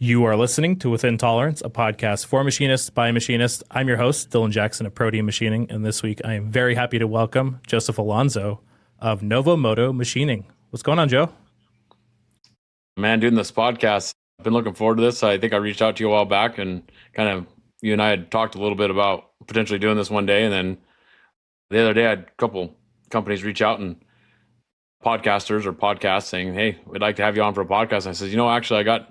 You are listening to Within Tolerance, a podcast for machinists by machinists. I'm your host, Dylan Jackson of Protein Machining, and this week I am very happy to welcome Joseph Alonso of Novo Moto Machining. What's going on, Joe? Man, doing this podcast, I've been looking forward to this. I think I reached out to you a while back and kind of you and I had talked a little bit about potentially doing this one day. And then the other day I had a couple companies reach out and podcasters or podcasts saying, hey, we'd like to have you on for a podcast. And I said, actually I got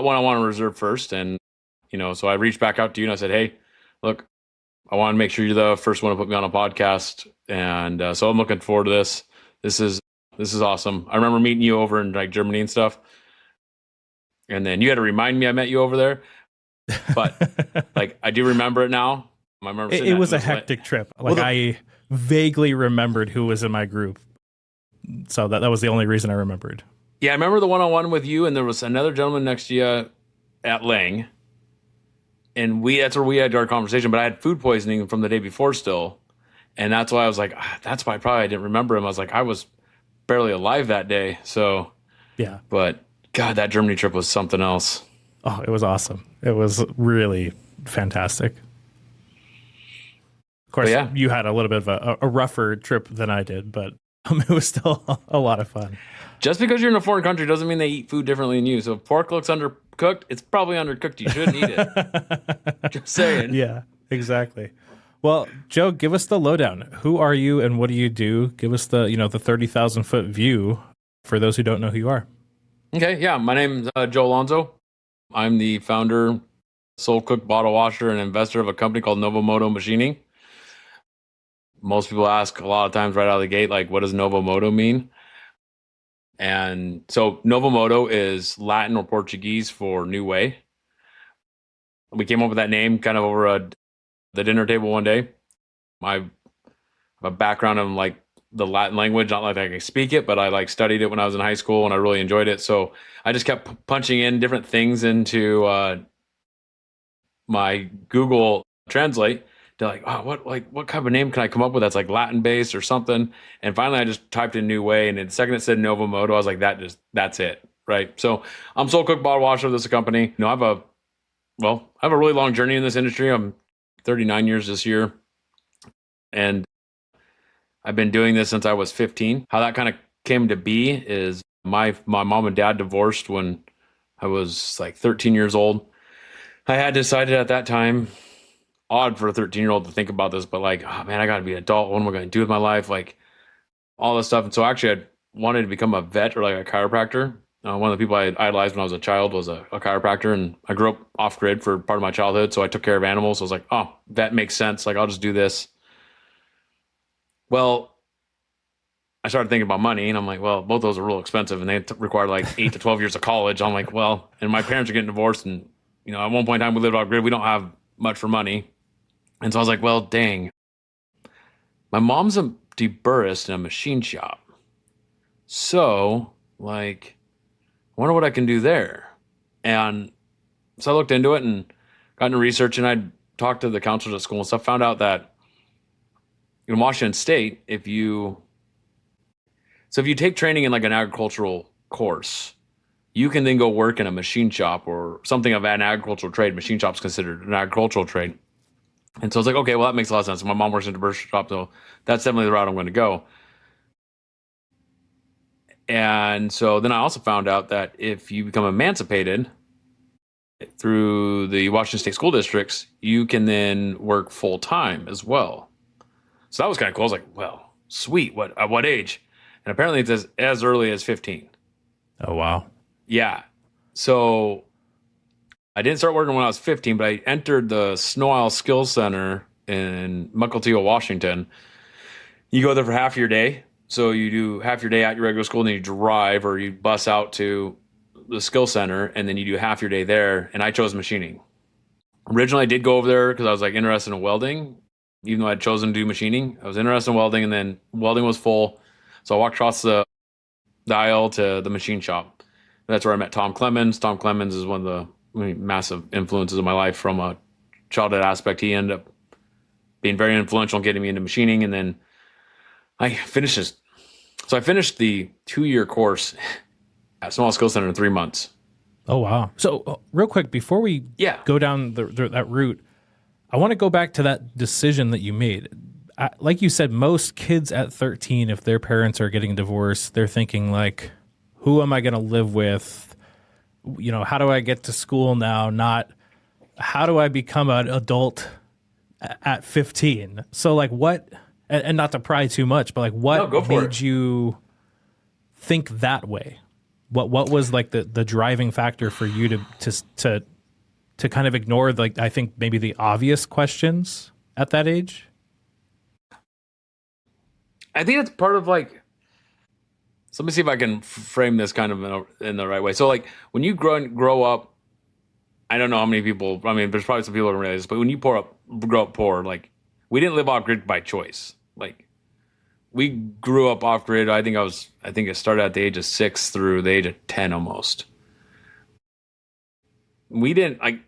one I want to reserve first. And, so I reached back out to you and I said, hey, look, I want to make sure you're the first one to put me on a podcast. And so I'm looking forward to this. This is awesome. I remember meeting you over in like Germany and stuff. And then you had to remind me I met you over there. But like, I do remember it now. I remember it was a hectic trip. I vaguely remembered who was in my group. So that was the only reason I remembered. Yeah, I remember the one-on-one with you, and there was another gentleman next to you at Lang. And that's where we had our conversation, but I had food poisoning from the day before still. And that's why I was like, that's why probably I didn't remember him. I was like, I was barely alive that day. So, yeah. But God, that Germany trip was something else. Oh, it was awesome. It was really fantastic. Of course, yeah. You had a little bit of a rougher trip than I did, but it was still a lot of fun. Just because you're in a foreign country doesn't mean they eat food differently than you. So if pork looks undercooked, it's probably undercooked. You shouldn't eat it. Just saying. Yeah, exactly. Well, Joe, give us the lowdown. Who are you and what do you do? Give us the 30,000 foot view for those who don't know who you are. Okay, yeah. My name's Joe Alonzo. I'm the founder, sole cook, bottle washer, and investor of a company called Novo Moto Machining. Most people ask a lot of times right out of the gate, like, what does Novo Moto mean? And so Novo Moto is Latin or Portuguese for new way. We came up with that name kind of over the dinner table one day. I have a background in like the Latin language, not like I can speak it, but I like studied it when I was in high school and I really enjoyed it. So I just kept punching in different things into my Google Translate. They're like, oh, what kind of name can I come up with that's like Latin based or something? And finally I just typed in new way. And the second it said Novo Moto, I was like, that's it. Right. So I'm sole cook bottle washer of this company. I have a really long journey in this industry. I'm 39 years this year. And I've been doing this since I was 15. How that kind of came to be is my mom and dad divorced when I was like 13 years old. I had decided at that time, odd for a 13-year-old to think about this, but like, oh man, I got to be an adult. What am I going to do with my life? Like all this stuff. And so actually I wanted to become a vet or like a chiropractor. One of the people I idolized when I was a child was a chiropractor, and I grew up off grid for part of my childhood. So I took care of animals. So I was like, oh, vet makes sense. Like I'll just do this. Well, I started thinking about money and I'm like, well, both those are real expensive and they require like 8 to 12 years of college. I'm like, well, and my parents are getting divorced and, at one point in time we lived off grid. We don't have much for money. And so I was like, well, dang, my mom's a deburrist in a machine shop. So like, I wonder what I can do there. And so I looked into it and got into research and I talked to the counselors at school and stuff, found out that in Washington State, if you take training in like an agricultural course, you can then go work in a machine shop or something of an agricultural trade. Machine shop's considered an agricultural trade. And so I was like, okay, well, that makes a lot of sense. My mom works in a burst shop, so that's definitely the route I'm going to go. And so then I also found out that if you become emancipated through the Washington State school districts, you can then work full time as well. So that was kind of cool. I was like, well, sweet. At what age? And apparently it's as early as 15. Oh, wow. Yeah. So I didn't start working when I was 15, but I entered the Snow Isle Skills Center in Mukilteo, Washington. You go there for half your day. So you do half your day at your regular school, and then you drive or you bus out to the skill center, and then you do half your day there. And I chose machining. Originally, I did go over there because I was like interested in welding, even though I had chosen to do machining. I was interested in welding, and then welding was full. So I walked across the aisle to the machine shop. That's where I met Tom Clemens. Tom Clemens is one of the massive influences in my life from a childhood aspect. He ended up being very influential in getting me into machining. And then I finished this. So I finished the 2-year course at Small Skill Center in 3 months. Oh, wow. So real quick, before we Yeah. go down that route, I want to go back to that decision that you made. Like you said, most kids at 13, if their parents are getting divorced, they're thinking like, who am I going to live with? You know, how do I get to school now? Not how do I become an adult at 15? So like what, and not to pry too much, but like No, what go for made it. you think that way? What was like the driving factor for you to kind of ignore, like, I think maybe the obvious questions at that age? I think it's part of like, so let me see if I can frame this kind of in the right way. So like when you grow up, I don't know how many people, I mean, there's probably some people who don't realize this, but when you grow up poor, like we didn't live off grid by choice. Like we grew up off grid. I think it started at the age of 6 through the age of 10 almost. We didn't like,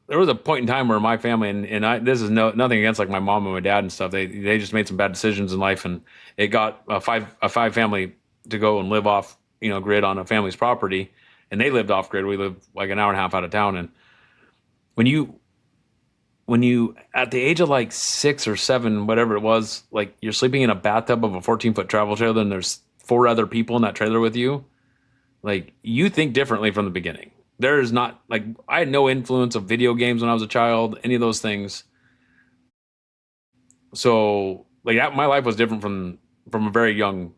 there was a point in time where my family and I, this is nothing against like my mom and my dad and stuff. They just made some bad decisions in life, and it got a five family to go and live off, grid on a family's property, and they lived off grid. We lived like an hour and a half out of town. And when you at the age of like 6 or 7, whatever it was, like you're sleeping in a bathtub of a 14-foot travel trailer and there's 4 other people in that trailer with you, like you think differently from the beginning. There is not, like, I had no influence of video games when I was a child, any of those things. So like my life was different from a very young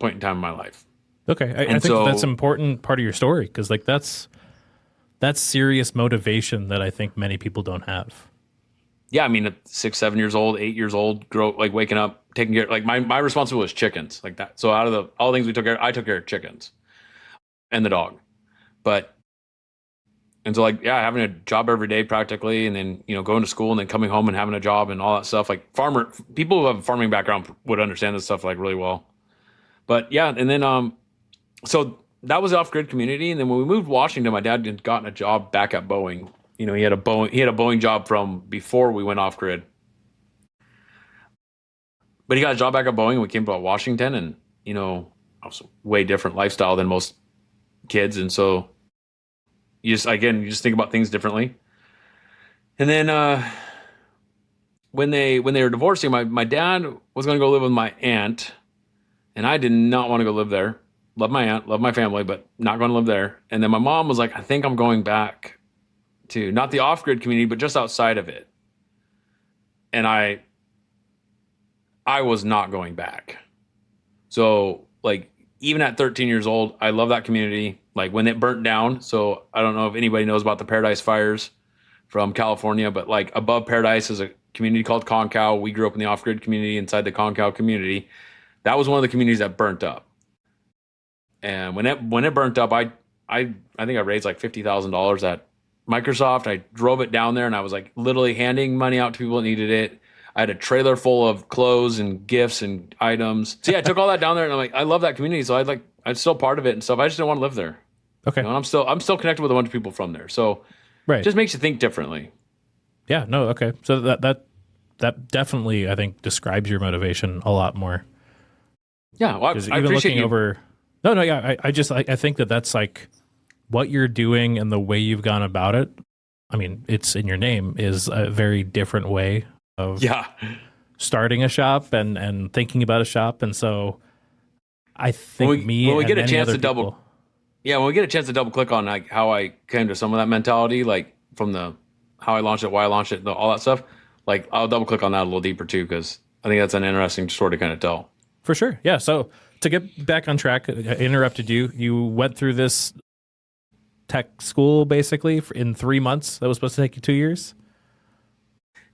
point in time in my life. Okay. I think that's an important part of your story, because like that's serious motivation that I think many people don't have. Yeah, I mean, at 6, 7 years old, 8 years old, like waking up, taking care, like my responsibility was chickens, like that. So out of all the things we took care, I took care of chickens and the dog. And so like, yeah, having a job every day practically, and then, going to school and then coming home and having a job and all that stuff, like people who have a farming background would understand this stuff like really well. But yeah, and then, so that was off-grid community. And then when we moved to Washington, my dad had gotten a job back at Boeing. He had a Boeing job from before we went off-grid. But he got a job back at Boeing and we came to Washington, and, I was a way different lifestyle than most kids. And so you just think about things differently. And then when they were divorcing, my dad was going to go live with my aunt, and I did not want to go live there. Love my aunt, love my family, but not going to live there. And then my mom was like, I think I'm going back to not the off-grid community, but just outside of it. And I was not going back. So like even at 13 years old, I love that community. Like when it burnt down. So I don't know if anybody knows about the Paradise fires from California, but like above Paradise is a community called Concow. We grew up in the off-grid community inside the Concow community. That was one of the communities that burnt up. And when it burnt up, I think I raised like $50,000 at Microsoft. I drove it down there and I was like literally handing money out to people that needed it. I had a trailer full of clothes and gifts and items. So yeah, I took all that down there, and I'm like, I love that community. So I'm still part of it and stuff. I just didn't want to live there. Okay. And I'm still connected with a bunch of people from there. So Right. it just makes you think differently. Yeah, no, okay. So that definitely, I think, describes your motivation a lot more. Yeah, well, I even appreciate looking you. over. No, yeah. I think that's like what you're doing and the way you've gone about it. I mean, it's in your name, is a very different way of starting a shop and thinking about a shop. And so I think when we get a chance to double click on like how I came to some of that mentality, like from how I launched it, why I launched it, all that stuff, like I'll double click on that a little deeper too, because I think that's an interesting story to kind of tell. For sure. Yeah. So to get back on track, I interrupted you. You went through this tech school basically in 3 months. That was supposed to take you 2 years.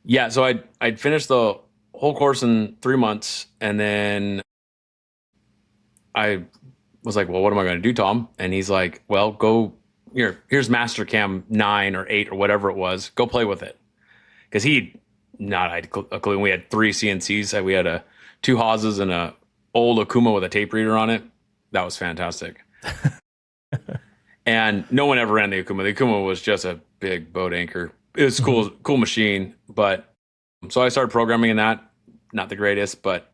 Yeah. So I'd finished the whole course in 3 months, and then I was like, well, what am I going to do, Tom? And he's like, well, go here's Mastercam 9 or 8 or whatever it was. Go play with it. Because I had a clue. We had 3 CNCs. We had 2 Haas's and a old Akuma with a tape reader on it. That was fantastic. And no one ever ran the Akuma. The Akuma was just a big boat anchor. It was cool machine. But so I started programming in that. Not the greatest, but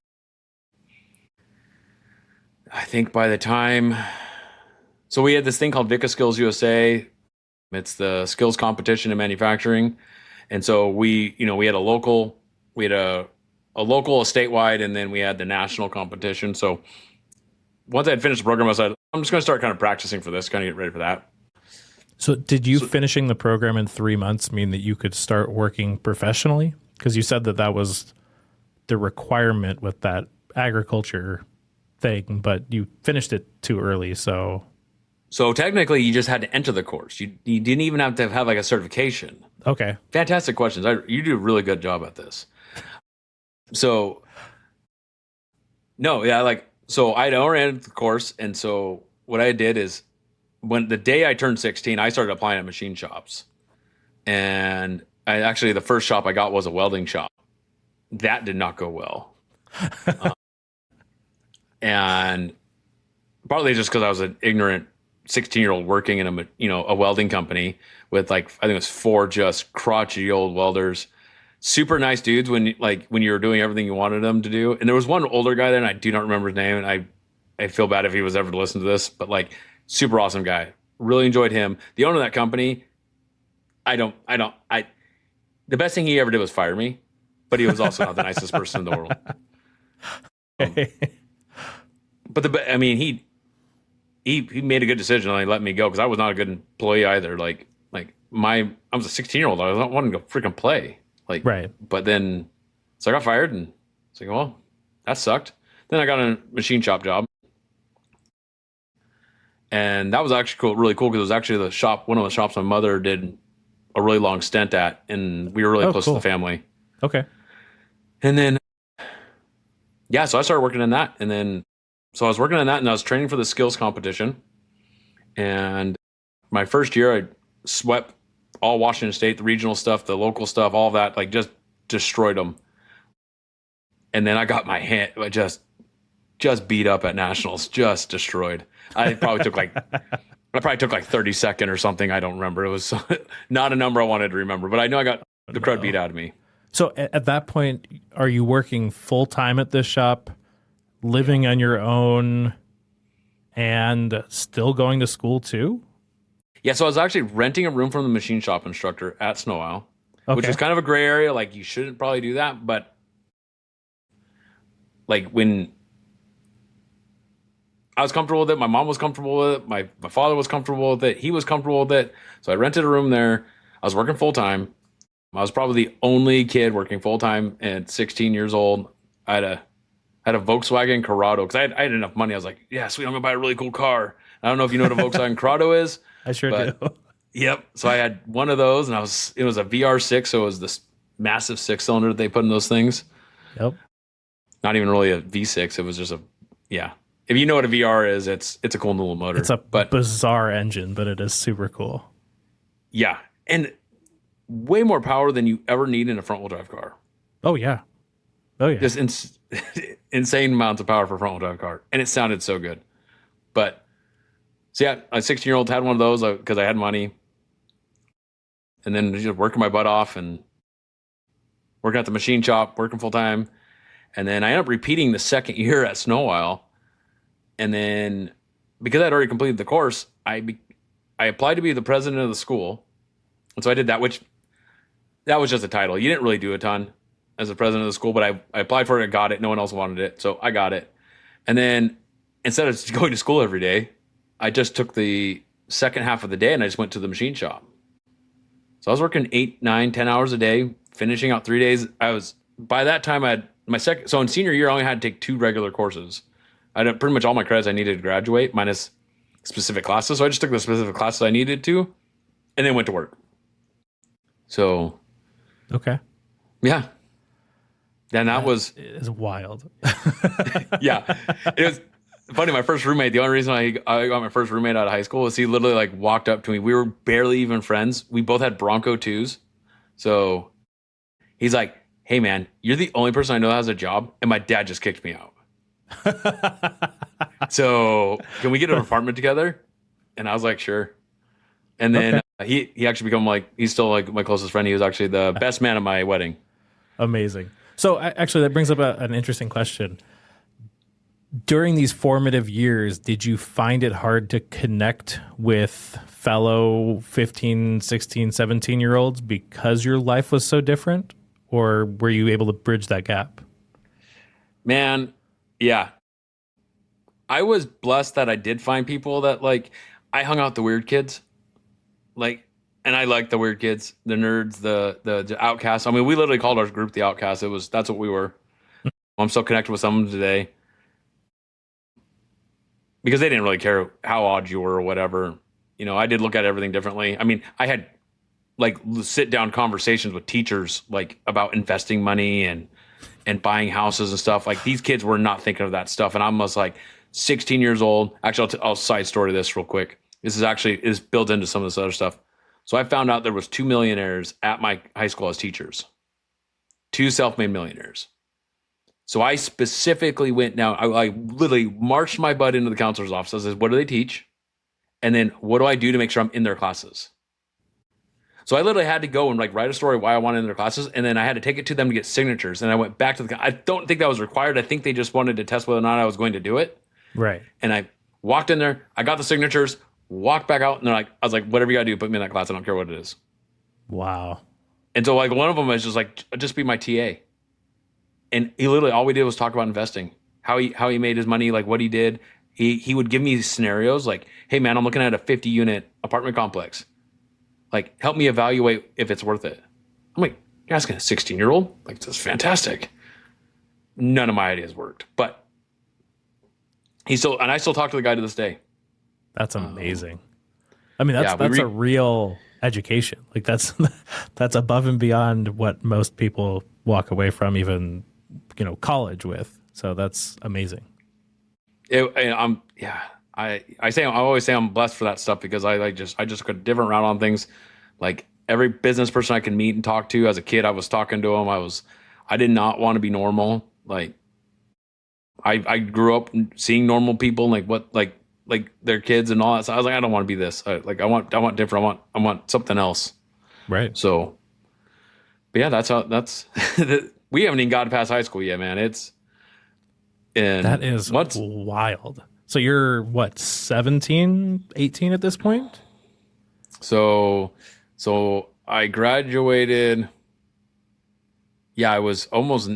I think by the time, so we had this thing called Vica Skills USA It's the skills competition in manufacturing. And so we had a local, a local, a statewide, and then we had the national competition. So once I had finished the program, I was like, I'm just going to start kind of practicing for this, kind of get ready for that. So did you finishing the program in 3 months mean that you could start working professionally? Because you said that was the requirement with that agriculture thing, but you finished it too early. So technically, you just had to enter the course. You didn't even have to have like a certification. Okay. Fantastic questions. You do a really good job at this. So, no, yeah, so I'd already entered the course. And so what I did is when the day I turned 16, I started applying at machine shops. And the first shop I got was a welding shop. That did not go well. And partly just because I was an ignorant 16-year-old working in a welding company with I think it was 4 just crotchety old welders, super nice dudes when you were doing everything you wanted them to do. And there was one older guy there, and I do not remember his name, and I feel bad if he was ever to listen to this, but super awesome guy. Really enjoyed him. The owner of that company, the best thing he ever did was fire me, but he was also not the nicest person in the world. He made a good decision and he let me go because I was not a good employee either. I was a 16-year-old. I was wanting to go freaking play. Right. But then, so I got fired and it's like, well, that sucked. Then I got a machine shop job. And that was actually cool, really cool because it was actually one of the shops my mother did a really long stint at, and we were really close to the family. Okay. And then, yeah, so I started working in that, and then so I was working on that, and I was training for the skills competition. And my first year, I swept all Washington State, the regional stuff, the local stuff, all of that, just destroyed them. And then I got my hand just beat up at nationals, just destroyed. I probably took 32nd or something. I don't remember. It was not a number I wanted to remember, but I know I got the crud beat out of me. So at that point, are you working full time at this shop, living on your own, and still going to school too? Yeah, so I was actually renting a room from the machine shop instructor at Snow Isle, which was kind of a gray area. You shouldn't probably do that, but when I was comfortable with it, my mom was comfortable with it, my father was comfortable with it, he was comfortable with it. So I rented a room there. I was working full time. I was probably the only kid working full time at 16 years old. I had a Volkswagen Corrado because I had enough money. I was like, yeah, sweet, I'm gonna buy a really cool car. I don't know if you know what a Volkswagen Corrado is. I sure do. Yep. So I had one of those, and it was a VR6, so it was this massive 6-cylinder that they put in those things. Yep. Not even really a V6. It was just yeah. If you know what a VR is, it's a cool little motor. It's a bizarre engine, but it is super cool. Yeah, and way more power than you ever need in a front-wheel drive car. Oh yeah. Just insane amounts of power for a front-wheel drive car, and it sounded so good. But so yeah, a 16-year-old had one of those because I had money, and then just working my butt off and working at the machine shop, working full time, and then I ended up repeating the second year at Snow Isle, and then because I'd already completed the course, I applied to be the president of the school, and so I did that, which that was just a title. You didn't really do a ton as the president of the school, but I applied for it, I got it. No one else wanted it, so I got it. And then instead of going to school every day, I just took the second half of the day and I just went to the machine shop. So I was working 8, 9, 10 hours a day, finishing out 3 days. By that time I had so in senior year, I only had to take 2 regular courses. I had pretty much all my credits I needed to graduate, minus specific classes. So I just took the specific classes I needed to, and then went to work. So, okay. Yeah. And that is wild. Yeah. It was funny. My first roommate, the only reason I got my first roommate out of high school was he literally walked up to me. We were barely even friends. We both had Bronco 2s. So he's like, hey man, you're the only person I know that has a job. And my dad just kicked me out. So can we get an apartment together? And I was like, sure. And then he actually become he's still my closest friend. He was actually the best man at my wedding. Amazing. So actually that brings up an interesting question. During these formative years, did you find it hard to connect with fellow 15, 16, 17-year-olds because your life was so different? Or were you able to bridge that gap? Man, yeah. I was blessed that I did find people that like, I hung out with the weird kids. Like, and I like the weird kids, the nerds, the outcasts. I mean, we literally called our group the outcasts. That's what we were. I'm still connected with some of them today because they didn't really care how odd you were or whatever. You know, I did look at everything differently. I mean, I had like sit down conversations with teachers like about investing money and buying houses and stuff. Like these kids were not thinking of that stuff. And I was like 16 years old. Actually, I'll side story this real quick. This is built into some of this other stuff. So I found out there was 2 millionaires at my high school as teachers, 2 self-made millionaires. So I specifically went down, I literally marched my butt into the counselor's office. I said, what do they teach? And then what do I do to make sure I'm in their classes? So I literally had to go and like write a story why I wanted in their classes. And then I had to take it to them to get signatures. And I went back to I don't think that was required. I think they just wanted to test whether or not I was going to do it. Right. And I walked in there, I got the signatures, walked back out, and I was like, whatever you gotta do, put me in that class. I don't care what it is. Wow. And so like one of them was just like, just be my TA. And he literally, all we did was talk about investing, how he made his money, like what he did. He would give me scenarios like, hey man, I'm looking at a 50 unit apartment complex. Like, help me evaluate if it's worth it. I'm like, you're asking a 16-year-old? Like, that's fantastic. None of my ideas worked, but I still talk to the guy to this day. That's amazing. I mean, that's a real education. Like that's above and beyond what most people walk away from, even, college with. So that's amazing. I always say I'm blessed for that stuff because I just took a different route on things. Like every business person I can meet and talk to as a kid, I was talking to them. I did not want to be normal. Like I grew up seeing normal people like their kids and all that. So I was like, I don't want to be this. I want different. I want something else. Right. So, but yeah, that's we haven't even gotten past high school yet, man. That is wild. So you're what, 17, 18 at this point? So I graduated. Yeah, I was almost,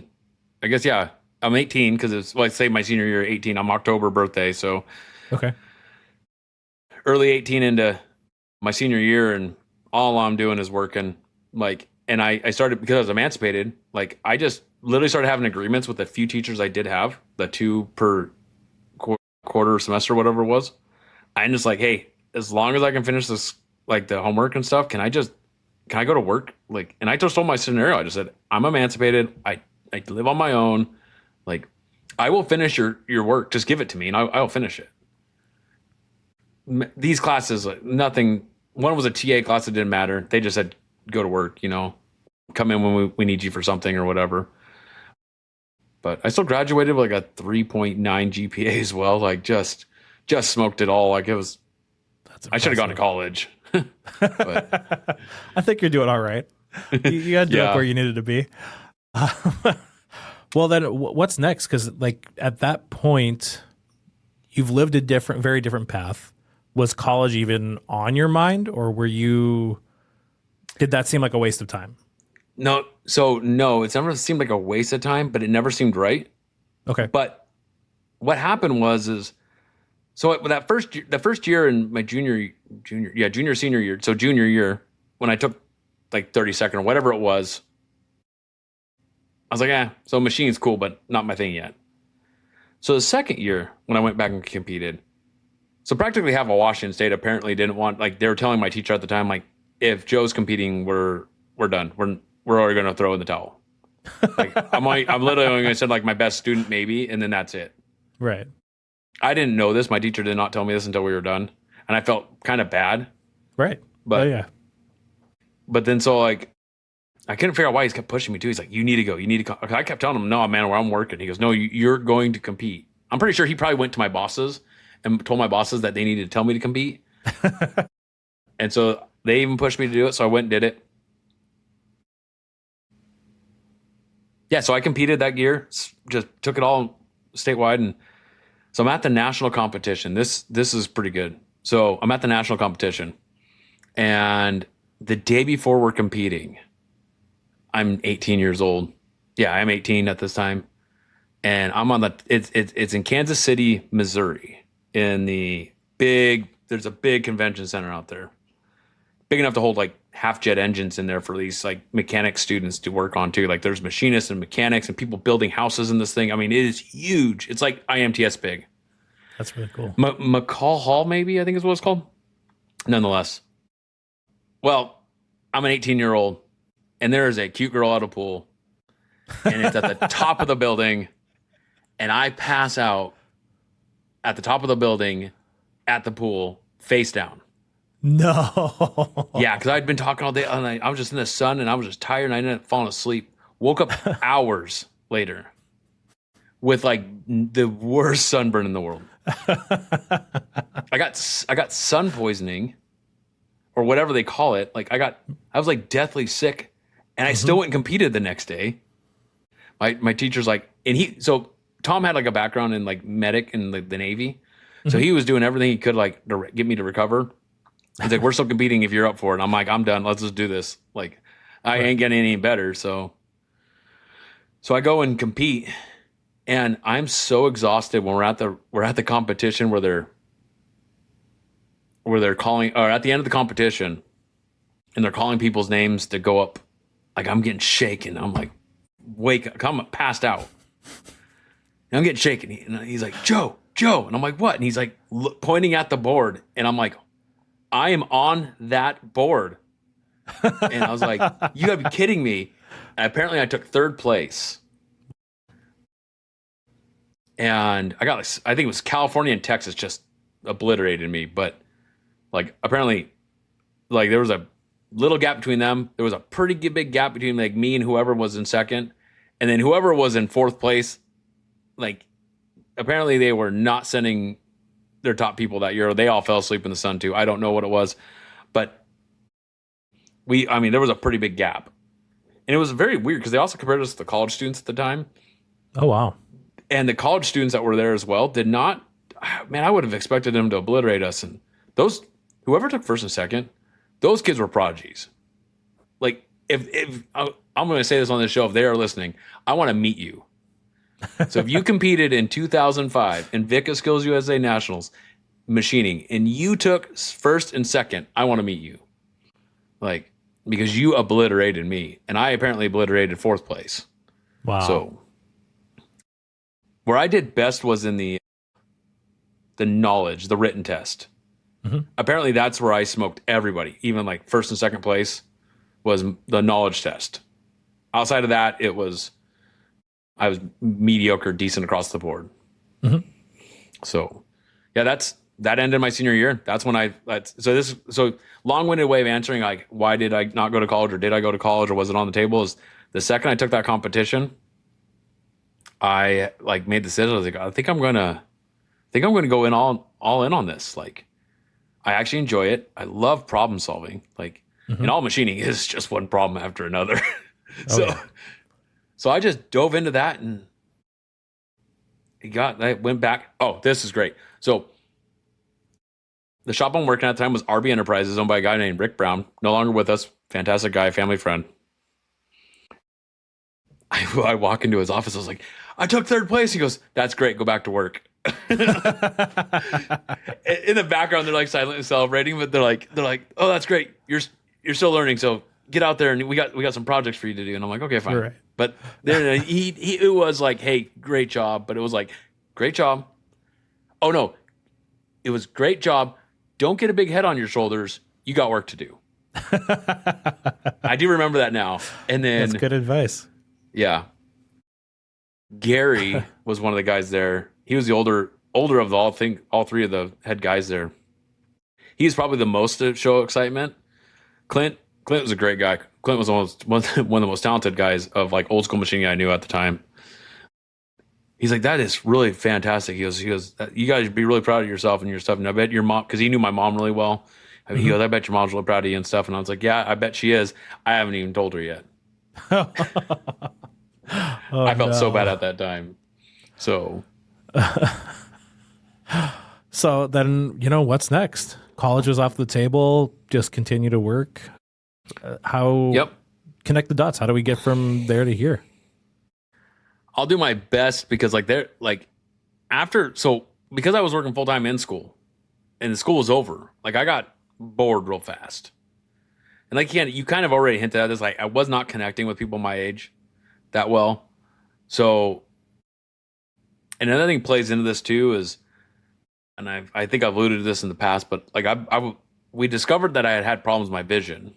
I guess, yeah, I'm 18 because it's like, say my senior year, 18. I'm October birthday. So okay. Early 18 into my senior year, and all I'm doing is working. Like, and I started, because I was emancipated, like I just literally started having agreements with a few teachers I did have, the 2 per quarter semester, whatever it was. I'm just like, hey, as long as I can finish this, like the homework and stuff, can I go to work? Like, and I just told my scenario. I just said, I'm emancipated. I live on my own. Like, I will finish your work. Just give it to me and I'll finish it. These classes, nothing. One was a TA class that didn't matter. They just said, go to work, come in when we need you for something or whatever. But I still graduated with like a 3.9 GPA as well. Like just smoked it all. Like it was, I should have gone to college. But, I think you're doing all right. You got to up where you needed to be. Well, then what's next? Because like at that point, you've lived a very different path. Was college even on your mind, or did that seem like a waste of time? No. So no, it's never seemed like a waste of time, but it never seemed right. Okay. But what happened was the first year in my senior year. So junior year, when I took like 32nd or whatever it was, I was like, so machine's cool, but not my thing yet. So the second year when I went back and competed, so practically half of Washington State apparently didn't want, like they were telling my teacher at the time, like if Joe's competing, we're done. We're already going to throw in the towel. Like I'm literally only going to send like my best student maybe, and then that's it. Right. I didn't know this. My teacher did not tell me this until we were done, and I felt kind of bad. Right. But yeah. But then so like I couldn't figure out why he kept pushing me too. He's like, you need to go. You need to. I kept telling him, no, man, where I'm working. He goes, no, you're going to compete. I'm pretty sure he probably went to my bosses and told my bosses that they needed to tell me to compete. And so they even pushed me to do it. So I went and did it. Yeah, so I competed that year, just took it all statewide. And so I'm at the national competition. This is pretty good. So I'm at the national competition. And the day before we're competing, I'm 18 years old. Yeah, I'm 18 at this time. And I'm on it's in Kansas City, Missouri, in there's a big convention center out there. Big enough to hold like half jet engines in there for these like mechanic students to work on too. Like there's machinists and mechanics and people building houses in this thing. I mean, it is huge. It's like IMTS big. That's really cool. McCall Hall, maybe, I think is what it's called. Nonetheless. Well, I'm an 18-year-old and there is a cute girl at a pool and it's at the top of the building and I pass out at the top of the building at the pool face down. No. Yeah, because I'd been talking all day and I was just in the sun and I was just tired and I ended up falling asleep. Woke up hours later with like the worst sunburn in the world. I got sun poisoning or whatever they call it. Like I was like deathly sick and I still went and competed the next day. My teacher's like, so Tom had like a background in like medic in the Navy. So he was doing everything he could like to get me to recover. He's like, we're still competing if you're up for it. And I'm like, I'm done. Let's just do this. Like, I ain't getting any better. So I go and compete, and I'm so exhausted when we're at the competition where they're calling, or at the end of the competition, and they're calling people's names to go up. Like I'm getting shaken. I'm like, I'm passed out. And I'm getting shaken. And he's like, Joe, and I'm like, what? And he's like pointing at the board, and I'm like, I am on that board. And I was like, you gotta be kidding me. And apparently I took third place. And I think it was California and Texas just obliterated me. But like, apparently, like there was a little gap between them. There was a pretty big gap between like me and whoever was in second. And then whoever was in fourth place, like apparently they were not sending their top people that year. They all fell asleep in the sun too. I don't know what it was, but there was a pretty big gap. And it was very weird because they also compared us to the college students at the time. Oh, wow. And the college students that were there as well did not, man, I would have expected them to obliterate us. And whoever took first and second, those kids were prodigies. Like if I'm going to say this on this show, if they are listening, I want to meet you. So if you competed in 2005 in VICA Skills USA Nationals machining and you took first and second, I want to meet you. Like, because you obliterated me and I apparently obliterated fourth place. Wow. So where I did best was in the knowledge, the written test. Mm-hmm. Apparently that's where I smoked everybody. Even like first and second place was the knowledge test. Outside of that, I was mediocre, decent across the board. Mm-hmm. So, yeah, that ended my senior year. That's when so long-winded way of answering, like, why did I not go to college, or did I go to college, or was it on the table? Is the second I took that competition, I like made the decision. I was like, I think I'm gonna go in all in on this. Like, I actually enjoy it. I love problem solving. Like, and all machining is just one problem after another. So I just dove into that and I went back. Oh, this is great. So the shop I'm working at the time was RB Enterprises, owned by a guy named Rick Brown, no longer with us. Fantastic guy, family friend. I walk into his office. I was like, I took third place. He goes, that's great. Go back to work. In the background, they're like silently celebrating, but they're like, oh, that's great. You're still learning. So get out there and we got some projects for you to do. And I'm like, okay, fine. Right. But then it was like, hey, great job. But it was like, great job. Oh no, it was great job. Don't get a big head on your shoulders. You got work to do. I do remember that now. And then that's good advice. Yeah. Gary was one of the guys there. He was the older of all three of the head guys there. He's probably the most to show excitement. Clint was a great guy. Clint was one of the most talented guys of like old school machining I knew at the time. He's like, that is really fantastic. He goes, you guys should be really proud of yourself and your stuff. And I bet your mom, because he knew my mom really well. I mean, he goes, I bet your mom's really proud of you and stuff. And I was like, yeah, I bet she is. I haven't even told her yet. I felt so bad at that time. So then, what's next? college was off the table, just continue to work. How connect the dots? How do we get from there to here? I'll do my best because because I was working full time in school and the school was over, like I got bored real fast. And like, you kind of already hinted at this, like I was not connecting with people my age that well. So, and another thing plays into this too is, and I think I've alluded to this in the past, but like we discovered that I had problems with my vision.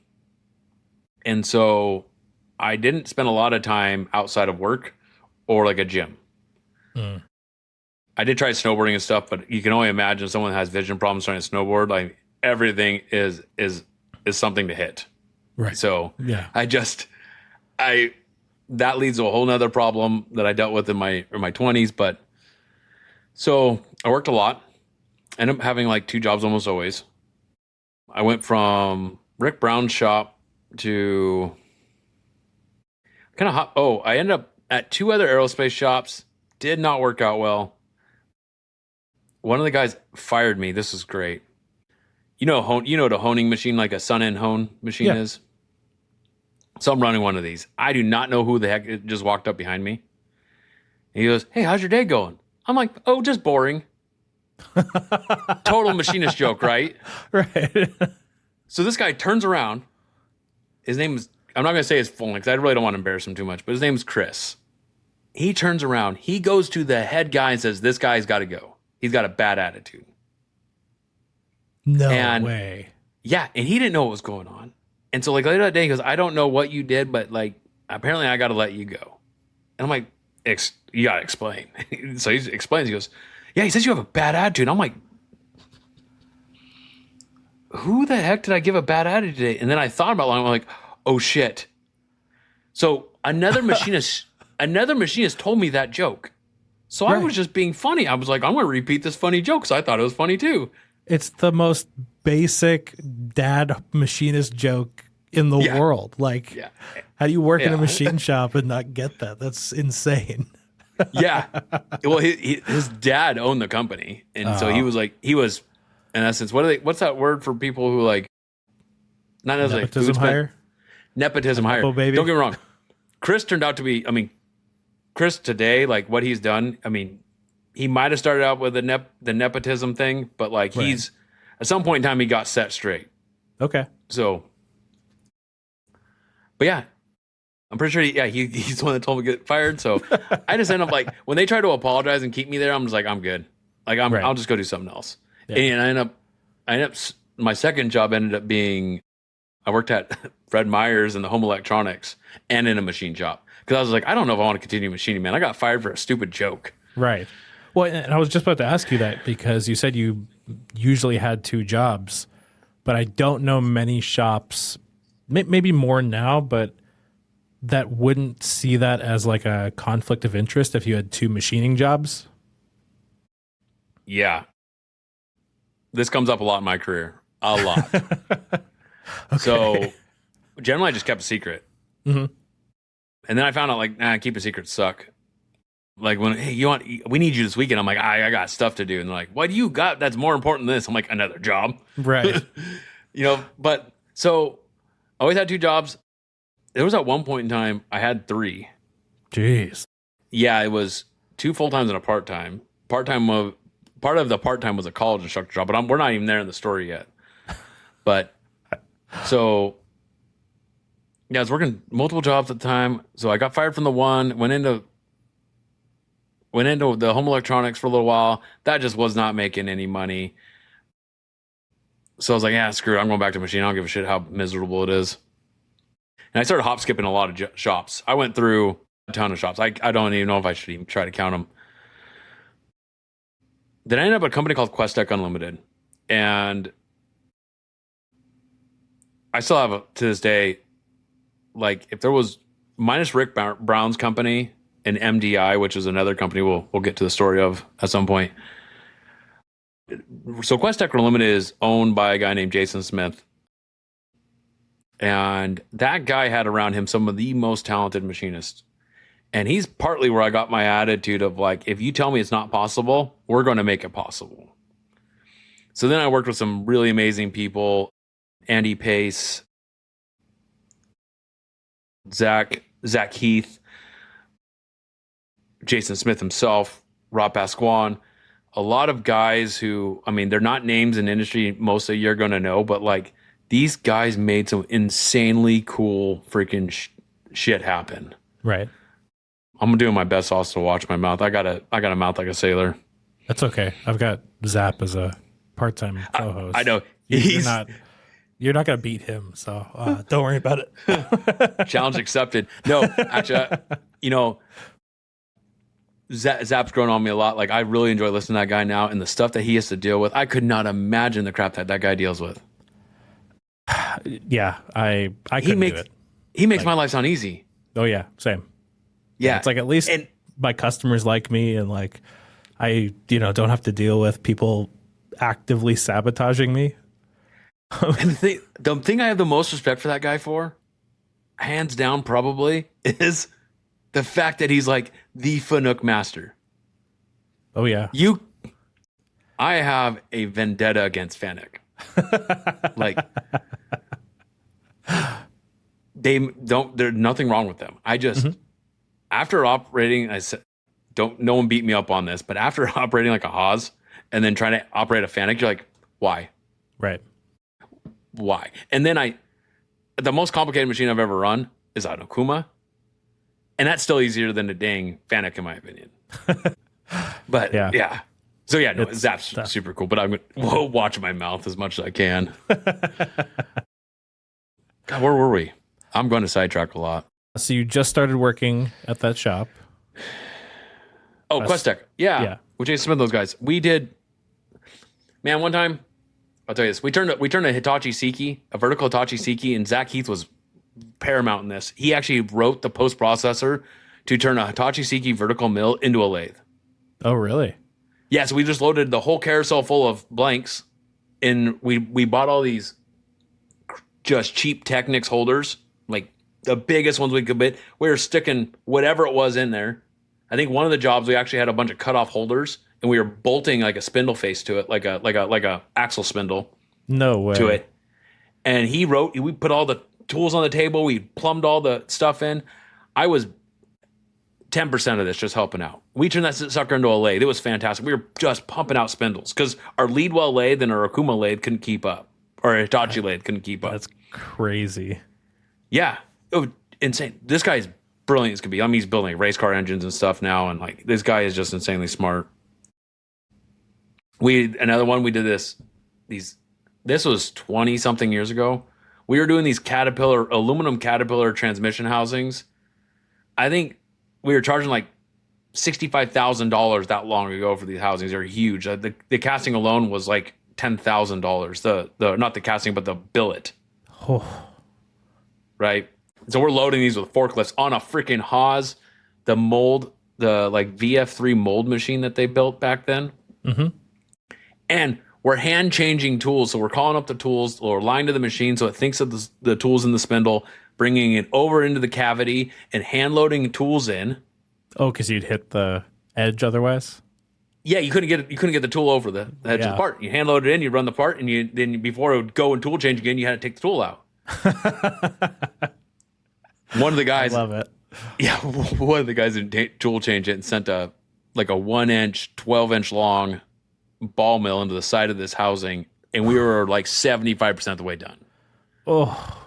And so I didn't spend a lot of time outside of work or like a gym. I did try snowboarding and stuff, but you can only imagine someone that has vision problems trying to snowboard. Like everything is something to hit. Right. So that leads to a whole nother problem that I dealt with in my 20s. But so I worked a lot. Ended up having like 2 jobs almost always. I went from Rick Brown's shop to I ended up at 2 other aerospace shops. Did not work out well. One of the guys fired me. This is great. You know what a honing machine, like a sun-in hone machine is? So I'm running one of these. I do not know who the heck it just walked up behind me. And he goes, "Hey, how's your day going?" I'm like, "Oh, just boring." Total machinist joke, right? Right. So this guy turns around. His name is, I'm not going to say his full name because I really don't want to embarrass him too much, but his name is Chris. He turns around. He goes to the head guy and says, "This guy's got to go. He's got a bad attitude." No way. Yeah, and he didn't know what was going on. And so like later that day, he goes, "I don't know what you did, but like apparently I got to let you go." And I'm like, "You got to explain." So he explains. He goes, "Yeah," he says, "You have a bad attitude." I'm like, who the heck did I give a bad attitude today? And then I thought about it. I'm like, oh shit. So another machinist told me that joke. So I was just being funny. I was like, I'm going to repeat this funny joke because I thought it was funny too. It's the most basic dad machinist joke in the world. Like, how do you work in a machine shop and not get that? That's insane. Yeah. Well, his dad owned the company. And so he was in essence, what's that word for people who like, not necessarily nepotism hire? Nepotism hire. Baby. Don't get me wrong. Chris turned out to be, Chris today, like what he's done, he might have started out with the nepotism thing, but like he's, at some point in time, he got set straight. Okay. So, but yeah, I'm pretty sure he's the one that told me to get fired. So I just end up like, when they try to apologize and keep me there, I'm just like, I'm good. Like I'll just go do something else. Yeah. And I end up, my second job ended up being, I worked at Fred Meyer's in the home electronics and in a machine shop. Because I was like, I don't know if I want to continue machining, man. I got fired for a stupid joke. Right. Well, and I was just about to ask you that because you said you usually had 2 jobs, but I don't know many shops, maybe more now, but that wouldn't see that as like a conflict of interest if you had 2 machining jobs. Yeah. This comes up a lot in my career. A lot. Okay. So generally I just kept a secret. Mm-hmm. And then I found out like, keep a secret suck. Like when, hey, we need you this weekend. I'm like, I got stuff to do. And they're like, what do you got that's more important than this? I'm like, another job. Right. But so I always had 2 jobs. There was at one point in time, I had 3. Jeez. Yeah, it was 2 full-times and a part-time. Part of the part-time was a college instructor job, but we're not even there in the story yet. But so yeah, I was working multiple jobs at the time. So I got fired from the one, went into the home electronics for a little while. That just was not making any money. So I was like, yeah, screw it. I'm going back to machine. I don't give a shit how miserable it is. And I started hop skipping a lot of shops. I went through a ton of shops. I don't even know if I should even try to count them. Then I ended up at a company called Quest Unlimited. And I still have to this day, like if there was minus Rick Brown's company and MDI, which is another company we'll get to the story of at some point. So Quest Unlimited is owned by a guy named Jason Smith. And that guy had around him some of the most talented machinists. And he's partly where I got my attitude of like, if you tell me it's not possible, we're going to make it possible. So then I worked with some really amazing people, Andy Pace, Zach Heath, Jason Smith himself, Rob Pasquan, a lot of guys who, I mean, they're not names in industry most of you're going to know, but like these guys made some insanely cool freaking shit happen. Right. I'm doing my best also to watch my mouth. I got a mouth like a sailor. That's okay. I've got Zap as a part-time co-host. I know. You're not going to beat him, so don't worry about it. Challenge accepted. No, actually, Zap's grown on me a lot. Like, I really enjoy listening to that guy now, and the stuff that he has to deal with. I could not imagine the crap that guy deals with. Yeah, I couldn't do it. He makes my life sound easy. Oh yeah, same. Yeah, it's like at least my customers like me, and like I don't have to deal with people actively sabotaging me. And the thing I have the most respect for that guy for, hands down, probably, is the fact that he's like the Fanuc master. Oh yeah. I have a vendetta against Fanuc. Like, there's nothing wrong with them. I just, after operating, I said, no one beat me up on this, but after operating like a Haas and then trying to operate a Fanuc, you're like, why? Right. Why? And then the most complicated machine I've ever run is an Okuma. And that's still easier than a dang Fanuc, in my opinion. But yeah. So yeah, no, Zap's super cool, but I'm going to watch my mouth as much as I can. God, where were we? I'm going to sidetrack a lot. So you just started working at that shop. Oh, Questec. Yeah. With Jason Smith, those guys. We did, man, one time, I'll tell you this. We turned a Hitachi Seiki, a vertical Hitachi Seiki, and Zach Heath was paramount in this. He actually wrote the post processor to turn a Hitachi Seiki vertical mill into a lathe. Oh, really? Yeah, so we just loaded the whole carousel full of blanks, and we bought all these just cheap Technics holders, like the biggest ones we could get. We were sticking whatever it was in there. I think one of the jobs we actually had a bunch of cutoff holders, and we were bolting like a spindle face to it, like a axle spindle. No way. To it. And we put all the tools on the table. We plumbed all the stuff in. I was 10% of this just helping out. We turned that sucker into a lathe. It was fantastic. We were just pumping out spindles because our Leadwell lathe and our Okuma lathe couldn't keep up, or a Hitachi lathe couldn't keep up. That's crazy. Yeah, it was insane. This guy's brilliant as could be. I mean, he's building like race car engines and stuff now, and like this guy is just insanely smart. Another one we did this was 20 something years ago. We were doing these aluminum Caterpillar transmission housings. I think we were charging like $65,000 that long ago for these housings. They're huge. The casting alone was like $10,000. The not the casting, but the billet. Oh. Right. So we're loading these with forklifts on a freaking Haas, the like VF3 mold machine that they built back then. Mm-hmm. And we're hand changing tools. So we're calling up the tools or line to the machine so it thinks of the tools in the spindle, bringing it over into the cavity and hand loading tools in. Oh, because you'd hit the edge otherwise? Yeah, you couldn't get the tool over the edge of the part. You hand load it in, you run the part, and then before it would go and tool change again, you had to take the tool out. One of the guys, I love it. Yeah, one of the guys who tool changed it and sent a 1-inch, 12-inch long ball mill into the side of this housing, and we were like 75% of the way done. Oh.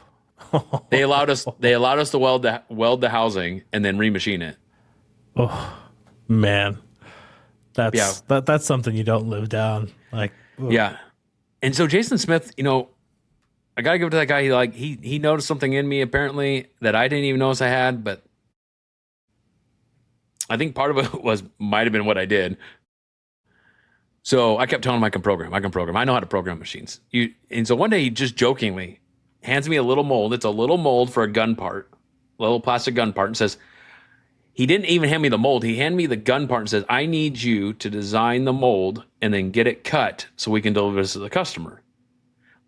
They allowed us to weld the housing and then remachine it. Oh man, that's something you don't live down. Like, ugh. Yeah, and so Jason Smith, I gotta give it to that guy. He noticed something in me apparently that I didn't even notice I had, but I think part of it might have been what I did. So I kept telling him I can program. I know how to program machines. And so one day he just jokingly hands me a little mold. It's a little mold for a gun part, a little plastic gun part, and says, he didn't even hand me the mold. He handed me the gun part and says, I need you to design the mold and then get it cut so we can deliver this to the customer.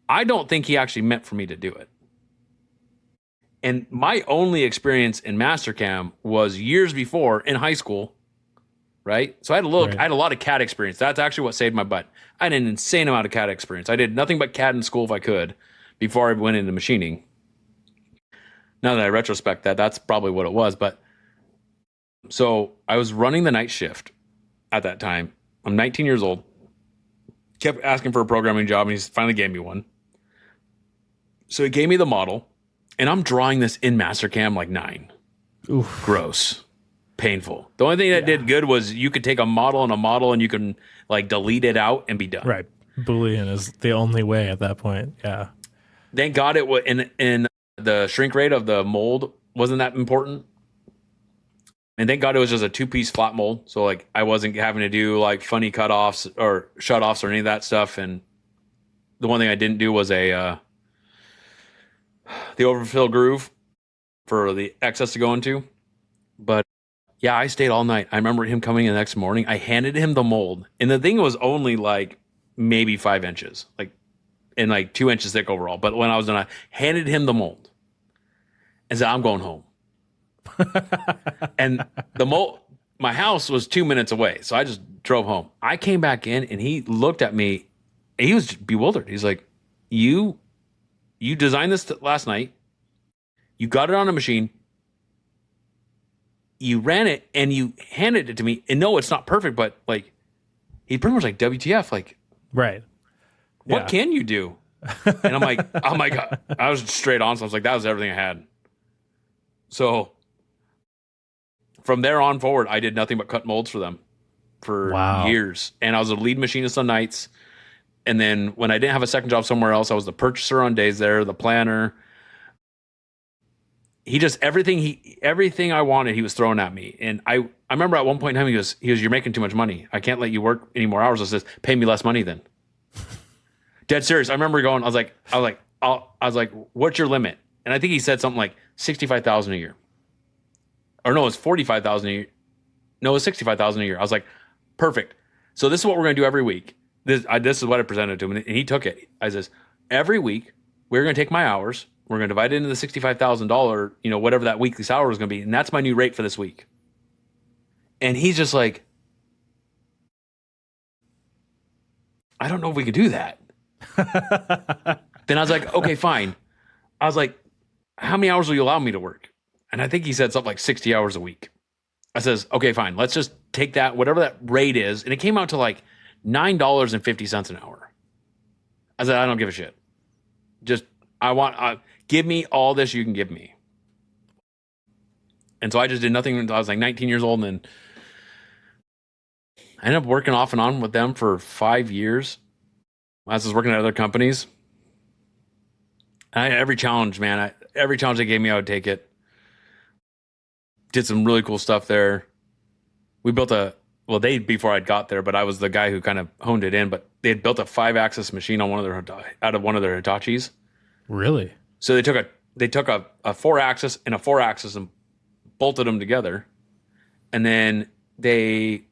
I don't think he actually meant for me to do it. And my only experience in Mastercam was years before in high school. right? So I Right. had a lot of CAD experience. That's actually what saved my butt. I had an insane amount of CAD experience. I did nothing but CAD in school if I could before I went into machining. Now that I retrospect that, that's probably what it was. But so I was running the night shift at that time. I'm 19 years old. Kept asking for a programming job, and he finally gave me one. So he gave me the model, and I'm drawing this in Mastercam like 9. Oof. Gross. Painful. The only thing that did good was you could take a model and you can like delete it out and be done. Right. Boolean is the only way at that point. Yeah. Thank God it was in the shrink rate of the mold wasn't that important. And thank God it was just a 2-piece flat mold. So like I wasn't having to do like funny cutoffs or shutoffs or any of that stuff. And the one thing I didn't do was the overfill groove for the excess to go into. But yeah, I stayed all night. I remember him coming in the next morning. I handed him the mold, and the thing was only like maybe 5 inches, like and like 2 inches thick overall. But when I was done, I handed him the mold and said, "I'm going home." And the mold, my house was 2 minutes away, so I just drove home. I came back in, and he looked at me. And he was bewildered. He's like, "You designed this last night. You got it on a machine. You ran it and you handed it to me. And no, it's not perfect, but like, he pretty much like, WTF, like, Right. what can you do?" And I'm like, I was straight on. So I was like, that was everything I had. So from there on forward, I did nothing but cut molds for them for years. And I was a lead machinist on nights. And then when I didn't have a second job somewhere else, I was the purchaser on days there, the planner. He just everything I wanted, he was throwing at me. And I remember at one point in time, he goes, "You're making too much money. I can't let you work any more hours." I says, "Pay me less money then." Dead serious. I remember going, I was like, "What's your limit?" And I think he said something like 65,000 a year. Or no, it's 45,000 a year. No, it's 65,000 a year. I was like, perfect. So this is what we're going to do every week. This is what I presented to him, and he took it. I says, every week we're going to take my hours. We're going to divide it into the $65,000, whatever that weekly salary is going to be. And that's my new rate for this week. And he's just like, "I don't know if we can do that." Then I was like, "Okay, fine." I was like, "How many hours will you allow me to work?" And I think he said something like 60 hours a week. I says, "Okay, fine. Let's just take that, whatever that rate is." And it came out to like $9.50 an hour. I said, "I don't give a shit. Just, give me all this you can give me." And so I just did nothing until I was like 19 years old. And then I ended up working off and on with them for 5 years. I was working at other companies. Every challenge they gave me, I would take it. Did some really cool stuff there. We built before I'd got there, but I was the guy who kind of honed it in. But they had built a 5-axis machine on out of one of their Hitachis. Really? So they took a 4-axis and a 4-axis and bolted them together. And then this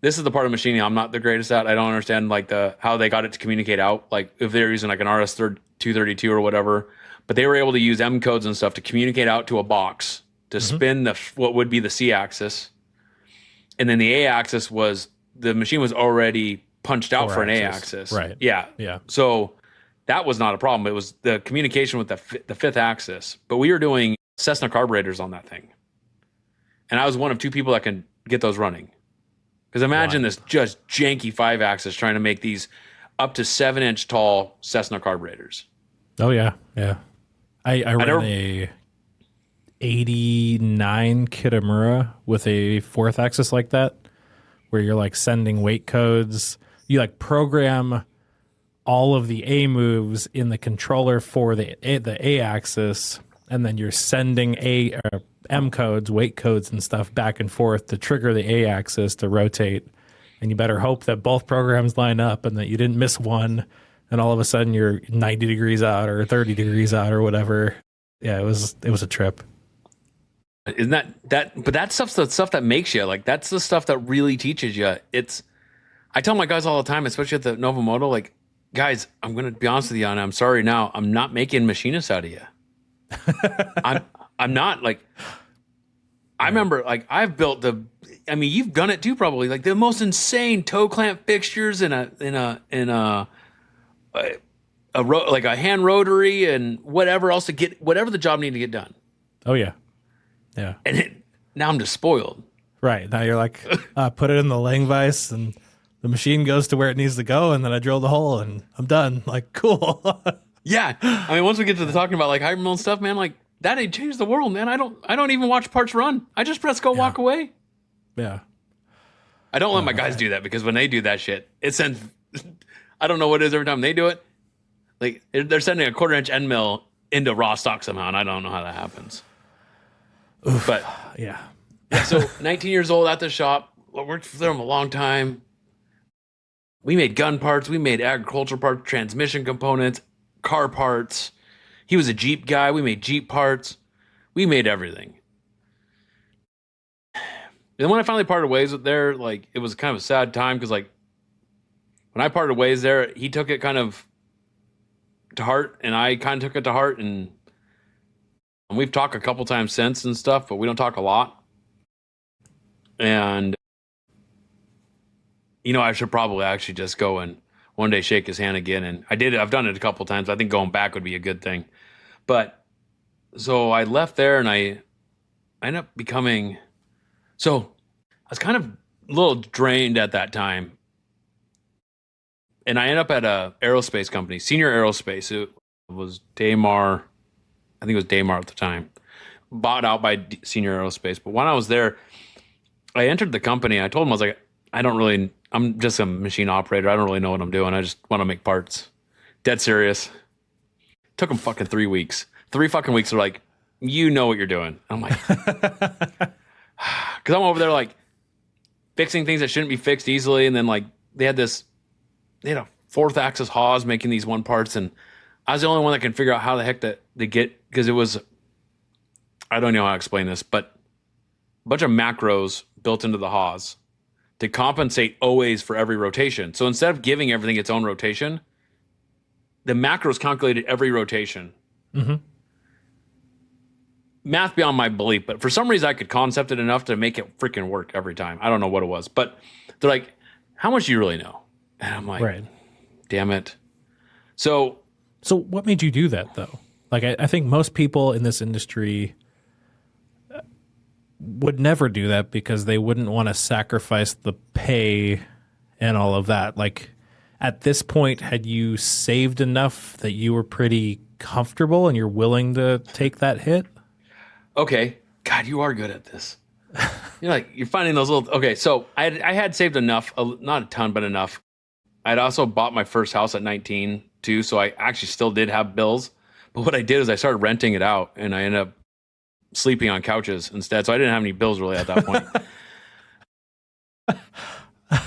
is the part of machining I'm not the greatest at. I don't understand like how they got it to communicate out. Like if they're using like an RS-232 or whatever, but they were able to use M codes and stuff to communicate out to a box to spin what would be the C-axis. And then the A-axis the machine was already punched out for an A-axis. Right. Yeah. Yeah. So that was not a problem. It was the communication with the 5th axis. But we were doing Cessna carburetors on that thing. And I was one of 2 people that can get those running. Because imagine this just janky 5-axis trying to make these up to 7-inch tall Cessna carburetors. Oh, yeah. Yeah. I ran a 89 Kitamura with a 4th axis like that, where you're like sending weight codes. You like program all of the A moves in the controller for the A axis, and then you're sending M codes, weight codes and stuff back and forth to trigger the A axis to rotate. And you better hope that both programs line up and that you didn't miss one, and all of a sudden you're 90 degrees out or 30 degrees out or whatever. Yeah, it was a trip. Isn't that but that stuff's the stuff that makes you, like, that's the stuff that really teaches you. I tell my guys all the time, especially at the Novo Moto, like, guys, I'm going to be honest with you, and I'm sorry now, I'm not making machinists out of you. I'm not, like, I remember like I've built you've done it too probably, like the most insane toe clamp fixtures in like a hand rotary and whatever else to get whatever the job needed to get done. Oh yeah. Yeah. And now I'm just spoiled. Right. Now you're like, put it in the Lang vise and the machine goes to where it needs to go, and then I drill the hole and I'm done. Like, cool. Yeah. I mean, once we get to the talking about like hyper mill and stuff, man, like that ain't changed the world, man. I don't even watch parts run. I just press go, walk away. Yeah. I don't let my guys do that, because when they do that shit, it sends, I don't know what it is every time they do it. Like they're sending a 1/4-inch end mill into raw stock somehow, and I don't know how that happens. Oof. But yeah. So 19 years old at the shop, worked for them a long time. We made gun parts, we made agricultural parts, transmission components, car parts. He was a Jeep guy. We made Jeep parts. We made everything. And when I finally parted ways with there, like it was kind of a sad time, because like when I parted ways there, he took it kind of to heart, and I kind of took it to heart, and we've talked a couple times since and stuff, but we don't talk a lot. And I should probably actually just go and one day shake his hand again. And I did it. I've done it a couple times. I think going back would be a good thing. But so I left there, and I ended up becoming, so I was kind of a little drained at that time. And I ended up at a aerospace company, Senior Aerospace. It was Daymar. I think it was Daymar at the time, bought out by Senior Aerospace. But when I was there, I entered the company. I told him, I was like, I'm just a machine operator. I don't really know what I'm doing. I just want to make parts. Dead serious. Took them fucking 3 weeks. 3 fucking weeks. They're like, you know what you're doing. I'm like, because I'm over there like fixing things that shouldn't be fixed easily. And then like they had a 4th axis Haas making these one parts. And I was the only one that can figure out how the heck that they get, because it was, I don't know how to explain this, but a bunch of macros built into the Haas to compensate always for every rotation. So instead of giving everything its own rotation, the macros calculated every rotation. Mm-hmm. Math beyond my belief, but for some reason I could concept it enough to make it freaking work every time. I don't know what it was, but they're like, how much do you really know? And I'm like, right. Damn it. So what made you do that though? Like, I think most people in this industry would never do that, because they wouldn't want to sacrifice the pay and all of that. Like, at this point, had you saved enough that you were pretty comfortable and you're willing to take that hit? Okay. God, you are good at this. You're finding those little, okay. So I had saved enough, not a ton, but enough. I'd also bought my first house at 19 too. So I actually still did have bills, but what I did is I started renting it out, and I ended up sleeping on couches instead. So I didn't have any bills really at that point.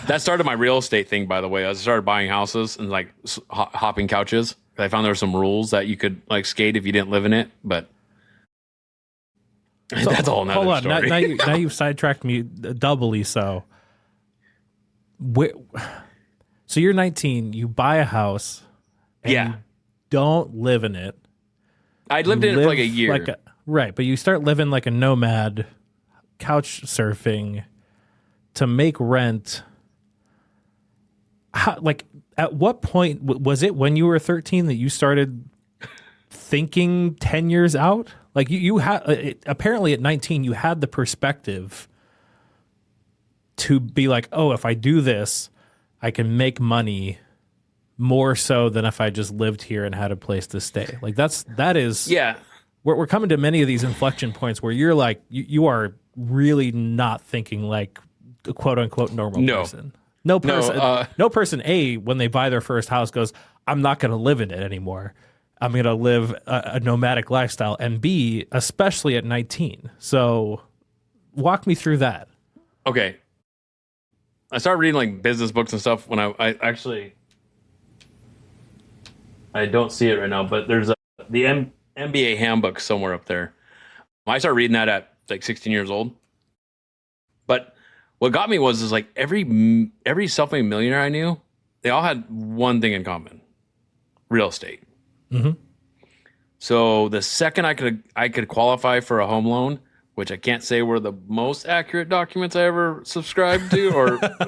That started my real estate thing, by the way. I started buying houses and like hopping couches. I found there were some rules that you could like skate if you didn't live in it, but so, that's all another hold on. story. Now you've sidetracked me doubly. So so you're 19, you buy a house, and you don't live in it. I lived in it for like a year. Right, but you start living like a nomad, couch surfing to make rent. How, like, at what point was it when you were 13 that you started thinking 10 years out? Like you had apparently at 19 you had the perspective to be like, oh, if I do this, I can make money more so than if I just lived here and had a place to stay. Like that is We're coming to many of these inflection points where you're like, you are really not thinking like a quote unquote normal person. No person, A, when they buy their first house goes, I'm not going to live in it anymore. I'm going to live a nomadic lifestyle. And B, especially at 19. So walk me through that. Okay. I started reading like business books and stuff when I actually, I don't see it right now, but there's the MBA handbook somewhere up there. I started reading that at like 16 years old. But what got me was like every self-made millionaire I knew, they all had one thing in common: real estate. Mm-hmm. So the second I could qualify for a home loan which I can't say were the most accurate documents I ever subscribed to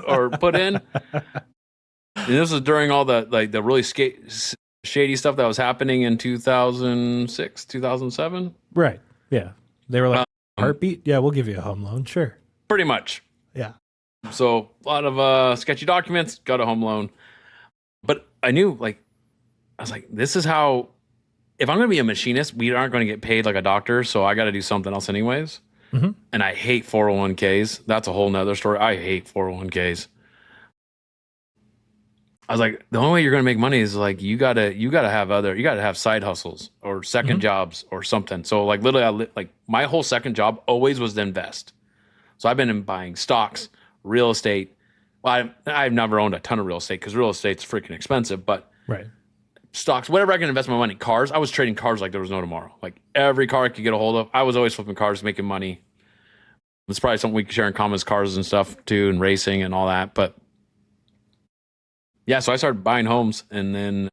or put in. And this was during all the really shady stuff that was happening in 2006, 2007. Right. Yeah. They were like, heartbeat? Yeah, we'll give you a home loan. Sure. Pretty much. Yeah. So a lot of sketchy documents, got a home loan. But I knew, like, I was like, this is how, if I'm going to be a machinist, we aren't going to get paid like a doctor. So I got to do something else anyways. Mm-hmm. And I hate 401ks. That's a whole nother story. I hate 401ks. I was like, the only way you're going to make money is like, you gotta have side hustles or second jobs or something. So like literally my whole second job always was to invest. So I've been buying stocks, real estate. Well, I've never owned a ton of real estate because real estate's freaking expensive, but right. Stocks, whatever I can invest my money. Cars, I was trading cars like there was no tomorrow. Like every car I could get a hold of, I was always flipping cars, making money. It's probably something we can share in common as cars and stuff too, and racing and all that. But yeah, so I started buying homes, and then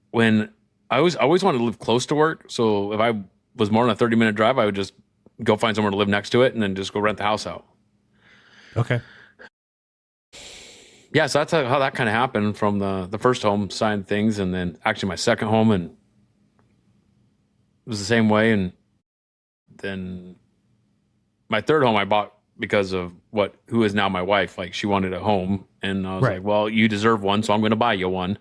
when I always wanted to live close to work. So if I was more than a 30-minute drive, I would just go find somewhere to live next to it and then just go rent the house out. Okay. Yeah, so that's how that kind of happened from the first home side of things, and then actually my second home, and it was the same way. And then my third home I bought because of who is now my wife. Like, she wanted a home, and I was like, well, you deserve one, so I'm going to buy you one.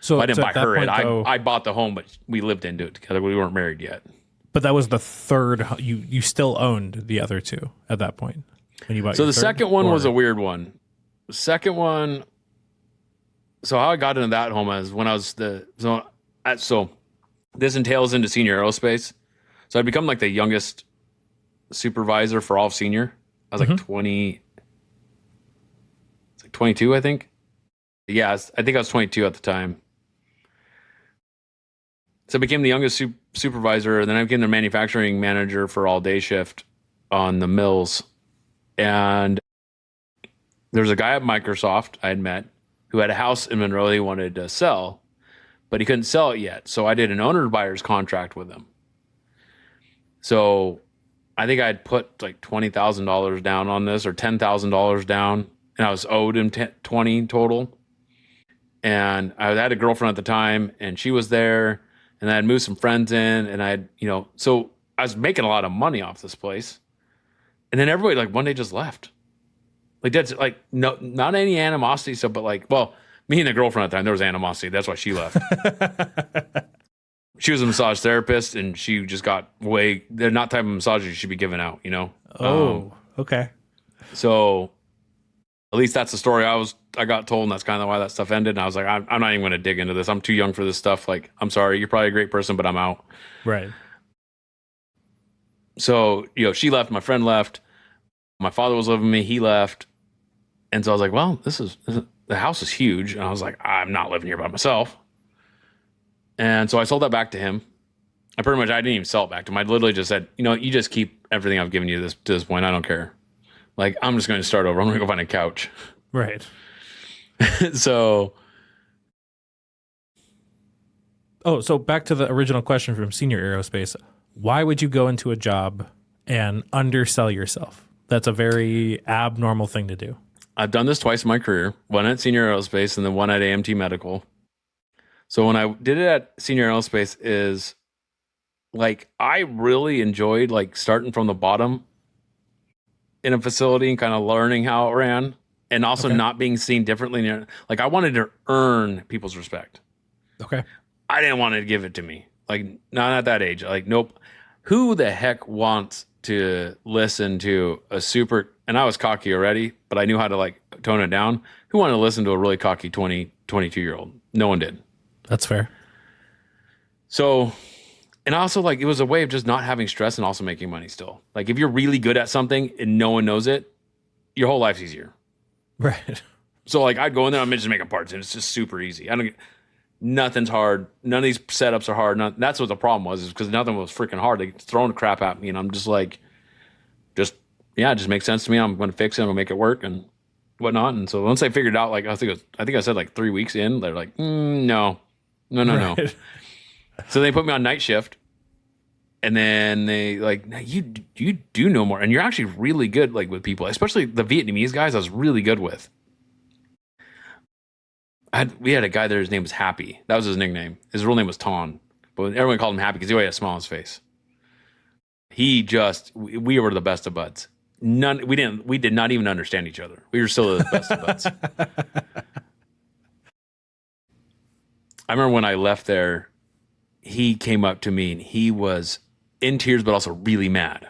So I didn't buy her it. I bought the home, but we lived into it together. We weren't married yet. But that was the third. You still owned the other two at that point when you bought. So the second one was a weird one. The second one. So how I got into that home is when I was so this entails into senior aerospace. So I become like the youngest supervisor for all of senior. I was like 20. It's like 22, I think. Yeah, I think I was 22 at the time. So I became the youngest supervisor, and then I became the manufacturing manager for all day shift on the mills. And there's a guy at Microsoft I had met who had a house in Monroe he wanted to sell, but he couldn't sell it yet. So I did an owner buyer's contract with him. So I think I'd put like $20,000 down on this, or $10,000 down, and I was owed him 20 total. And I had a girlfriend at the time, and she was there, and I had moved some friends in, and I had, so I was making a lot of money off this place. And then everybody like one day just left. Like, that's like, no, not any animosity. So, but like, well, me and the girlfriend at the time, there was animosity. That's why she left. She was a massage therapist, and she just got they're not the type of massages you should be giving out, Oh, okay. So at least that's the story I got told, and that's kind of why that stuff ended. And I was like, I'm not even going to dig into this. I'm too young for this stuff. Like, I'm sorry, you're probably a great person, but I'm out. Right. So, she left, my friend left, my father was living with me, he left. And so I was like, well, the house is huge. And I was like, I'm not living here by myself. And so I sold that back to him. I didn't even sell it back to him. I literally just said, you just keep everything I've given you to this point. I don't care. Like, I'm just going to start over. I'm going to go find a couch. Right. So back to the original question from Senior Aerospace. Why would you go into a job and undersell yourself? That's a very abnormal thing to do. I've done this twice in my career, one at Senior Aerospace and then one at AMT Medical. So when I did it at Senior Aerospace is like, I really enjoyed like starting from the bottom in a facility and kind of learning how it ran, and also not being seen differently. Like, I wanted to earn people's respect. Okay. I didn't want to give it to me. Like, not at that age. Like, nope. Who the heck wants to listen to a super, and I was cocky already, but I knew how to like tone it down. Who wanted to listen to a really cocky 22-year-old? No one did. That's fair. So, and also like, it was a way of just not having stress and also making money still. Like, if you're really good at something and no one knows it, your whole life's easier. Right. So like, I'd go in there, I'm just making parts, and it's just super easy. Nothing's hard. None of these setups are hard. That's what the problem was, is because nothing was freaking hard. They throwing crap at me, and I'm just like, it just makes sense to me. I'm going to fix it. I'm going to make it work and whatnot. And so once I figured out, like, I think I said like 3 weeks in, they're like, no. So they put me on night shift, And then they like, "No, you do know more, and you're actually really good like with people, especially the Vietnamese guys. I was really good with. We had a guy there. His name was Happy. That was his nickname. His real name was Ton, but everyone called him Happy because he always had a smile on his face. We were the best of buds. We did not even understand each other. We were still the best of buds. I remember when I left there, he came up to me and he was in tears, but also really mad.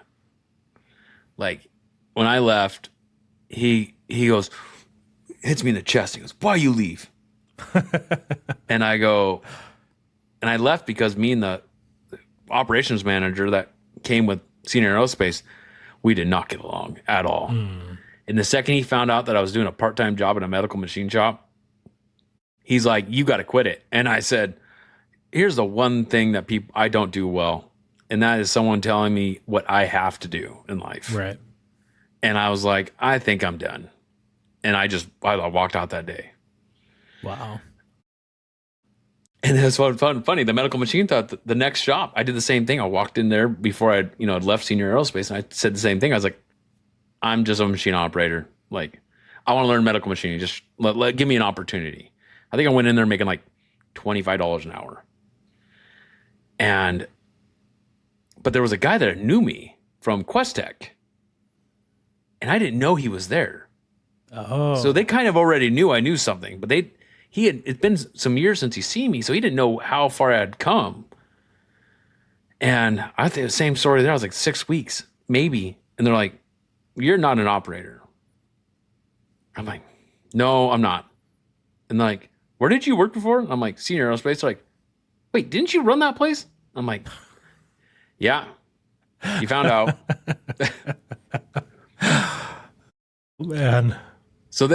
Like when I left, he goes, hits me in the chest. He goes, "Why you leave?" And I go, and I left because me and the operations manager that came with Senior Aerospace, we did not get along at all. And the second he found out that I was doing a part-time job in a medical machine shop, he's like, "You got to quit it." And I said, "Here's the one thing that I don't do well, and that is someone telling me what I have to do in life." Right. And I was like, "I think I'm done." And I walked out that day. Wow. And that's funny. The medical machine thought the next shop, I did the same thing. I walked in there before I'd left Senior Aerospace, and I said the same thing. I was like, "I'm just a machine operator. Like, I want to learn medical machining. Just give me an opportunity." I think I went in there making like $25 an hour. But there was a guy that knew me from Questec, and I didn't know he was there. Oh. So they kind of already knew I knew something, but it's been some years since he's seen me, so he didn't know how far I had come. And I think the same story there. I was like 6 weeks, maybe. And they're like, "You're not an operator." I'm like, "No, I'm not." And they're like, "Where did you work before?" I'm like, "Senior Aerospace." They're like, "Wait, didn't you run that place?" I'm like, "Yeah, you found out." Man. So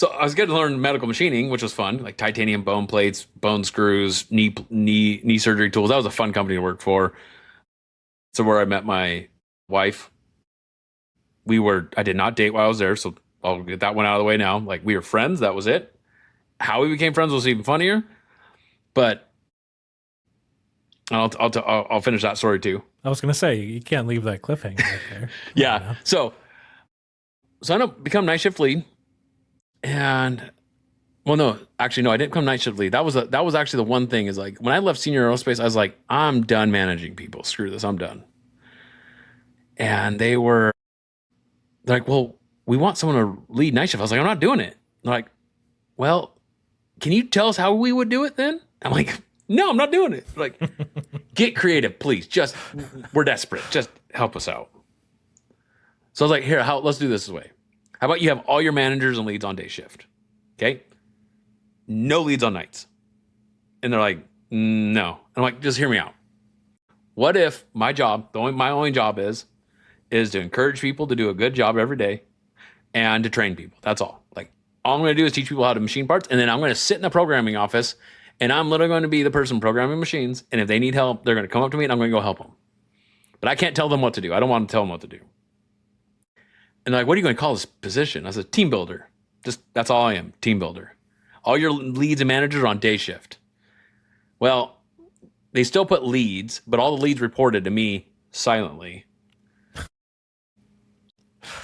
I was getting to learn medical machining, which was fun, like titanium bone plates, bone screws, knee surgery tools. That was a fun company to work for. So where I met my wife, I did not date while I was there, so I'll get that one out of the way now. Like, we were friends, that was it. How we became friends was even funnier, but I'll finish that story too. I was going to say, you can't leave that cliffhanger right there. Yeah. So I ended up become night shift lead. And I didn't become night shift lead. That was actually the one thing is like, when I left Senior Aerospace, I was like, "I'm done managing people. Screw this. I'm done." And they're like, "Well, we want someone to lead night shift." I was like, "I'm not doing it." They're like, "Well, can you tell us how we would do it then?" I'm like, "No, I'm not doing it." They're like, "Get creative, please. We're desperate. Just help us out." So I was like, let's do this way. How about you have all your managers and leads on day shift? Okay. No leads on nights. And they're like, "No." I'm like, "Just hear me out. What if my only job is to encourage people to do a good job every day and to train people? That's all. Like, all I'm going to do is teach people how to machine parts. And then I'm going to sit in the programming office, and I'm literally going to be the person programming machines. And if they need help, they're going to come up to me and I'm going to go help them. But I can't tell them what to do. I don't want to tell them what to do." And they're like, "What are you going to call this position?" I said, "Team builder. That's all I am, team builder. All your leads and managers are on day shift." Well, they still put leads, but all the leads reported to me silently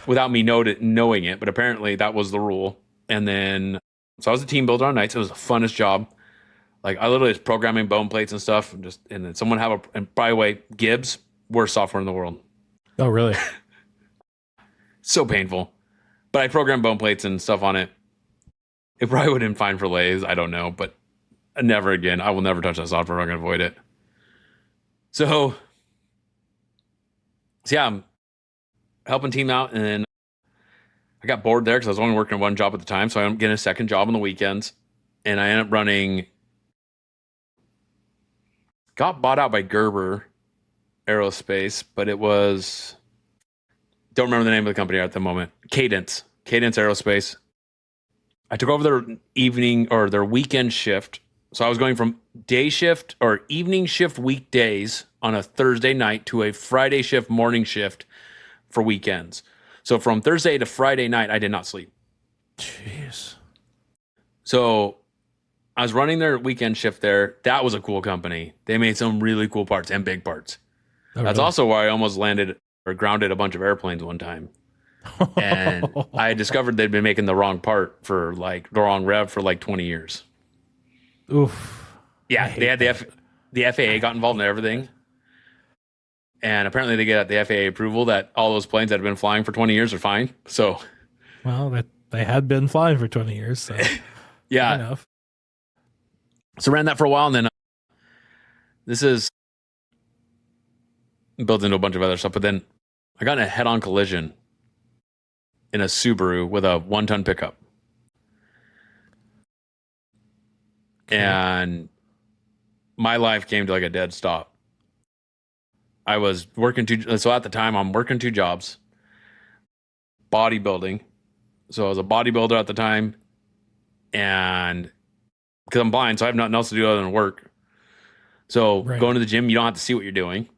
without me knowing it. But apparently that was the rule. And then, so I was a team builder on nights. It was the funnest job. Like, I literally was programming bone plates and stuff. And then someone and by the way, Gibbs, worst software in the world. Oh, really? So painful. But I programmed bone plates and stuff on it. It probably would have been fine for lathes. I don't know. But never again. I will never touch that software. I'm going to avoid it. So yeah, I'm helping team out. And then I got bored there because I was only working one job at the time. So I'm getting a second job on the weekends. And I ended up got bought out by Gerber Aerospace, but it was... don't remember the name of the company at the moment. Cadence Aerospace. I took over their their weekend shift. So I was going from day shift or evening shift weekdays on a Thursday night to a Friday shift morning shift for weekends. So from Thursday to Friday night, I did not sleep. Jeez. So I was running their weekend shift there. That was a cool company. They made some really cool parts and big parts. Oh, That's really? also why I almost landed or grounded a bunch of airplanes one time. And I discovered they'd been making the wrong part for like the wrong rev for like 20 years. Oof. Yeah, they had the FAA got involved in everything. And apparently they get the FAA approval that all those planes that have been flying for 20 years are fine. So, Well, they had been flying for 20 years, so yeah. fair enough. So ran that for a while, and then this is built into a bunch of other stuff. But then I got in a head-on collision in a Subaru with a 1-ton pickup. Okay. And my life came to like a dead stop. I was working so at the time I'm working 2 jobs, bodybuilding. So I was a bodybuilder at the time, and because I'm blind, so I have nothing else to do other than work. So Right. going to the gym, you don't have to see what you're doing.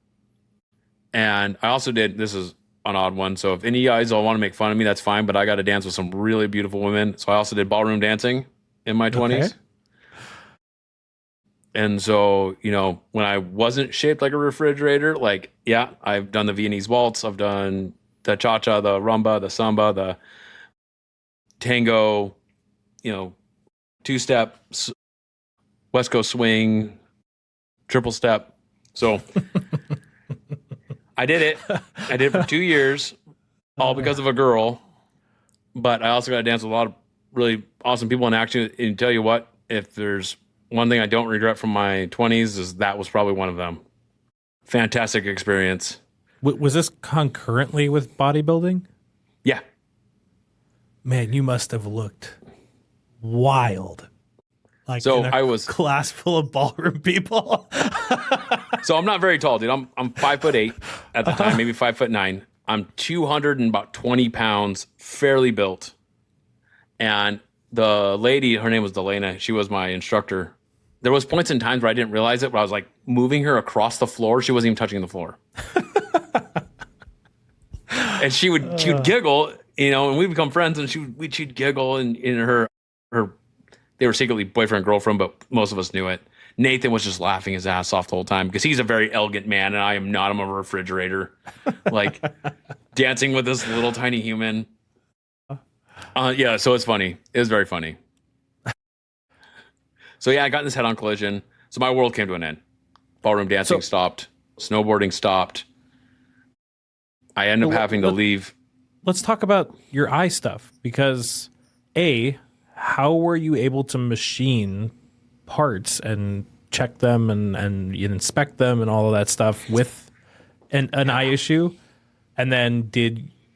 And I also this is an odd one. So if any of you guys all want to make fun of me, that's fine. But I got to dance with some really beautiful women. So I also did ballroom dancing in my 20s. Okay. And so, when I wasn't shaped like a refrigerator, like, yeah, I've done the Viennese waltz. I've done the cha-cha, the rumba, the samba, the tango, 2-step, West Coast swing, triple step. So I did it. I did it for 2 years, all because of a girl. But I also got to dance with a lot of really awesome people in action. And tell you what, if there's one thing I don't regret from my 20s, is that was probably one of them. Fantastic experience. Was this concurrently with bodybuilding? Yeah. Man, you must have looked wild. Like So in a I was class full of ballroom people. So I'm not very tall, dude. I'm 5'8" at the time, maybe 5'9". I'm 220 pounds, fairly built. And the lady, her name was Delana. She was my instructor. There was points in times where I didn't realize it, but I was like moving her across the floor. She wasn't even touching the floor. And she would giggle, and we'd become friends, and she'd giggle, and in her they were secretly boyfriend girlfriend, but most of us knew it. Nathan was just laughing his ass off the whole time because he's a very elegant man, and I am not. I'm a refrigerator, like dancing with this little tiny human. Yeah, so it's funny. It was very funny. So yeah, I got in this head-on collision. So my world came to an end. Ballroom dancing stopped. Snowboarding stopped. I ended up having to leave. Let's talk about your eye stuff, because how were you able to machine parts and check them and you inspect them and all of that stuff with an eye issue? And then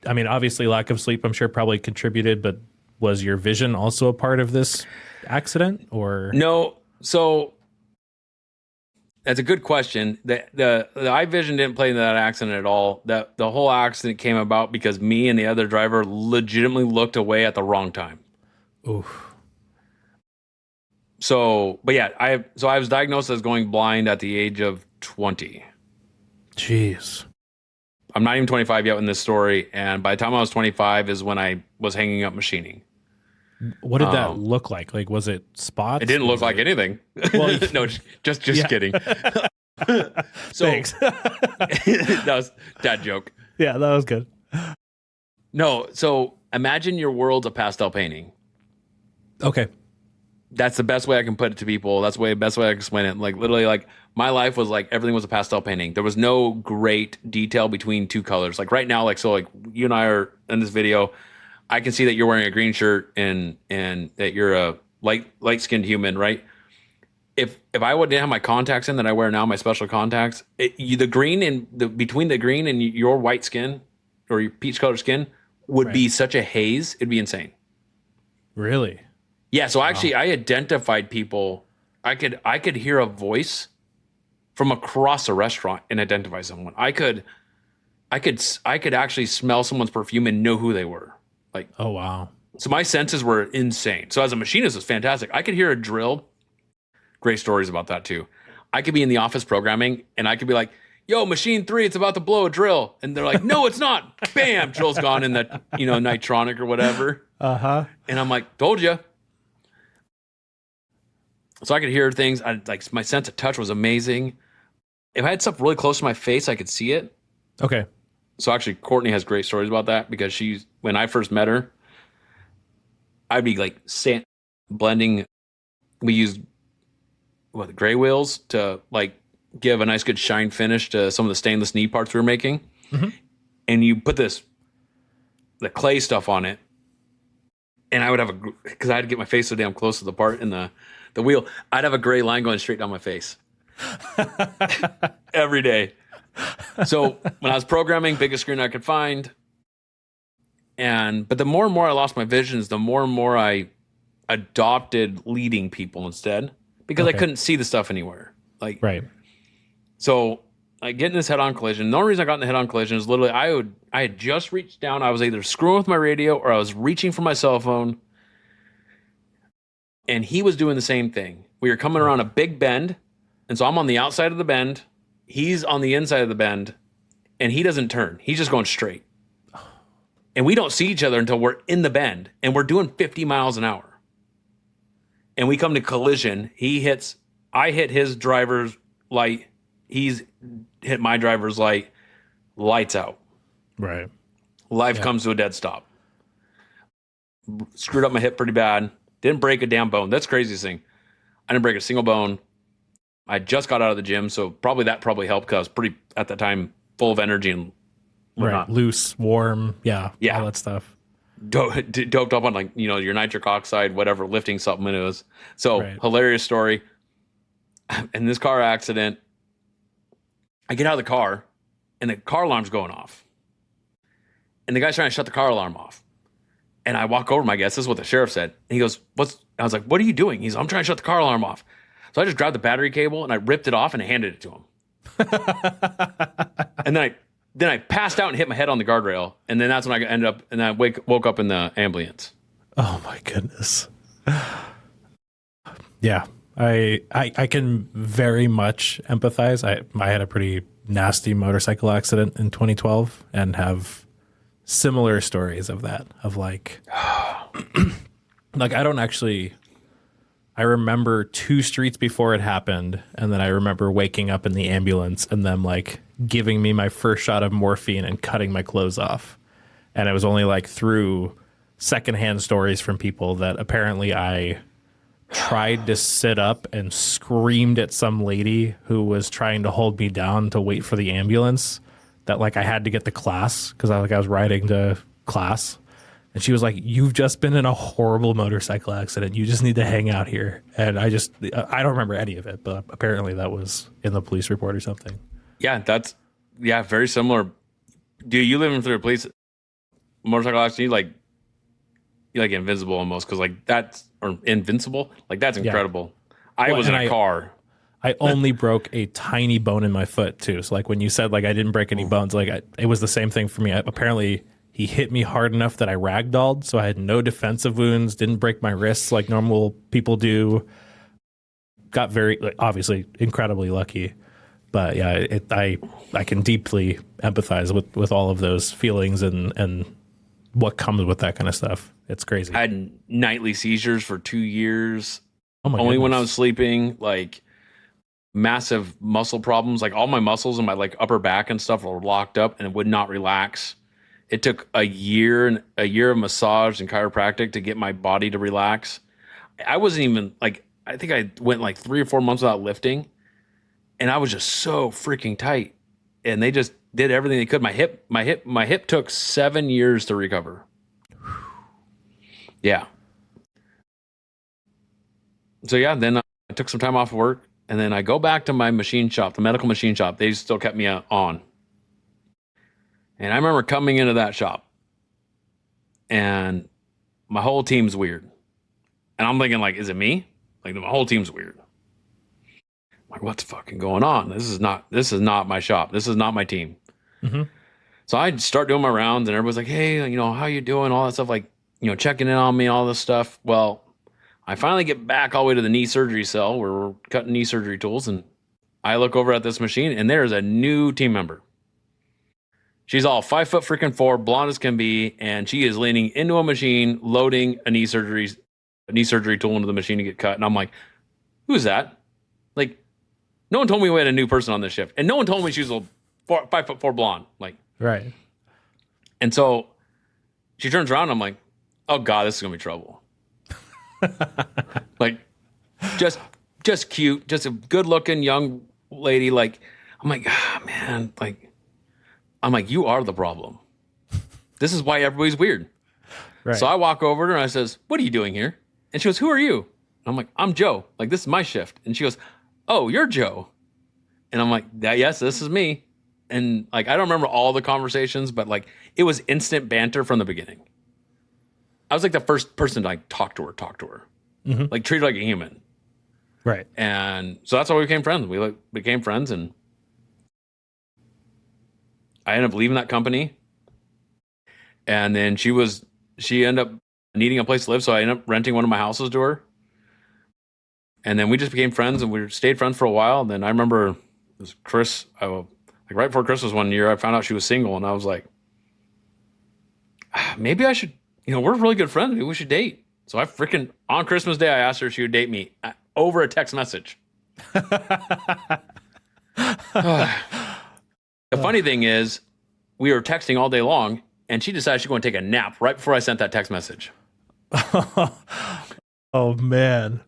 obviously lack of sleep, I'm sure, probably contributed, but was your vision also a part of this accident, or? No. So that's a good question. The eye vision didn't play into that accident at all. The whole accident came about because me and the other driver legitimately looked away at the wrong time. Oof. So, but yeah, I was diagnosed as going blind at the age of 20. Jeez. I'm not even 25 yet in this story, and by the time I was 25 is when I was hanging up machining. What did that look like? Like, was it spots? It didn't look like anything. Well, no, just kidding. So, thanks. That was dad joke. Yeah, that was good. No, so imagine your world's a pastel painting. Okay. That's the best way I can put it to people. That's the best way I can explain it. Like literally, like my life was like everything was a pastel painting. There was no great detail between 2 colors. Like right now, like you and I are in this video. I can see that you're wearing a green shirt and that you're a light skinned human, right? If I didn't have my contacts in that I wear now, my special contacts, the green and between the green and your white skin or your peach colored skin would be such a haze. It'd be insane. Really? Yeah, so actually I identified people. I could hear a voice from across a restaurant and identify someone. I could actually smell someone's perfume and know who they were. Like, oh wow. So my senses were insane. So as a machinist, it's fantastic. I could hear a drill. Great stories about that too. I could be in the office programming and I could be like, yo, machine 3, it's about to blow a drill. And they're like, no, it's not. Bam, drill's gone in the, Nitronic or whatever. Uh-huh. And I'm like, told you. So I could hear things. My sense of touch was amazing. if I had stuff really close to my face, I could see it. Okay. So actually, Courtney has great stories about that because when I first met her, I'd be like blending. We used gray wheels to like give a nice good shine finish to some of the stainless knee parts we were making. Mm-hmm. And you put the clay stuff on it, and I would have because I had to get my face so damn close to the part in the wheel. I'd have a gray line going straight down my face every day. So when I was programming, biggest screen I could find. But the more and more I lost my visions, the more and more I adopted leading people instead because I couldn't see the stuff anywhere. Like, right. So like getting this head-on collision. The only reason I got in the head-on collision is literally I had just reached down. I was either screwing with my radio or I was reaching for my cell phone. And he was doing the same thing. We were coming around a big bend. And so I'm on the outside of the bend. He's on the inside of the bend. And he doesn't turn. He's just going straight. And we don't see each other until we're in the bend. And we're doing 50 miles an hour. And we come to collision. I hit his driver's light. He's hit my driver's light. Lights out. Right. Life comes to a dead stop. Screwed up my hip pretty bad. Didn't break a damn bone. That's the craziest thing. I didn't break a single bone. I just got out of the gym, so probably helped because I was pretty, at that time, full of energy and whatnot. Right. Loose, warm, yeah, all that stuff. Doped up on like, your nitric oxide, whatever lifting supplement it was. So Hilarious story. In this car accident, I get out of the car and the car alarm's going off. And the guy's trying to shut the car alarm off. And I walk over to my guest. This is what the sheriff said. And he goes, I was like, what are you doing? He's, I'm trying to shut the car alarm off. So I just grabbed the battery cable and I ripped it off and I handed it to him. And then I passed out and hit my head on the guardrail. And then that's when I ended up, and I woke up in the ambulance. Oh my goodness. Yeah. I can very much empathize. I had a pretty nasty motorcycle accident in 2012 and have similar stories of that, of like, like I remember 2 streets before it happened. And then I remember waking up in the ambulance and them like giving me my first shot of morphine and cutting my clothes off. And it was only like through secondhand stories from people that apparently I tried to sit up and screamed at some lady who was trying to hold me down to wait for the ambulance, that like I had to get to class because I was riding to class. And she was like, you've just been in a horrible motorcycle accident. You just need to hang out here. And I don't remember any of it, but apparently that was in the police report or something. Yeah, very similar. Dude, you living through a police motorcycle accident, you like invincible almost, because like that's, or invincible, like that's incredible. Yeah. I was in a car. I only broke a tiny bone in my foot too. So like when you said like I didn't break any bones, like it was the same thing for me. Apparently he hit me hard enough that I ragdolled, so I had no defensive wounds, didn't break my wrists like normal people do. Got very, obviously, incredibly lucky. But yeah, I can deeply empathize with all of those feelings and what comes with that kind of stuff. It's crazy. I had nightly seizures for 2 years. Oh my Only goodness. when I was sleeping, like massive muscle problems, like all my muscles in my like upper back and stuff were locked up and it would not relax. It took a year of massage and chiropractic to get my body to relax. I wasn't even like, I think I went like 3 or 4 months without lifting, and I was just so freaking tight. And they just did everything they could. My hip took 7 years to recover. Yeah. So yeah, then I took some time off of work, and then I go back to my machine shop, the medical machine shop. They still kept me on. And I remember coming into that shop, and my whole team's weird. And I'm thinking, like, is it me? Like, my whole team's weird. I'm like, what's fucking going on? This is not my shop. This is not my team. Mm-hmm. So I start doing my rounds, and everybody's like, hey, how you doing? All that stuff, like, checking in on me, all this stuff. Well, I finally get back all the way to the knee surgery cell where we're cutting knee surgery tools, and I look over at this machine, and there's a new team member. She's all 5'4", blonde as can be, and she is leaning into a machine, loading a knee surgery tool into the machine to get cut. And I'm like, who's that? Like, No one told me we had a new person on this shift. And no one told me she was 5'4" blonde. Like, Right. and so she turns around and I'm like, oh God, this is gonna be trouble. Like, just cute, just a good looking young lady. Like, I'm like, man, like, I'm like, you are the problem. This is why everybody's weird. Right. So I walk over to her and I says, what are you doing here? And she goes, who are you? And I'm like, I'm Joe. Like, this is my shift. And she goes, oh, you're Joe. And I'm like, yes, this is me. And like, I don't remember all the conversations, but like, it was instant banter from the beginning. I was like the first person to like talk to her, like treat her like a human. Right. And so that's how we became friends. We like became friends, and I ended up leaving that company. And then she ended up needing a place to live, so I ended up renting one of my houses to her. And then we just became friends, and we stayed friends for a while. And then I remember it was Chris, like right before Christmas one year, I found out she was single, and I was like, maybe I should, we're really good friends. Maybe we should date. So I freaking, on Christmas Day, I asked her if she would date me over a text message. The funny thing is, we were texting all day long, and she decided she's going to take a nap right before I sent that text message. Oh, man.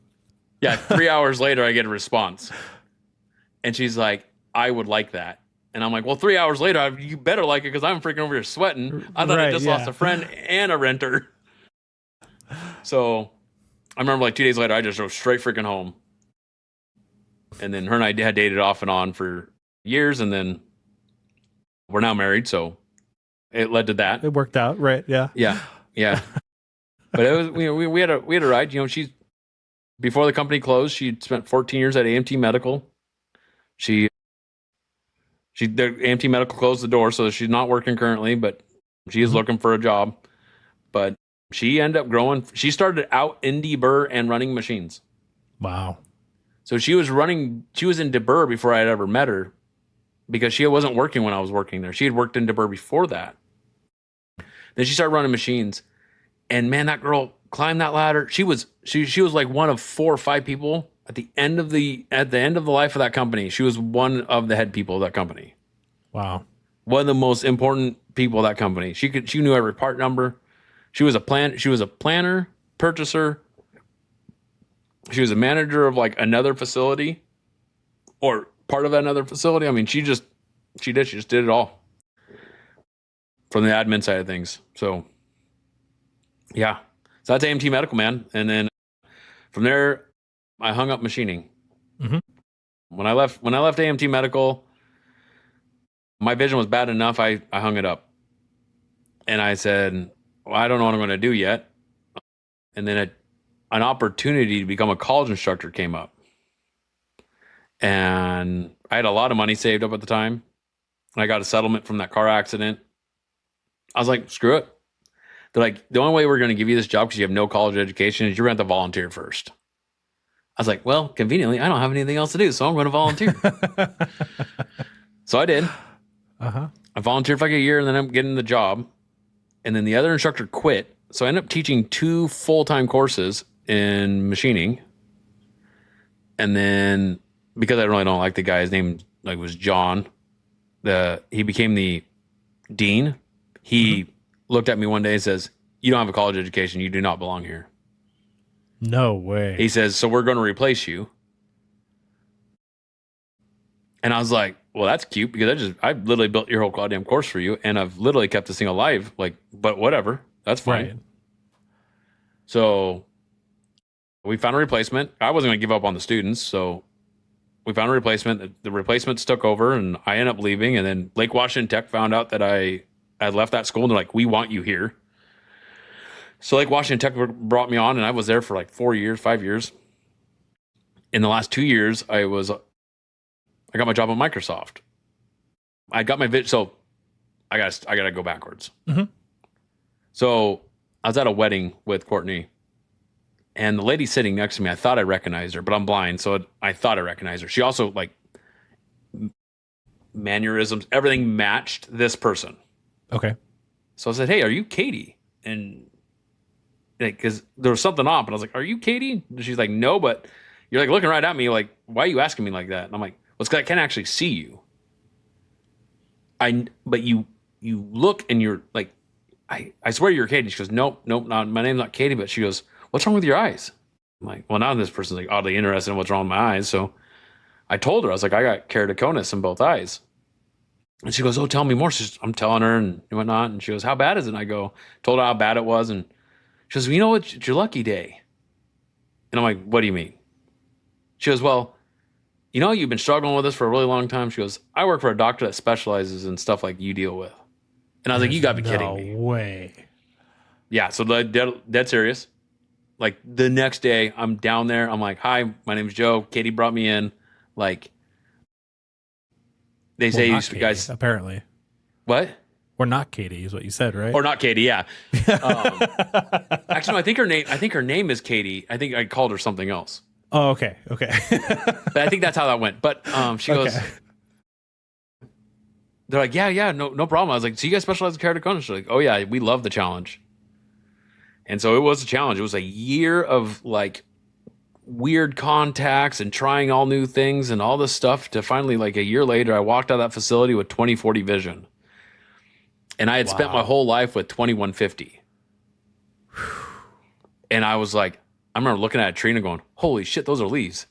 Yeah, 3 hours later, I get a response. And she's like, I would like that. And I'm like, well, 3 hours later, you better like it because I'm freaking over here sweating. I thought I just lost a friend and a renter. So I remember like 2 days later, I just drove straight freaking home. And then her and I had dated off and on for years. And then we're now married. So it led to that. It worked out, right? Yeah. Yeah. But it was, we had a ride. She's, before the company closed, she spent 14 years at AMT Medical. The AMT Medical closed the door, so she's not working currently, but she is looking for a job. But she ended up growing. She started out in DeBur and running machines. Wow. So she was in DeBur before I had ever met her, because she wasn't working when I was working there. She had worked in DeBur before that. Then she started running machines, and man, that girl climbed that ladder. She was like one of 4 or 5 people at the end of the life of that company. She was one of the head people of that company. Wow. One of the most important people of that company. She knew every part number. She was a planner, purchaser. She was a manager of like another facility or part of another facility. I mean, she just did it all from the admin side of things. So yeah. So that's AMT Medical, man. And then from there, I hung up machining. Mm-hmm. When I left AMT Medical, my vision was bad enough. I hung it up, and I said, well, I don't know what I'm going to do yet. And then an opportunity to become a college instructor came up, and I had a lot of money saved up at the time. And I got a settlement from that car accident. I was like, screw it. They're like, the only way we're going to give you this job because you have no college education is you're going to have to volunteer first. I was like, well, conveniently, I don't have anything else to do, so I'm going to volunteer. So I did. Uh-huh. I volunteered for like a year, and then I'm getting the job. And then the other instructor quit. So I ended up teaching 2 full-time courses in machining. And then because I really don't like the guy, his name was John. He became the dean. He looked at me one day and says, you don't have a college education. You do not belong here. No way. He says, so we're going to replace you. And I was like, well, that's cute because I literally built your whole goddamn course for you. And I've literally kept this thing alive. Like, but whatever, that's fine. Right. So we found a replacement. I wasn't going to give up on the students. So we found a replacement. The replacements took over, and I ended up leaving. And then Lake Washington Tech found out that I had left that school, and they're like, we want you here. So Lake Washington Tech brought me on, and I was there for like 5 years. In the last 2 years, I got my job at Microsoft. I got my so I gotta go backwards. Mm-hmm. So I was at a wedding with Courtney, and the lady sitting next to me, I thought I recognized her, but I'm blind, so I thought I recognized her. She also like mannerisms, everything matched this person. Okay. So I said, "Hey, are you Katie?" And because there was something off, and I was like, "Are you Katie?" And she's like, "No, but you're like looking right at me, like, why are you asking me like that?" And I'm like, Well, it's 'cause I can't actually see you. But you look and you're like, I swear you're Katie. She goes, nope, not my name's not Katie. But she goes, what's wrong with your eyes? I'm like, well, now this person's like oddly interested in what's wrong with my eyes. So I told her, I was like, I got keratoconus in both eyes. And she goes, oh, tell me more. I'm telling her and whatnot. And she goes, how bad is it? And I told her how bad it was. And she goes, well, you know what? It's your lucky day. And I'm like, what do you mean? She goes, well, you know, you've been struggling with this for a really long time. She goes, I work for a doctor that specializes in stuff like you deal with. And I was like, you gotta be kidding me. No way. Yeah. So dead serious. Like the next day I'm down there. I'm like, hi, my name's Joe. Katie brought me in. Like they say, you Katie, guys, apparently. what? Or not Katie is what you said, right? Or not Katie. Yeah. Actually, no, I think her name is Katie. I think I called her something else. Oh, okay. But I think that's how that went. But she goes, they're like, yeah, no problem. I was like, so you guys specialize in keratoconus? She's like, oh yeah, we love the challenge. And so it was a challenge. It was a year of like weird contacts and trying all new things and all this stuff to finally, like a year later, I walked out of that facility with 20/40 vision. And I had spent my whole life with 21/50. And I was like, I remember looking at a tree and going, holy shit, those are leaves.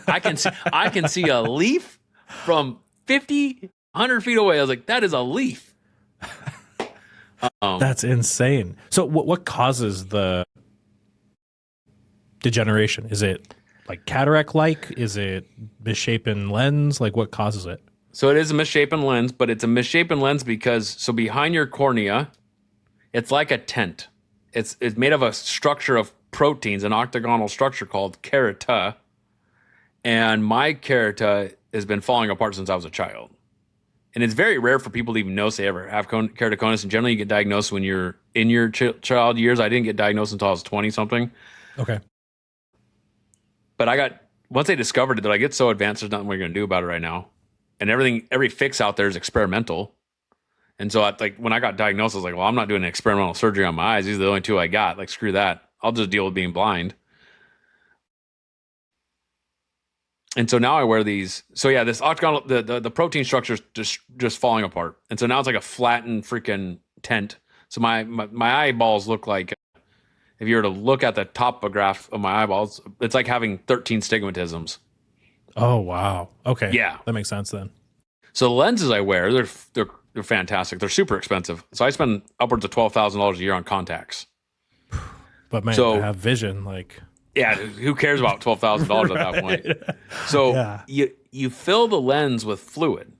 I can see a leaf from 50, 100 feet away. I was like, that is a leaf. That's insane. So what causes the degeneration? Is it like cataract-like? Is it misshapen lens? Like what causes it? So it is a misshapen lens, but it's a misshapen lens because, so behind your cornea, it's like a tent. It's made of a structure of proteins, an octagonal structure called kerata. And my kerata has been falling apart since I was a child. And it's very rare for people to even know they ever have keratoconus. And generally you get diagnosed when you're in your child years. I didn't get diagnosed until I was 20 something. Okay. But once they discovered it, they're like, it's so advanced, there's nothing we're going to do about it right now. And every fix out there is experimental. And so when I got diagnosed, I was like, well, I'm not doing an experimental surgery on my eyes. These are the only two I got. Like, screw that. I'll just deal with being blind. And so now I wear these. So yeah, this octagonal, the protein structure is just falling apart. And so now it's like a flattened freaking tent. So my eyeballs look like, if you were to look at the topograph of my eyeballs, it's like having 13 stigmatisms. Oh, wow. Okay. Yeah. That makes sense then. So the lenses I wear, they're fantastic. They're super expensive. So I spend upwards of $12,000 a year on contacts. But man, to have vision, like... Yeah, who cares about $12,000 at that point? So you fill the lens with fluid.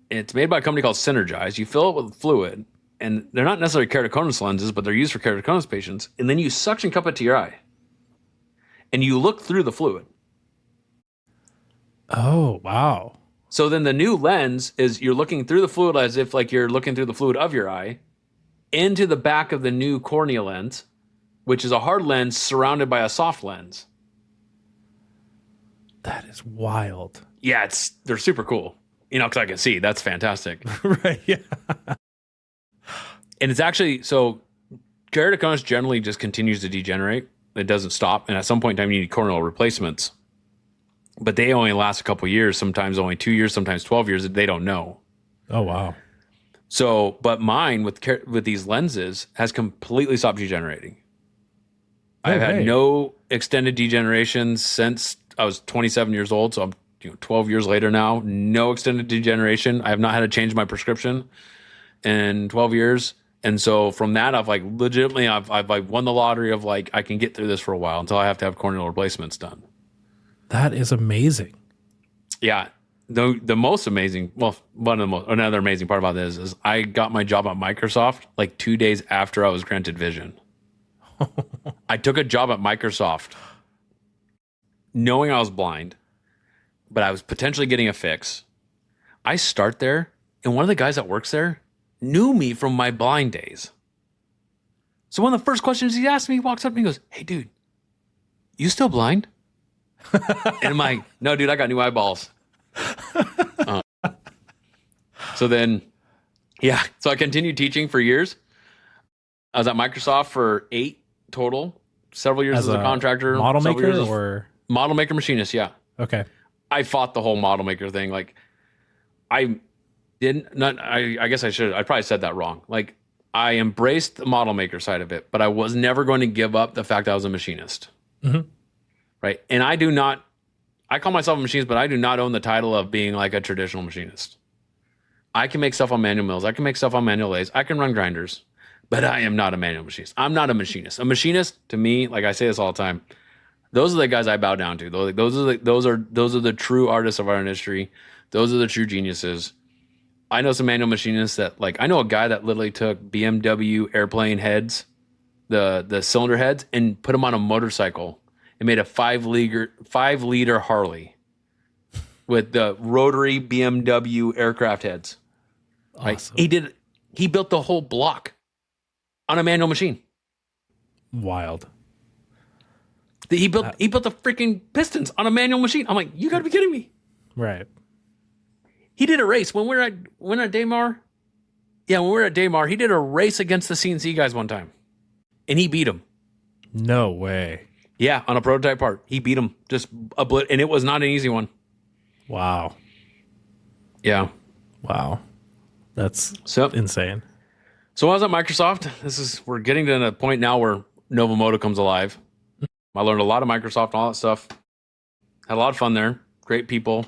It's made by a company called Synergize. You fill it with fluid, and they're not necessarily keratoconus lenses, but they're used for keratoconus patients. And then you suction cup it to your eye, and you look through the fluid. Oh, wow. So then the new lens is you're looking through the fluid as if like you're looking through the fluid of your eye into the back of the new cornea lens, which is a hard lens surrounded by a soft lens. That is wild. Yeah, they're super cool. You know, because I can see. That's fantastic. Right, yeah. And it's actually, so keratoconus generally just continues to degenerate. It doesn't stop. And at some point in time, you need corneal replacements. But they only last a couple years, sometimes only 2 years, sometimes 12 years. They don't know. Oh, wow. So, but mine with these lenses has completely stopped degenerating. I've had no extended degeneration since I was 27 years old. So I'm 12 years later now, no extended degeneration. I have not had to change my prescription in 12 years. And so from that, I've like legitimately, I've like won the lottery of like, I can get through this for a while until I have to have corneal replacements done. That is amazing. Yeah. The most amazing, well, another amazing part about this is I got my job at Microsoft like 2 days after I was granted vision. I took a job at Microsoft knowing I was blind, but I was potentially getting a fix. I start there, and one of the guys that works there knew me from my blind days. So one of the first questions he asked me, he walks up and he goes, "Hey, dude, you still blind?" And I'm like, "No, dude, I got new eyeballs." So then, yeah. So I continued teaching for years. I was at Microsoft for 8 total. Several years as a contractor. Model maker years or model maker machinist, yeah. Okay. I fought the whole model maker thing. Like I didn't, not, I guess I probably said that wrong. Like I embraced the model maker side of it, but I was never going to give up the fact I was a machinist. Mm-hmm. Right. And I call myself a machinist, but I do not own the title of being like a traditional machinist. I can make stuff on manual mills. I can make stuff on manual lathes. I can run grinders, but I am not a manual machinist. I'm not a machinist. A machinist to me, like I say this all the time, those are the guys I bow down to. Those are the true artists of our industry. Those are the true geniuses. I know some manual machinists that like I know a guy that literally took BMW airplane heads, the cylinder heads, and put them on a motorcycle and made a 5-liter Harley with the rotary BMW aircraft heads. Awesome. Right? He built the whole block on a manual machine. Wild. He built the freaking pistons on a manual machine. I'm like, you got to be kidding me. Right. He did a race when we were at Daymar. Yeah, when we were at Daymar, he did a race against the CNC guys one time, and he beat them. No way. Yeah, on a prototype part, he beat them just and it was not an easy one. Wow. Yeah. Wow. That's So insane. So I was at Microsoft. We're getting to the point now where Novo Moto comes alive. I learned a lot of Microsoft and all that stuff. Had a lot of fun there. Great people.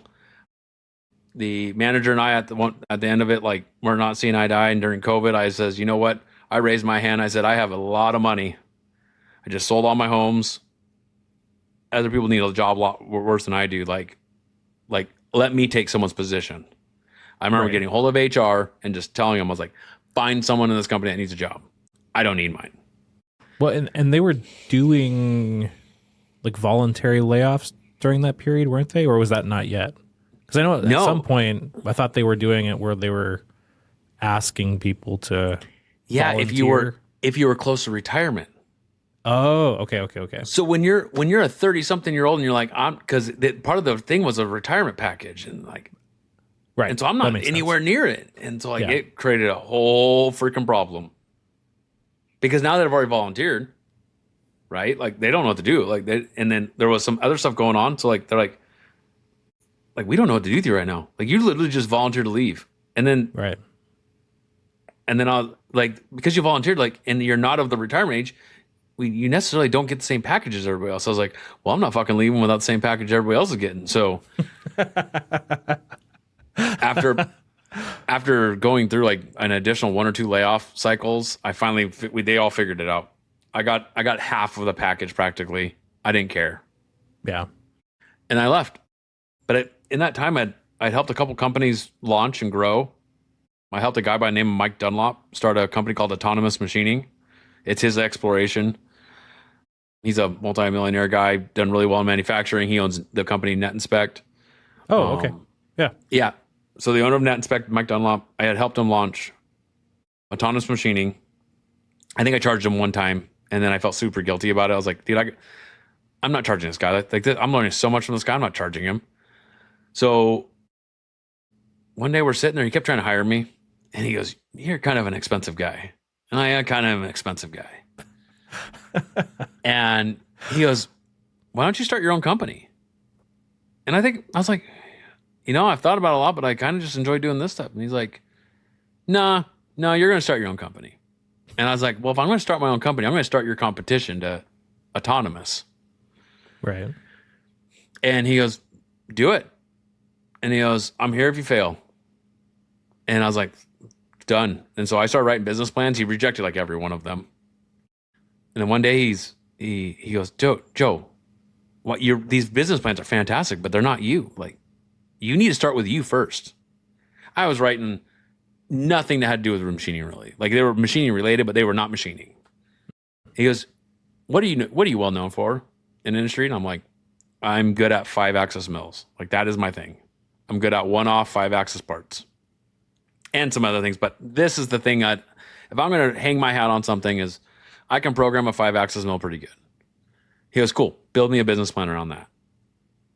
The manager and I at the end of it, like we're not seeing eye to eye. And during COVID, I says, you know what? I raised my hand. I said, I have a lot of money. I just sold all my homes. Other people need a job a lot worse than I do. Like let me take someone's position. I remember getting a hold of HR and just telling them, I was like, find someone in this company that needs a job. I don't need mine. Well, and they were doing like voluntary layoffs during that period, weren't they? Or was that not yet? Because I know at some point, I thought they were doing it where they were asking people to volunteer. if you were close to retirement. Oh, okay. So when you're a 30-something-year-old and you're like, because part of the thing was a retirement package and like, right. And so I'm not anywhere near it. And so like it created a whole freaking problem. Because now that I've already volunteered, right? Like they don't know what to do. And then there was some other stuff going on. So like they're like we don't know what to do with you right now. Like you literally just volunteered to leave. And then And then I'll like because you volunteered, like, and you're not of the retirement age, you necessarily don't get the same package as everybody else. I was like, well, I'm not fucking leaving without the same package everybody else is getting. So after going through like an additional 1 or 2 layoff cycles, they all figured it out. I got half of the package practically. I didn't care. Yeah. And I left. But in that time, I'd helped a couple companies launch and grow. I helped a guy by the name of Mike Dunlop start a company called Autonomous Machining. It's his exploration. He's a multi-millionaire guy, done really well in manufacturing. He owns the company Net Inspect. Oh, okay. Yeah. Yeah. So the owner of Net Inspect, Mike Dunlop, I had helped him launch Autonomous Machining. I think I charged him one time, and then I felt super guilty about it. I was like, dude, I'm not charging this guy. Like, I'm learning so much from this guy. I'm not charging him. So one day we're sitting there. He kept trying to hire me, and he goes, "You're kind of an expensive guy." And I am kind of an expensive guy. And he goes, "Why don't you start your own company?" And I was like, I've thought about it a lot, but I kind of just enjoy doing this stuff. And he's like, no, you're going to start your own company. And I was like, well, if I'm going to start my own company, I'm going to start your competition to Autonomous. Right. And he goes, do it. And he goes, I'm here if you fail. And I was like, done. And so I started writing business plans. He rejected like every one of them. And then one day he goes, Joe, these business plans are fantastic, but they're not you. Like, you need to start with you first. I was writing nothing that had to do with machining really. Like they were machining related, but they were not machining. He goes, what are you well known for in the industry? And I'm like, I'm good at 5-axis mills. Like that is my thing. I'm good at one-off 5-axis parts and some other things. But this is the thing if I'm going to hang my hat on something is I can program a 5-axis mill pretty good. He goes, cool. Build me a business plan around that.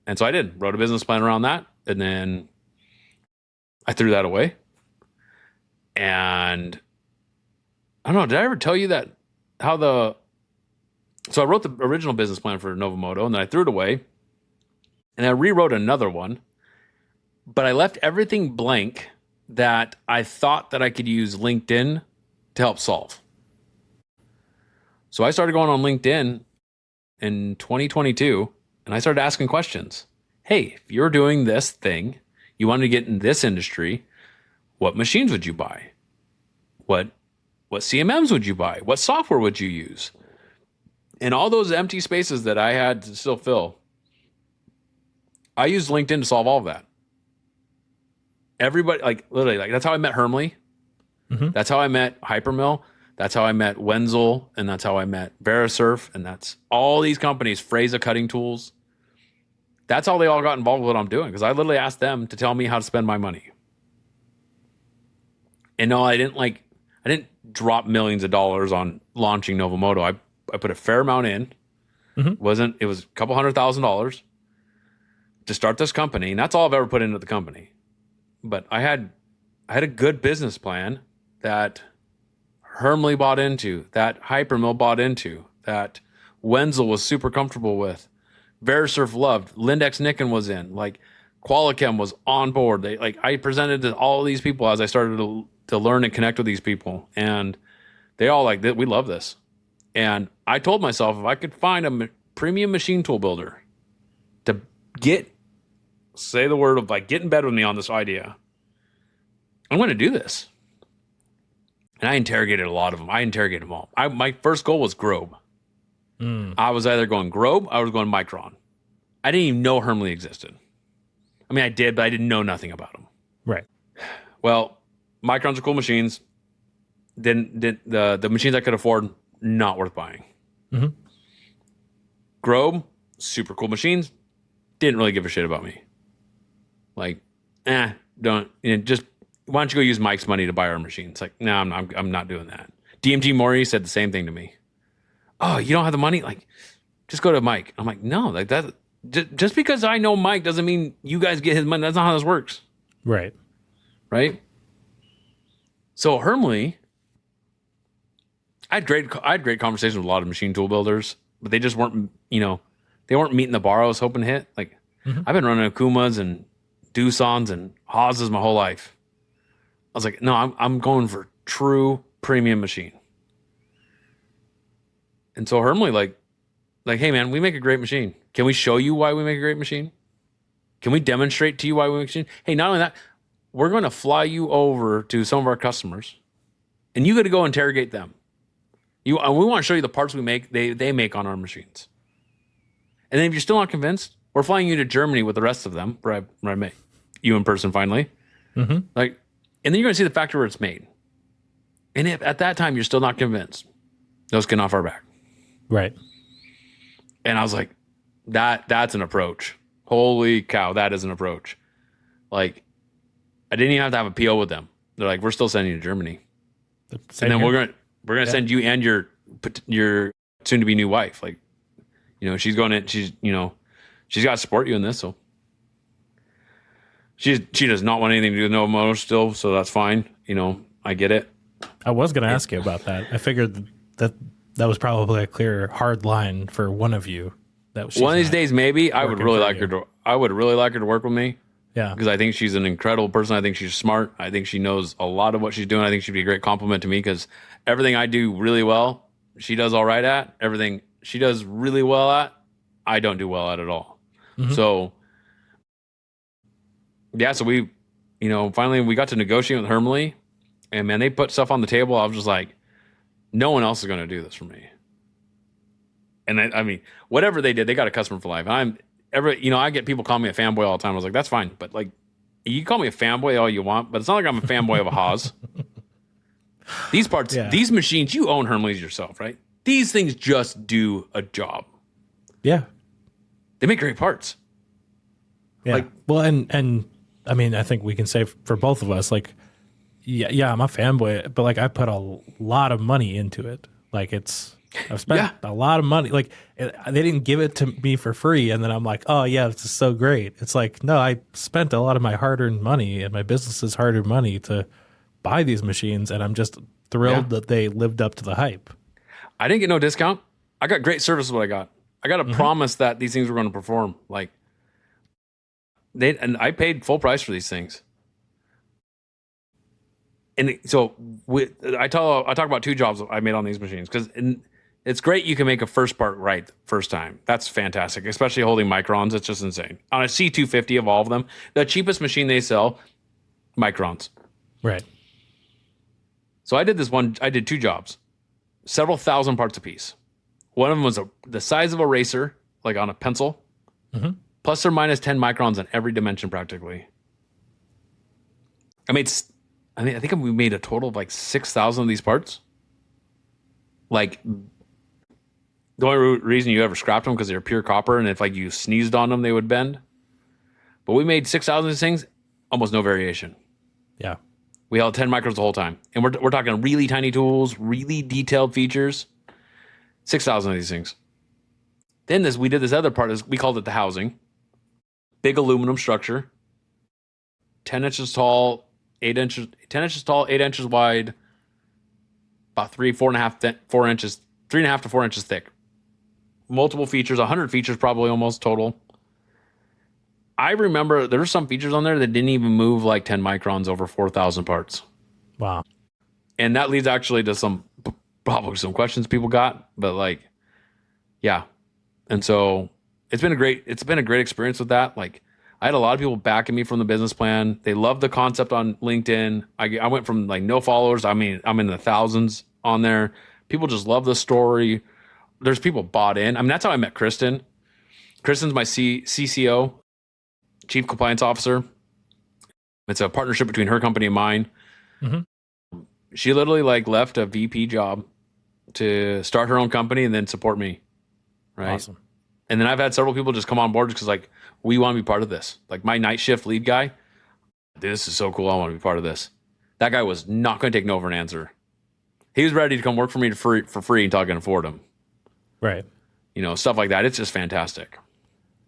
And so I did. Wrote a business plan around that. And then I threw that away. And I don't know. Did I ever tell you that so I wrote the original business plan for Novo Moto and then I threw it away. And I rewrote another one, but I left everything blank that I thought that I could use LinkedIn to help solve. So I started going on LinkedIn in 2022 and I started asking questions. Hey, if you're doing this thing, you wanted to get in this industry, what machines would you buy? What CMMs would you buy? What software would you use? And all those empty spaces that I had to still fill, I used LinkedIn to solve all of that. Everybody, like literally, like that's how I met Hermley. Mm-hmm. That's how I met Hypermill. That's how I met Wenzel, and that's how I met Verisurf, and that's all these companies, Freza Cutting Tools. That's how they all got involved with what I'm doing, because I literally asked them to tell me how to spend my money. And no, I didn't drop millions of dollars on launching Novo Moto. I put a fair amount in. Mm-hmm. It was a couple $100,000 to start this company, and that's all I've ever put into the company. But I had a good business plan that Hermley bought into, that Hypermill bought into, that Wenzel was super comfortable with, Verisurf loved, Lindex Nikken was in, like Qualichem was on board. I presented to all these people as I started to learn and connect with these people, and they all like, we love this. And I told myself if I could find a premium machine tool builder to say the word of like get in bed with me on this idea, I'm going to do this. And I interrogated a lot of them. I interrogated them all. My first goal was Grobe. I was either going Grobe, I was going Micron. I didn't even know Hermley existed. I mean, I did, but I didn't know nothing about them. Right. Well, Microns are cool machines. The machines I could afford, not worth buying. Mm-hmm. Grobe, super cool machines. Didn't really give a shit about me. Like, don't just why don't you go use Mike's money to buy our machine? It's like, no, I'm not doing that. DMG Mori said the same thing to me. Oh, you don't have the money? Like, just go to Mike. I'm like, no, like that. Just because I know Mike doesn't mean you guys get his money. That's not how this works. Right. Right. So Hermley, I had great conversations with a lot of machine tool builders, but they just weren't, they weren't meeting the bar I was hoping to hit. Like, I've been running Akumas and Doosan's and Haas's my whole life. I was like, no, I'm going for true premium machine. And so Hermley, like, hey man, we make a great machine. Can we show you why we make a great machine? Can we demonstrate to you why we make a machine? Hey, not only that, we're going to fly you over to some of our customers, and you got to go interrogate them. We want to show you the parts we make, they make on our machines. And then if you're still not convinced, we're flying you to Germany with the rest of them, where I met you in person finally. Mm-hmm. Like, and then you're going to see the factory where it's made. And if at that time you're still not convinced, those get off our back. Right. And I was like, that's an approach. Holy cow, that is an approach. Like, I didn't even have to have a PO with them. They're like, we're still sending you to Germany. And then we're gonna send you and your soon to be new wife. Like, she's got to support you in this. So she does not want anything to do with Novo Moto still. So that's fine. I get it. I was going to ask you about that. I figured that was probably a clear hard line for one of you. One of these days, maybe I would really like her to work with me. Yeah. Because I think she's an incredible person. I think she's smart. I think she knows a lot of what she's doing. I think she'd be a great compliment to me because everything I do really well, she does all right at. Everything she does really well at, I don't do well at all. Mm-hmm. So, yeah, so we, finally we got to negotiate with Hermley, and man, they put stuff on the table. I was just like, no one else is going to do this for me. And I mean, whatever they did, they got a customer for life. I get people call me a fanboy all the time. I was like, that's fine. But like, you call me a fanboy all you want, but it's not like I'm a fanboy of a Haas. These parts, these machines, you own Hermleys yourself, right? These things just do a job. Yeah. They make great parts. Yeah. Well, and I mean, I think we can say for both of us, like, yeah, I'm a fanboy, but like I put a lot of money into it. Like I've spent a lot of money. Like they didn't give it to me for free, and then I'm like, oh yeah, this is so great. It's like, no, I spent a lot of my hard-earned money and my business's hard-earned money to buy these machines, and I'm just thrilled that they lived up to the hype. I didn't get no discount. I got great service. What I got a promise that these things were going to perform. Like and I paid full price for these things. And so I talk about 2 jobs I made on these machines because it's great you can make a first part right first time. That's fantastic, especially holding microns. It's just insane. On a C250 of all of them, the cheapest machine they sell, microns. Right. So I did 2 jobs, several thousand parts a piece. One of them was the size of a eraser, like on a pencil, plus or minus 10 microns on every dimension practically. I think we made a total of like 6,000 of these parts. Like, the only reason you ever scrapped them because they're pure copper, and if like you sneezed on them, they would bend. But we made 6,000 of these things, almost no variation. Yeah. We held 10 microns the whole time. And we're talking really tiny tools, really detailed features. 6,000 of these things. Then we did this other part, we called it the housing. Big aluminum structure. 10 inches tall, 8 inches, 10 inches tall, 8 inches wide, about 4 inches, 3.5 to 4 inches thick. Multiple features, 100 features probably almost total. I remember there were some features on there that didn't even move like 10 microns over 4,000 parts. Wow. And that leads actually to probably some questions people got, but like, yeah. And so it's been a great experience with that. Like, I had a lot of people backing me from the business plan. They loved the concept on LinkedIn. I went from like no followers. I mean, I'm in the thousands on there. People just love the story. There's people bought in. I mean, that's how I met Kristen. Kristen's my CCO, Chief Compliance Officer. It's a partnership between her company and mine. She literally like left a VP job to start her own company and then support me. Right. Awesome. And then I've had several people just come on board because like, we want to be part of this. Like my night shift lead guy, this is so cool. I want to be part of this. That guy was not going to take no for an answer. He was ready to come work for me for free until I can afford him. Right. Stuff like that. It's just fantastic.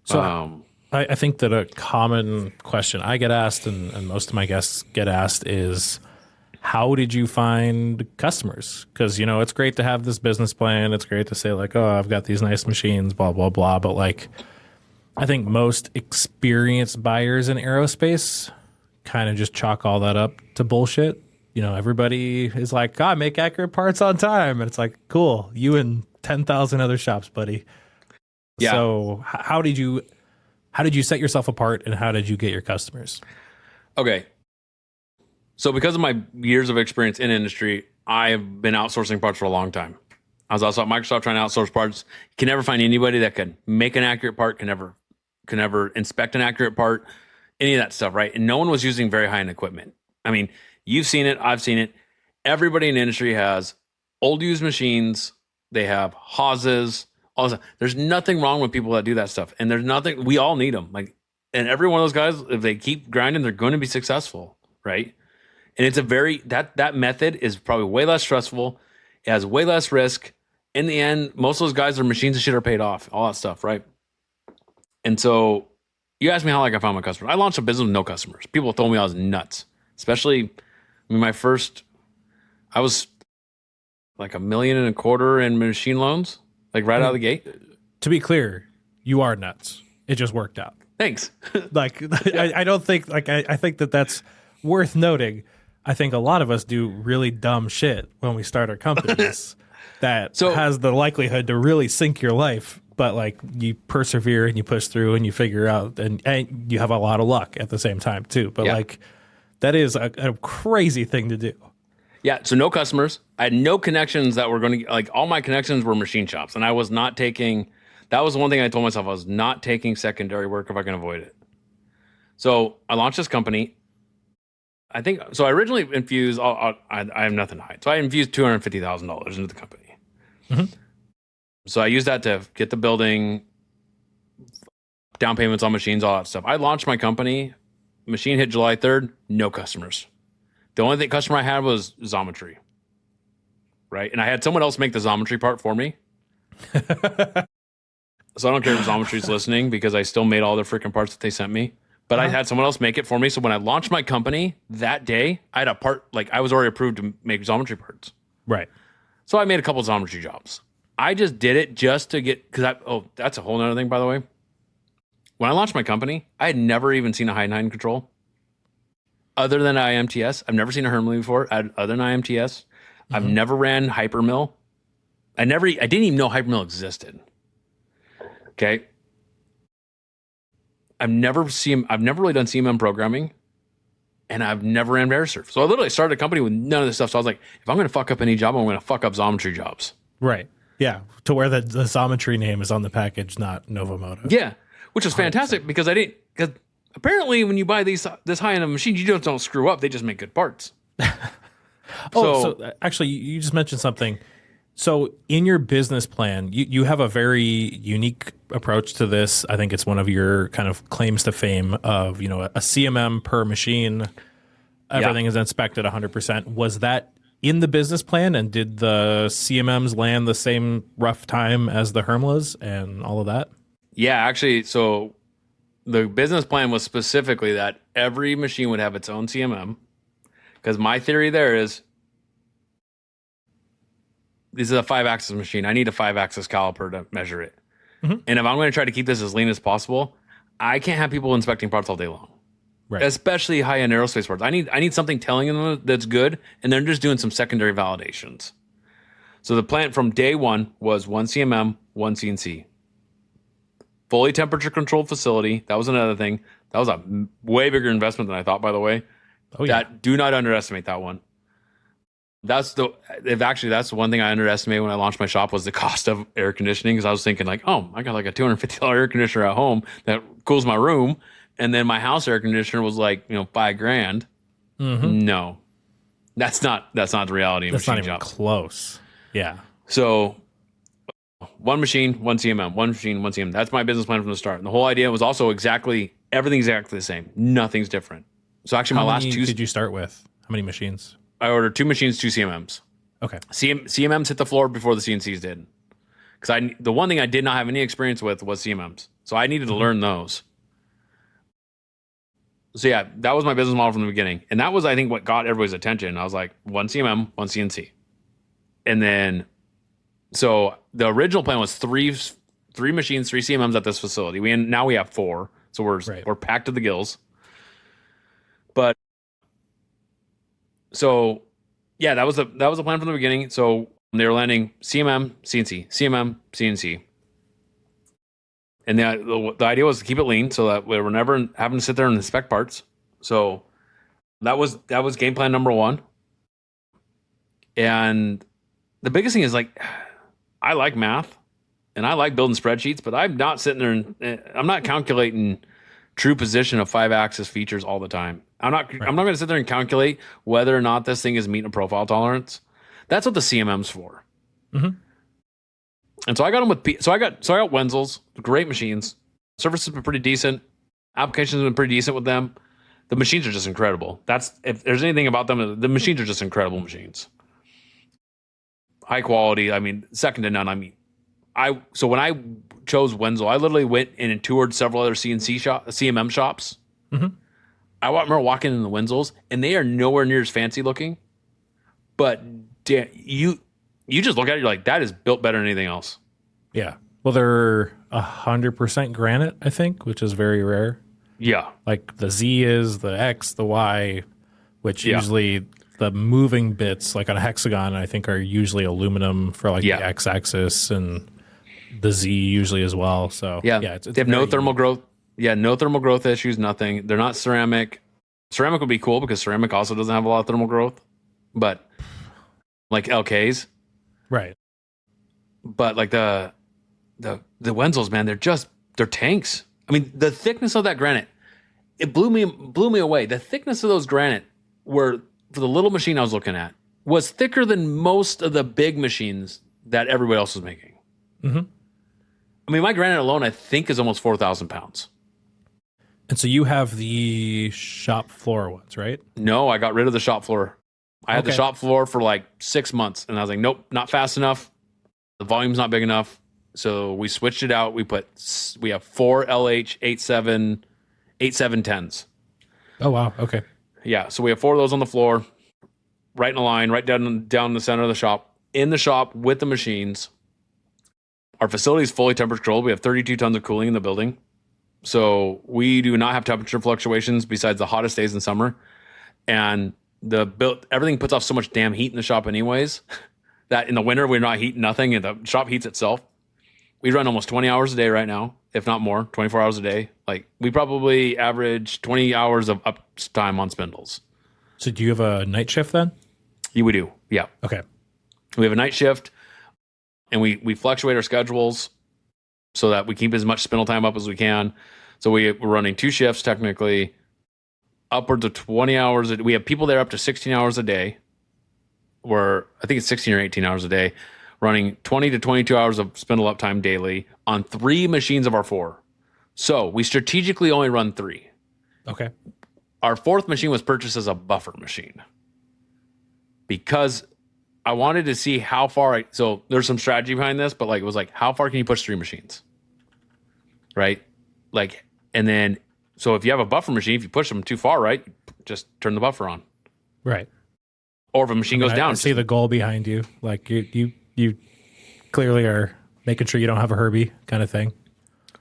So I think that a common question I get asked and most of my guests get asked is, how did you find customers? Because, it's great to have this business plan. It's great to say like, oh, I've got these nice machines, blah, blah, blah. But like, I think most experienced buyers in aerospace kind of just chalk all that up to bullshit. Everybody is like, God, make accurate parts on time. And it's like, cool, you and 10,000 other shops, buddy. Yeah. So how did you set yourself apart and how did you get your customers? Okay. So because of my years of experience in industry, I've been outsourcing parts for a long time. I was also at Microsoft trying to outsource parts. You can never find anybody that can make an accurate part, can never inspect an accurate part, any of that stuff, right? And no one was using very high-end equipment. I mean, you've seen it, I've seen it. Everybody in the industry has old used machines. They have Hawses, all this. There's nothing wrong with people that do that stuff. And there's nothing, we all need them. Like, and every one of those guys, if they keep grinding, they're going to be successful, right? And it's that method is probably way less stressful. It has way less risk. In the end, most of those guys, their machines and shit are paid off, all that stuff, right? And so you asked me how I found my customers. I launched a business with no customers. People told me I was nuts. Especially, I was like $1.25 million in machine loans, like right out of the gate. To be clear, you are nuts. It just worked out. Thanks. Like, I don't think, like, I think that's worth noting. I think a lot of us do really dumb shit when we start our companies that has the likelihood to really sink your life. But like you persevere and you push through and you figure out and you have a lot of luck at the same time too. But like that is a crazy thing to do. Yeah. So no customers. I had no connections that were going to like all my connections were machine shops. And I was not taking, that was the one thing I told myself, I was not taking secondary work if I can avoid it. So I launched this company. I originally infused, I have nothing to hide. So I infused $250,000 into the company. Mm-hmm. So I used that to get the building, down payments on machines, all that stuff. I launched my company. Machine hit July 3rd, no customers. The only customer I had was Xometry. Right? And I had someone else make the Xometry part for me. So I don't care if Xometry's listening because I still made all the freaking parts that they sent me. But I had someone else make it for me. So when I launched my company that day, I had a part, like I was already approved to make Xometry parts. Right. So I made a couple of Xometry jobs. I just did it just to get, that's a whole nother thing, by the way. when I launched my company, I had never even seen a height and height control other than IMTS. I've never seen a Hermley before other than IMTS. I've never ran Hypermill. I didn't even know Hypermill existed. Okay. I've never really done CMM programming, and I've never ran Verisurf. So I literally started a company with none of this stuff. So I was like, if I'm going to fuck up any job, I'm going to fuck up Xometry jobs. Right. Yeah. To where the Xometry name is on the package, not Novo Moto. Yeah. Which is fantastic because apparently when you buy this high end of machines, you just don't screw up. They just make good parts. So actually you just mentioned something. So in your business plan, you have a very unique approach to this. I think it's one of your kind of claims to fame of, a CMM per machine. Everything is inspected 100%. Was that in the business plan, and did the CMMs land the same rough time as the Hermlas and all of that? Yeah, actually, so the business plan was specifically that every machine would have its own CMM, because my theory there is, this is a 5-axis machine. I need a 5-axis caliper to measure it. And if I'm going to try to keep this as lean as possible, I can't have people inspecting parts all day long. Right. Especially high-end aerospace parts. I need something telling them that's good, and they're just doing some secondary validations. So the plan from day one was 1 CMM, 1 CNC. Fully temperature-controlled facility. That was another thing. That was a way bigger investment than I thought, by the way. Oh, yeah. Do not underestimate that one. That's the one thing I underestimated when I launched my shop, was the cost of air conditioning. Because I was thinking like, oh, I got like a $250 air conditioner at home that cools my room, and then my house air conditioner was like $5,000. No, that's not the reality. That's not even close. Yeah. So 1 machine, 1 CMM, 1 machine, 1 CMM. That's my business plan from the start. And the whole idea was also everything's exactly the same. Nothing's different. So actually, How many did you start with? How many machines? I ordered 2 machines, 2 CMMs. Okay. CMMs hit the floor before the CNCs did. Because the one thing I did not have any experience with was CMMs. So I needed to learn those. So yeah, that was my business model from the beginning. And that was, I think, what got everybody's attention. I was like, 1 CMM, 1 CNC. And then, so the original plan was three machines, 3 CMMs at this facility. Now we have 4. So we're packed to the gills. But so yeah, that was the plan from the beginning. So they were landing CMM, CNC, CMM, CNC. And the idea was to keep it lean so that we were never having to sit there and inspect parts. So that was game plan number 1. And the biggest thing is, like, I like math and I like building spreadsheets, but I'm not sitting there and I'm not calculating true position of 5-axis features all the time. I'm not going to sit there and calculate whether or not this thing is meeting a profile tolerance. That's what the CMM's for. And so I got them so I got Wenzel's, great machines. Service has been pretty decent. Applications have been pretty decent with them. The machines are just incredible. If there's anything about them, the machines are just incredible machines. High quality. I mean, second to none. I mean, so when I chose Wenzel, I literally went in and toured several other CMM shops. I remember walking in the Wenzels, and they are nowhere near as fancy looking. But you just look at it, you're like, that is built better than anything else. Yeah. Well, they're 100% granite, I think, which is very rare. Yeah. Like the Z is, the X, the Y, which usually the moving bits, like on a hexagon, I think are usually aluminum for like the X-axis, and the Z usually as well. So they have no thermal growth. Yeah, no thermal growth issues, nothing. They're not ceramic. Ceramic would be cool because ceramic also doesn't have a lot of thermal growth, but like LKs. Right. But like the Wenzels, man, they're tanks. I mean, the thickness of that granite, it blew me away. The thickness of those granite for the little machine I was looking at was thicker than most of the big machines that everybody else was making. I mean, my granite alone, I think, is almost 4,000 pounds. And so you have the shop floor ones, right? No, I got rid of the shop floor. I had the shop floor for like 6 months, and I was like, nope, not fast enough. The volume's not big enough. So we switched it out. We have 4 LH 8710s. Oh, wow. Okay. Yeah. So we have 4 of those on the floor, right in a line, right down the center of the shop, in the shop with the machines. Our facility is fully temperature controlled. We have 32 tons of cooling in the building. So we do not have temperature fluctuations besides the hottest days in summer. And everything puts off so much damn heat in the shop anyways, that in the winter we're not heating nothing and the shop heats itself. We run almost 20 hours a day right now, if not more, 24 hours a day. Like we probably average 20 hours of uptime on spindles. So do you have a night shift then? Yeah, we do. Yeah. Okay. We have a night shift and we fluctuate our schedules so that we keep as much spindle time up as we can. So we're running 2 shifts technically, upwards of 20 hours. We have people there up to 16 hours a day. I think it's 16 or 18 hours a day, running 20 to 22 hours of spindle uptime daily on 3 machines of our 4. So we strategically only run 3. Okay. Our 4th machine was purchased as a buffer machine because I wanted to see how far so there's some strategy behind this, but like it was like, how far can you push 3 machines? Right? Like, and then, so if you have a buffer machine, if you push them too far, right, just turn the buffer on. Right. Or if a machine goes down. I see the goal behind you. Like you clearly are making sure you don't have a Herbie kind of thing.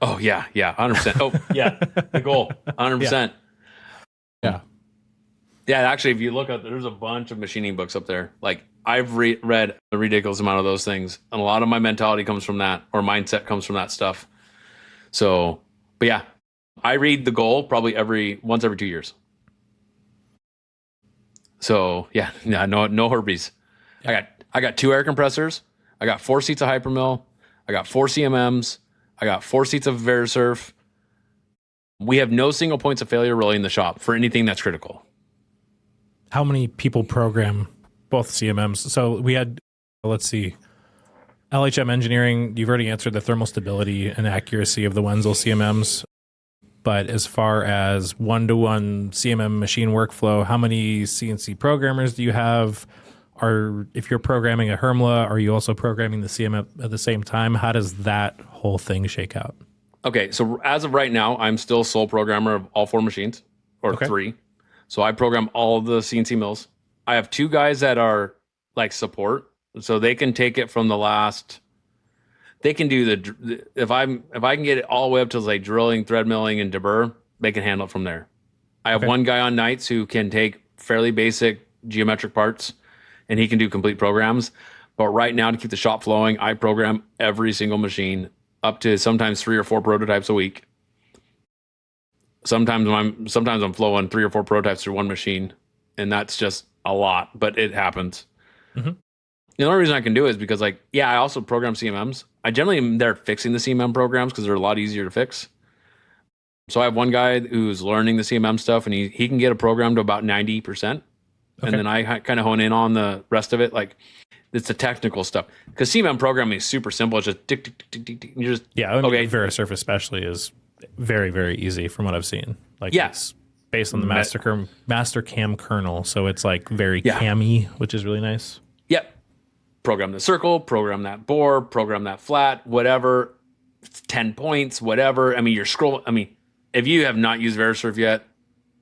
Oh yeah. 100%. Oh yeah. The goal. 100%. Yeah. Yeah. Actually, if you look up, there's a bunch of machining books up there. Like I've read a ridiculous amount of those things. And a lot of my mentality comes from that, or mindset comes from that stuff. So, but yeah, I read the goal probably once every 2 years. So yeah, no Herbies. Yeah. I got 2 air compressors. I got 4 seats of Hypermill. I got 4 CMMs. I got 4 seats of Verisurf. We have no single points of failure really in the shop for anything that's critical. How many people program both CMMs? So we had, let's see, LHM engineering. You've already answered the thermal stability and accuracy of the Wenzel CMMs. But as far as one-to-one CMM machine workflow, how many CNC programmers do you have? If you're programming a Hermla, are you also programming the CMM at the same time? How does that whole thing shake out? Okay, so as of right now, I'm still sole programmer of all 4 machines, or 3. So I program all of the CNC mills. I have 2 guys that are like support, so they can take it from the last. They can do if I can get it all the way up to like drilling, thread milling, and deburr, they can handle it from there. I have one guy on nights who can take fairly basic geometric parts, and he can do complete programs. But right now, to keep the shop flowing, I program every single machine up to sometimes 3 or 4 prototypes a week. Sometimes I'm flowing 3 or 4 prototypes through one machine, and that's just a lot, but it happens. Mm-hmm. The only reason I can do it is because, like, yeah, I also program CMMs. I generally am there fixing the CMM programs because they're a lot easier to fix. So I have one guy who's learning the CMM stuff, and he can get a program to about 90%. And then I kind of hone in on the rest of it. Like, it's the technical stuff. Because CMM programming is super simple. It's just tick, tick, tick, tick, tick, tick. You're just, okay. Verisurf especially is very, very easy from what I've seen. Like, it's based on the Mastercam kernel. So it's like very cammy, which is really nice. Yep. Program the circle, program that bore, program that flat, whatever, 10 points, whatever. I mean, if you have not used Verisurf yet,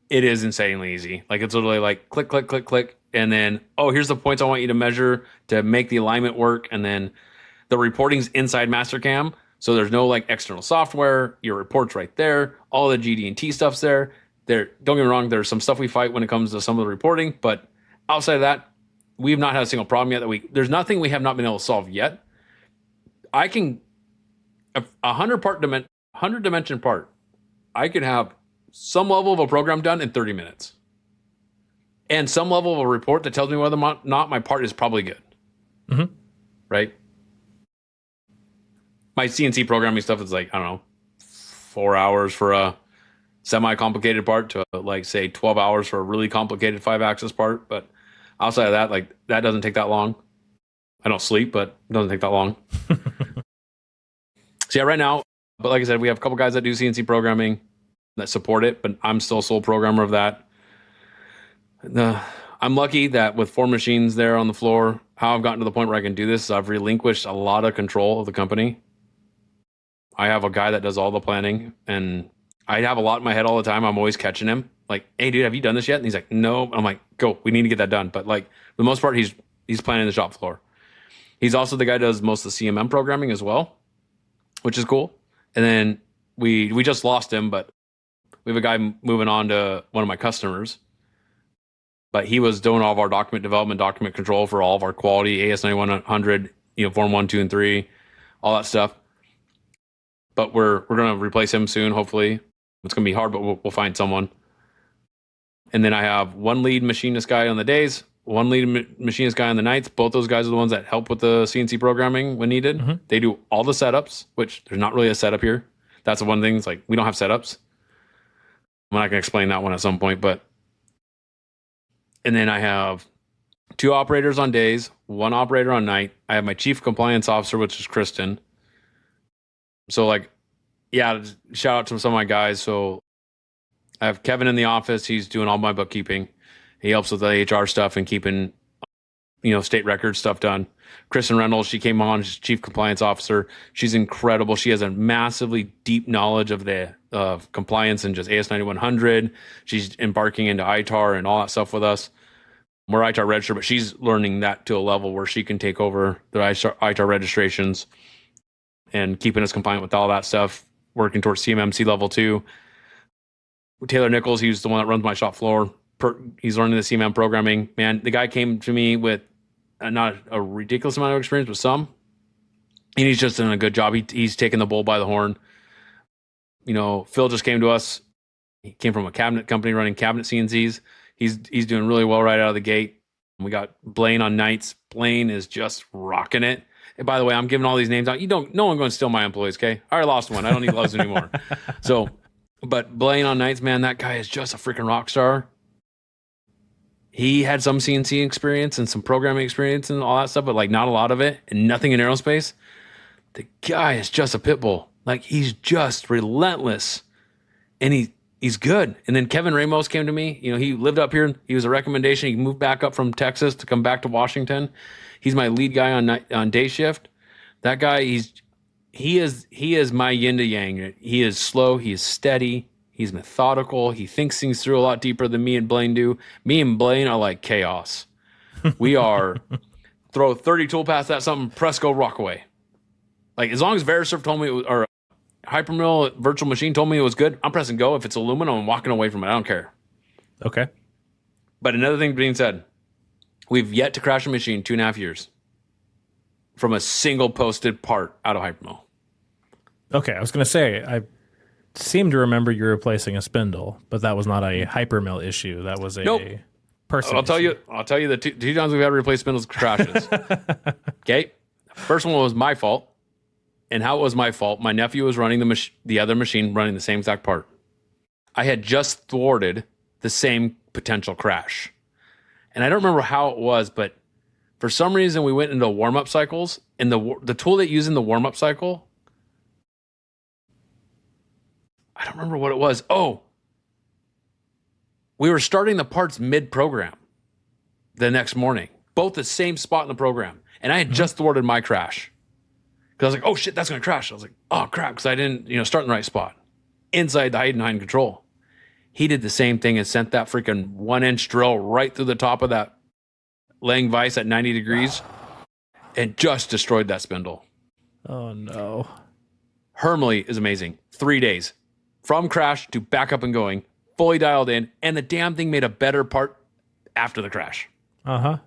it is insanely easy. Like, it's literally like click, click, click, click. And then, here's the points I want you to measure to make the alignment work. And then the reporting's inside Mastercam. So there's no like external software. Your report's right there. All the GD&T stuff's there. Don't get me wrong. There's some stuff we fight when it comes to some of the reporting, but outside of that, we've not had a single problem yet there's nothing we have not been able to solve yet. I can, a 100 dimension part, I could have some level of a program done in 30 minutes. And some level of a report that tells me whether or not my part is probably good. Mm-hmm. Right? My CNC programming stuff is like, I don't know, 4 hours for a semi-complicated part to like, say, 12 hours for a really complicated 5-axis part. But outside of that, like, that doesn't take that long. I don't sleep, but it doesn't take that long. So yeah, right now, but like I said, we have a couple guys that do CNC programming that support it, but I'm still sole programmer of that. I'm lucky that with 4 machines there on the floor, how I've gotten to the point where I can do this is I've relinquished a lot of control of the company. I have a guy that does all the planning, and I have a lot in my head all the time. I'm always catching him. Like, hey, dude, have you done this yet? And he's like, no. I'm like, go. We need to get that done. But like, for the most part, he's planning the shop floor. He's also the guy who does most of the CMM programming as well, which is cool. And then we just lost him, but we have a guy moving on to one of my customers. But he was doing all of our document development, document control for all of our quality, AS9100, Form 1, 2, and 3, all that stuff. But we're going to replace him soon, hopefully. It's going to be hard, but we'll find someone. And then I have one lead machinist guy on the days, one lead machinist guy on the nights. Both those guys are the ones that help with the CNC programming when needed. Mm-hmm. They do all the setups, which there's not really a setup here. That's the one thing. It's like we don't have setups. I'm not going to explain that one at some point, but. And then I have 2 operators on days, 1 operator on night. I have my chief compliance officer, which is Kristen. So shout out to some of my guys. So I have Kevin in the office. He's doing all my bookkeeping. He helps with the HR stuff and keeping, state record stuff done. Kristen Reynolds, she came on, she's chief compliance officer. She's incredible. She has a massively deep knowledge of the compliance and just AS9100. She's embarking into ITAR and all that stuff with us. We're ITAR registered, but she's learning that to a level where she can take over the ITAR registrations and keeping us compliant with all that stuff, working towards CMMC level 2. Taylor Nichols, he's the one that runs my shop floor. He's learning the CMM programming. Man, the guy came to me with not a ridiculous amount of experience, but some. And he's just doing a good job. He's taking the bull by the horn. Phil just came to us. He came from a cabinet company running cabinet CNCs. He's doing really well right out of the gate. We got Blaine on nights. Blaine is just rocking it. And by the way, I'm giving all these names out. No one going to steal my employees, okay? I already lost one. I don't need gloves anymore. So, but Blaine on nights, man, that guy is just a freaking rock star. He had some CNC experience and some programming experience and all that stuff, but not a lot of it and nothing in aerospace. The guy is just a pit bull. He's just relentless and he's good. And then Kevin Ramos came to me. He lived up here. He was a recommendation. He moved back up from Texas to come back to Washington. He's my lead guy on day shift. That guy, he is my yin to yang. He is slow. He is steady. He's methodical. He thinks things through a lot deeper than me and Blaine do. Me and Blaine are like chaos. We are throw 30 tool paths at something, press, go, rock away. As long as Verisurf told me it was, or Hypermill virtual machine told me it was good, I'm pressing go. If it's aluminum, I'm walking away from it. I don't care. Okay. But another thing being said, we've yet to crash a machine 2.5 years from a single posted part out of Hypermill. Okay, I was going to say, I seem to remember you replacing a spindle, but that was not a Hypermill issue. That was a person. I'll tell you the two times we've had to replace spindles crashes. Okay, first one was my fault, and how it was my fault. My nephew was running the other machine, running the same exact part. I had just thwarted the same potential crash, and I don't remember how it was, but for some reason we went into warm-up cycles, and the tool that used in the warm-up cycle, I don't remember what it was. Oh, we were starting the parts mid-program the next morning, both the same spot in the program. And I had just thwarted my crash. Because I was like, oh shit, that's going to crash. I was like, oh crap, because I didn't start in the right spot. Inside the Heidenhain control. He did the same thing and sent that freaking 1-inch drill right through the top of that laying vise at 90 degrees and just destroyed that spindle. Oh no. Hermley is amazing. 3 days. From crash to back up and going, fully dialed in, and the damn thing made a better part after the crash. Uh-huh.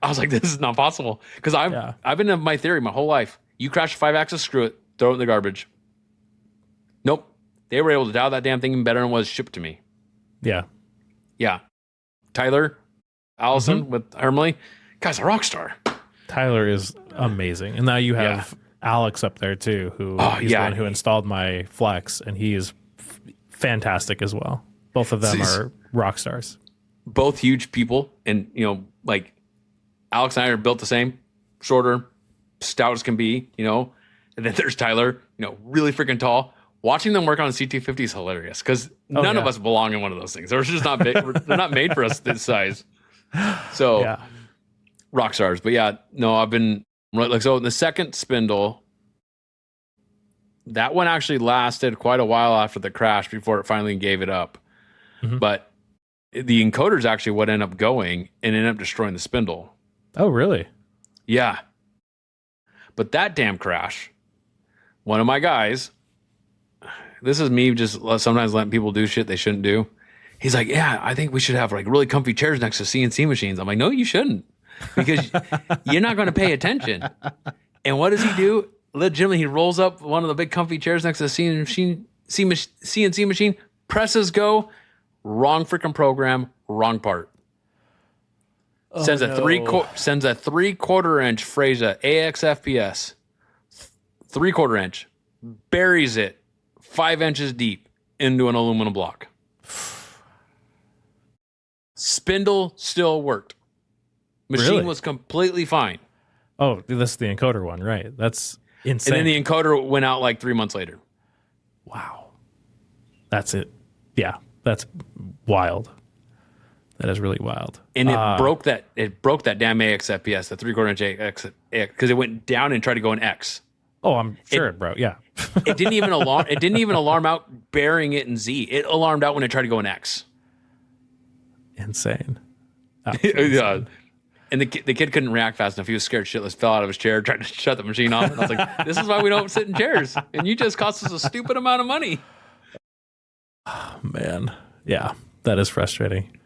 I was like, this is not possible. Because I've been in my theory my whole life. You crash a 5-axis, screw it, throw it in the garbage. Nope. They were able to dial that damn thing even better than was shipped to me. Yeah. Yeah. Tyler Allison with Hermley, guy's a rock star. Tyler is amazing. And now you have Alex up there too, he's the one who installed my Flex, and he is fantastic as well. Both of them are rock stars. Both huge people, and Alex and I are built the same, shorter, stout as can be, and then there's Tyler, really freaking tall. Watching them work on a CT50 is hilarious because none of us belong in one of those things. They're just not big. They're not made for us this size. So rock stars. But I've been so in the second spindle, that one actually lasted quite a while after the crash before it finally gave it up. Mm-hmm. But the encoder's actually what ended up going and ended up destroying the spindle. Oh, really? Yeah. But that damn crash, one of my guys, this is me just sometimes letting people do shit they shouldn't do. He's like, yeah, I think we should have like really comfy chairs next to CNC machines. I'm like, no, you shouldn't, because you're not going to pay attention. And what does he do? Legitimately, he rolls up one of the big comfy chairs next to the CNC machine, presses go, wrong freaking program, wrong part. Sends a 3/4 inch Fresa AXFPS, 3/4 inch, buries it 5 inches deep into an aluminum block. Spindle still worked. Machine was completely fine. Oh, this is the encoder one, right? That's insane. And then the encoder went out like 3 months later. Wow. That's it. Yeah, that's wild. That is really wild. And it broke that damn AXFPS, the 3/4 inch AX, because it went down and tried to go in X. Oh, I'm sure it broke. Yeah. It didn't even alarm out burying it in Z. It alarmed out when it tried to go in X. Insane. Yeah. And the kid couldn't react fast enough. He was scared shitless, fell out of his chair, tried to shut the machine off. And I was like, this is why we don't sit in chairs. And you just cost us a stupid amount of money. Oh, man. Yeah, that is frustrating.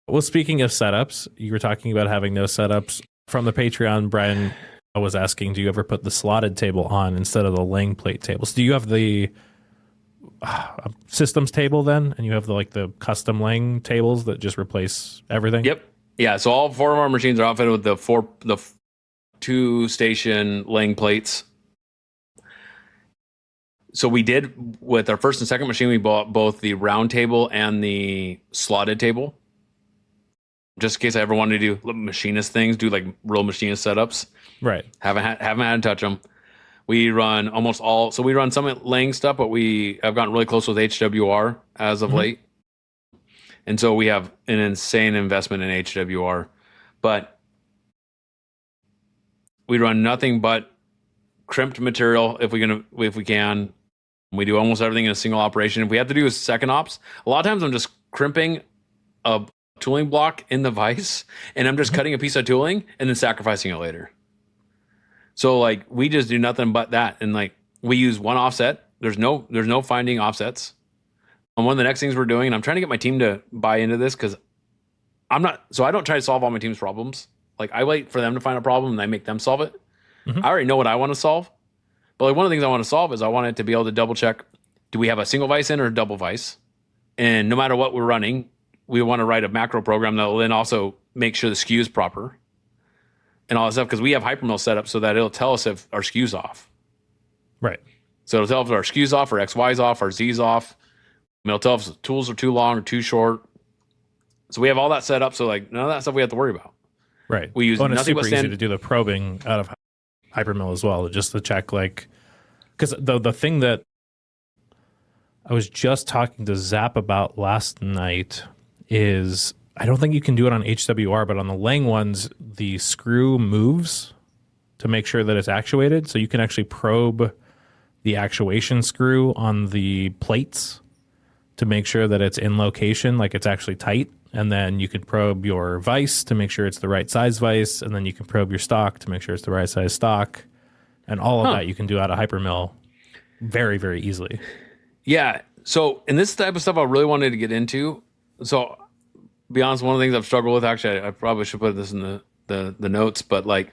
Well, speaking of setups, you were talking about having no setups. From the Patreon, Brian was asking, do you ever put the slotted table on instead of the laying plate tables? Do you have the systems table then? And you have the custom laying tables that just replace everything? Yep. Yeah, so all 4 of our machines are outfitted with the 2 station laying plates. So we did, with our first and second machine, we bought both the round table and the slotted table, just in case I ever wanted to do machinist things, do like real machinist setups. Right. Haven't had to touch them. We run almost all, so we run some laying stuff, but we have gotten really close with HWR as of late. And so we have an insane investment in HWR, but we run nothing but crimped material if we can. We do almost everything in a single operation. If we have to do a second ops, a lot of times I'm just crimping a tooling block in the vise, and I'm just cutting a piece of tooling and then sacrificing it later. So like we just do nothing but that, and like we use one offset. There's no finding offsets. And one of the next things we're doing, and I'm trying to get my team to buy into this, because I don't try to solve all my team's problems. Like I wait for them to find a problem and I make them solve it. I already know what I want to solve. But like one of the things I want to solve is I want it to be able to double check, do we have a single vise in or a double vise? And no matter what we're running, we want to write a macro program that will then also make sure the SKU is proper and all that stuff, because we have hypermill set up so that it'll tell us if our SKU's off. Right. So it'll tell if our SKU's off, our XY's off, our Z's off. It'll tell if the tools are too long or too short. So we have all that set up, so like none of that stuff we have to worry about. Right. We use and it's nothing super but easy to do the probing out of hypermill as well, just to check, like, because the thing that I was just talking to Zap about last night is I don't think you can do it on HWR, but on the laying ones, the screw moves to make sure that it's actuated. So you can actually probe the actuation screw on the plates to make sure that it's in location, like it's actually tight. And then you could probe your vise to make sure it's the right size vise. And then you can probe your stock to make sure it's the right size stock. And all of that you can do out of hypermill very, very easily. Yeah. So, and this type of stuff I really wanted to get into. So, be honest, one of the things I've struggled with, actually, I probably should put this in the notes, but like,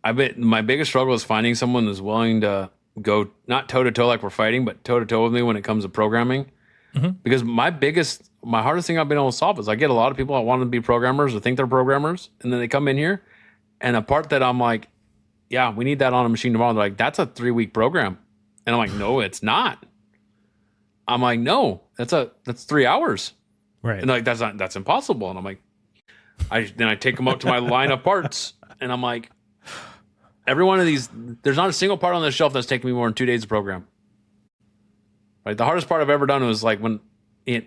my biggest struggle is finding someone that's willing to go not toe to toe like we're fighting, but toe to toe with me when it comes to programming. Because my hardest thing I've been able to solve is I get a lot of people that want to be programmers or think they're programmers, and then they come in here, and a part that I'm like, yeah, we need that on a machine tomorrow. They're like, that's a 3-week program. And I'm like, no, it's not. I'm like, no, that's 3 hours. Right. And they're like, that's impossible. And I'm like, then I take them up to my line of parts, and I'm like, every one of these, there's not a single part on the shelf that's taken me more than 2 days to program. Right. The hardest part I've ever done was like I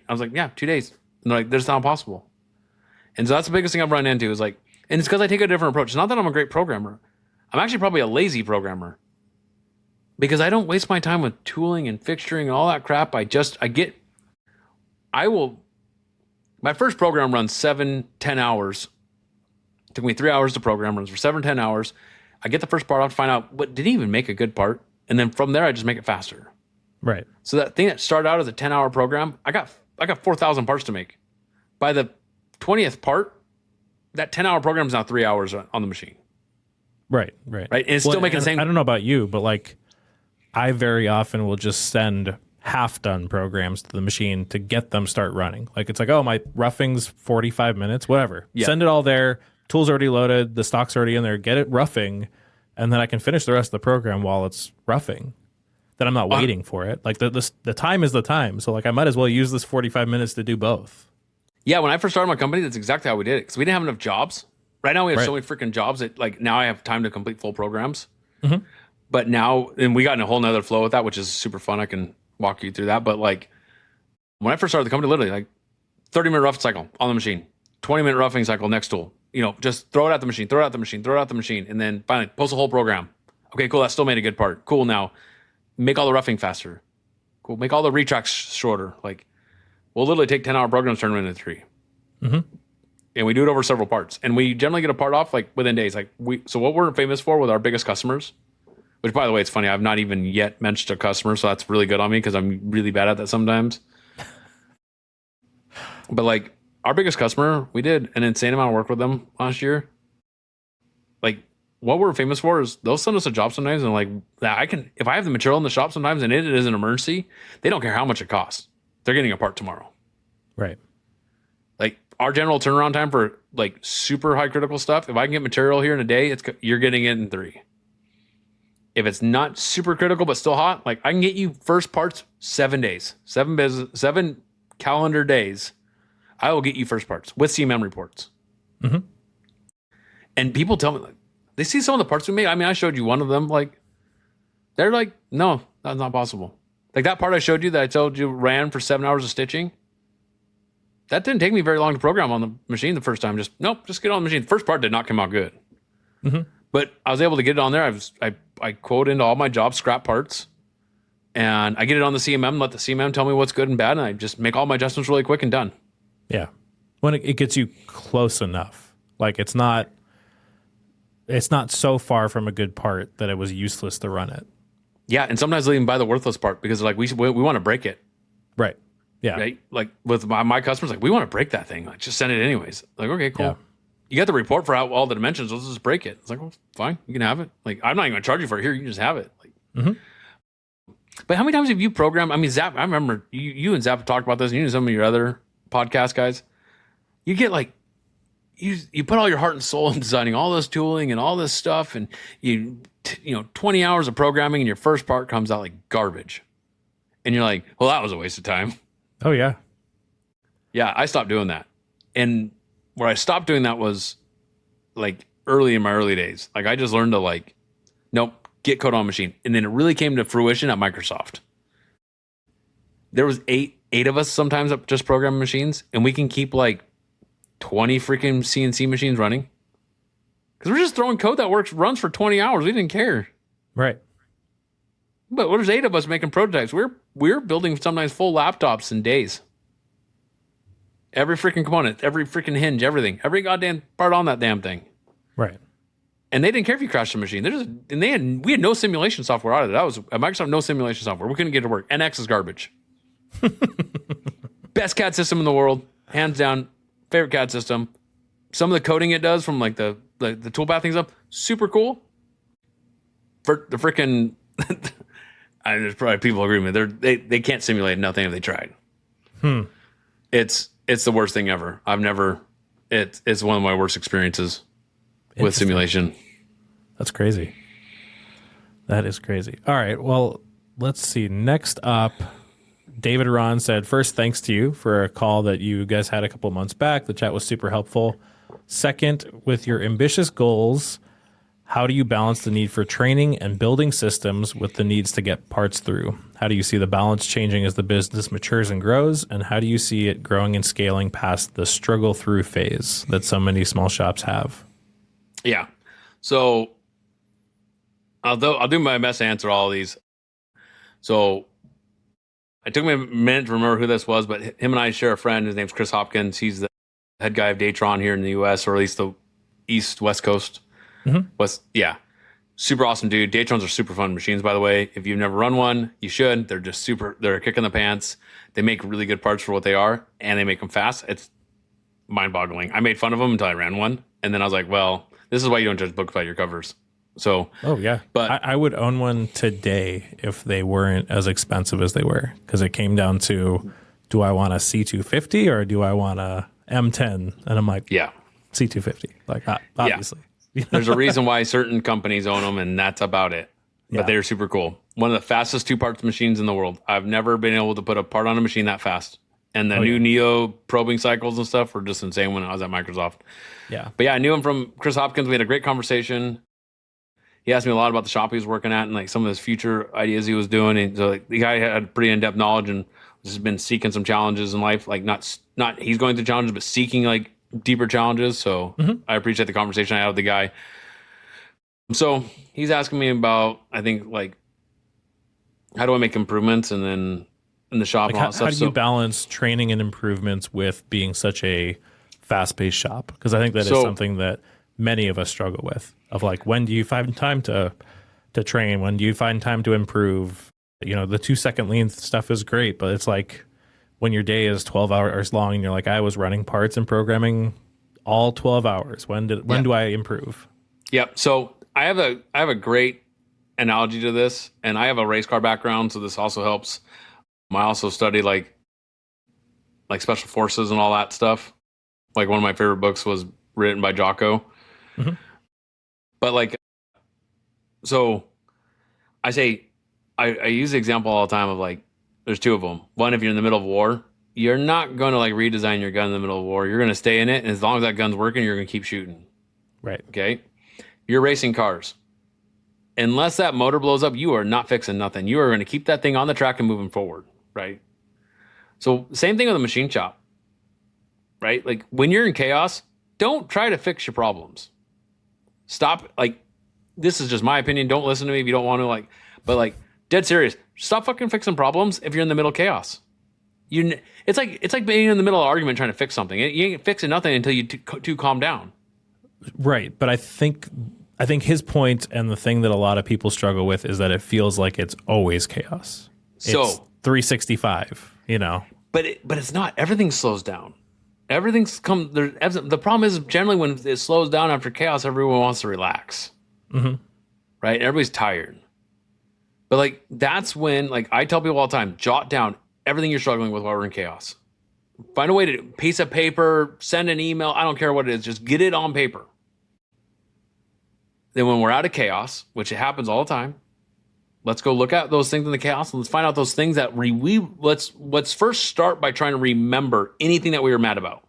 was like, yeah, 2 days. And they're like, that's not possible. And so that's the biggest thing I've run into is like, and it's because I take a different approach. It's not that I'm a great programmer. I'm actually probably a lazy programmer, because I don't waste my time with tooling and fixturing and all that crap. My first program runs 7-10 hours. It took me 3 hours to program, runs for 7-10 hours. I get the first part off to find out what didn't even make a good part. And then from there, I just make it faster. Right. So that thing that started out as a 10-hour program, I got 4,000 parts to make. By the 20th part, that 10-hour program is now 3 hours on the machine. Right. And it's still making the same. I don't know about you, but like I very often will just send half done programs to the machine to get them start running. Like it's like, oh, my roughing's 45 minutes, whatever. Yeah. Send it all there. Tool's already loaded. The stock's already in there. Get it roughing. And then I can finish the rest of the program while it's roughing. Then I'm not waiting for it. Like the time is the time. So like I might as well use this 45 minutes to do both. Yeah, when I first started my company, that's exactly how we did it. Because we didn't have enough jobs. Right now we have so many freaking jobs that like now I have time to complete full programs. Mm-hmm. But now, and we got in a whole nother flow with that, which is super fun. I can walk you through that. But like when I first started the company, literally like 30-minute roughing cycle on the machine, 20-minute roughing cycle next tool. You know, just throw it at the machine, throw it at the machine, throw it at the machine, and then finally post a whole program. Okay, cool. That still made a good part. Cool. Now make all the roughing faster. Cool. Make all the retracts shorter. Like we'll literally take 10-hour programs, turn them into 3. Mm-hmm. And we do it over several parts. And we generally get a part off like within days. Like so what we're famous for with our biggest customers, which by the way, it's funny. I've not even yet mentioned a customer. So that's really good on me because I'm really bad at that sometimes. But like our biggest customer, we did an insane amount of work with them last year. Like what we're famous for is they'll send us a job sometimes and like I can, if I have the material in the shop sometimes and it is an emergency, they don't care how much it costs. They're getting a part tomorrow. Right. Like our general turnaround time for like super high critical stuff, if I can get material here in a day, you're getting it in 3. If it's not super critical but still hot, like I can get you first parts 7 days, 7 calendar days. I will get you first parts with CMM reports. Mm-hmm. And people tell me, like, they see some of the parts we made. I mean, I showed you one of them. Like, they're like, no, that's not possible. Like that part I showed you that I told you ran for 7 hours of stitching. That didn't take me very long to program on the machine the first time. Just get it on the machine. The first part did not come out good. Mm-hmm. But I was able to get it on there. I quote into all my jobs, scrap parts. And I get it on the CMM, let the CMM tell me what's good and bad. And I just make all my adjustments really quick and done. Yeah. When it gets you close enough. Like it's not so far from a good part that it was useless to run it. Yeah. And sometimes they even buy the worthless part because like we want to break it. Right. Yeah. Right. Like with my customers, like we want to break that thing. Like just send it anyways. Like, okay, cool. Yeah. You got the report for all the dimensions. Let's just break it. It's like, well, fine. You can have it. Like, I'm not even going to charge you for it here. You can just have it. Like, mm-hmm. But how many times have you programmed? I mean, Zap, I remember you and Zap talked about this, and you and some of your other podcast guys. You get like, you put all your heart and soul in designing all this tooling and all this stuff, and 20 hours of programming, and your first part comes out like garbage. And you're like, well, that was a waste of time. Oh, yeah. Yeah, I stopped doing that. And where I stopped doing that was like early in my early days. Like I just learned to like, nope, get code on machine. And then it really came to fruition at Microsoft. There was eight of us sometimes that just program machines, and we can keep like 20 freaking CNC machines running. Because we're just throwing code that runs for 20 hours. We didn't care. Right. But there's 8 of us making prototypes. We're building sometimes full laptops in days. Every freaking component, every freaking hinge, everything, every goddamn part on that damn thing. Right. And they didn't care if you crashed the machine. We had no simulation software out of it. That was at Microsoft, no simulation software. We couldn't get it to work. NX is garbage. Best CAD system in the world, hands down. Favorite CAD system. Some of the coding it does from like the toolpath things up, super cool. For the freaking, there's probably people agree with me. They can't simulate nothing if they tried. It's the worst thing ever. It's one of my worst experiences with simulation. That's crazy. That is crazy. All right. Well, let's see. Next up, David Ron said, first, thanks to you for a call that you guys had a couple months back. The chat was super helpful. Second, with your ambitious goals, how do you balance the need for training and building systems with the needs to get parts through? How do you see the balance changing as the business matures and grows? And how do you see it growing and scaling past the struggle through phase that so many small shops have? Yeah. So I'll do my best to answer all of these. So it took me a minute to remember who this was, but him and I share a friend. His name's Chris Hopkins. He's the head guy of Datron here in the U.S., or at least the West Coast. Mm-hmm. Super awesome dude. Datrons are super fun machines, by the way. If you've never run one, you should. They're just they're a kick in the pants. They make really good parts for what they are, and they make them fast. It's mind-boggling. I made fun of them until I ran one, and then I was like, well, this is why you don't judge books by your covers. So, oh yeah, but I would own one today if they weren't as expensive as they were, because it came down to, do I want a C250 or do I want a M10? And I'm like, yeah, C250. Like, obviously. Yeah. There's a reason why certain companies own them, and that's about it. But they're super cool. One of the fastest 2-parts machines in the world. I've never been able to put a part on a machine that fast. And the new Neo probing cycles and stuff were just insane when I was at Microsoft. Yeah. But yeah, I knew him from Chris Hopkins. We had a great conversation. He asked me a lot about the shop he was working at and like some of his future ideas he was doing. And so like, the guy had pretty in-depth knowledge and has been seeking some challenges in life. Like not he's going through challenges, but seeking like deeper challenges. So I appreciate the conversation I had with the guy. So he's asking me about, I think, like, how do I make improvements and then in the shop, like, and all that stuff. How do you balance training and improvements with being such a fast-paced shop? Because I think that is something that many of us struggle with, of like, when do you find time to train? When do you find time to improve? You know, the 2-second lean stuff is great, but it's like when your day is 12 hours long and you're like, I was running parts and programming all 12 hours. When do I improve? Yep. So I have a great analogy to this, and I have a race car background, so this also helps. I also study like special forces and all that stuff. Like one of my favorite books was written by Jocko. But like, so I say, I use the example all the time of like, there's 2 of them. One, if you're in the middle of war, you're not going to like redesign your gun in the middle of war. You're going to stay in it, and as long as that gun's working, you're going to keep shooting. Right. Okay. You're racing cars. Unless that motor blows up, you are not fixing nothing. You are going to keep that thing on the track and moving forward, right? So same thing with a machine shop, right? Like when you're in chaos, don't try to fix your problems. Stop. Like, this is just my opinion. Don't listen to me if you don't want to, like, but like dead serious. Stop fucking fixing problems if you're in the middle of chaos. It's like being in the middle of an argument trying to fix something. You ain't fixing nothing until you two calm down. Right. But I think his point, and the thing that a lot of people struggle with, is that it feels like it's always chaos. So it's 365, you know. But it's not. Everything slows down. Everything's come there. The problem is generally when it slows down after chaos, everyone wants to relax. Right? Everybody's tired. But like that's when, like, I tell people all the time, jot down everything you're struggling with while we're in chaos. Find a way to piece of paper, send an email. I don't care what it is. Just get it on paper. Then when we're out of chaos, which it happens all the time, let's go look at those things in the chaos and let's find out those things that let's first start by trying to remember anything that we were mad about.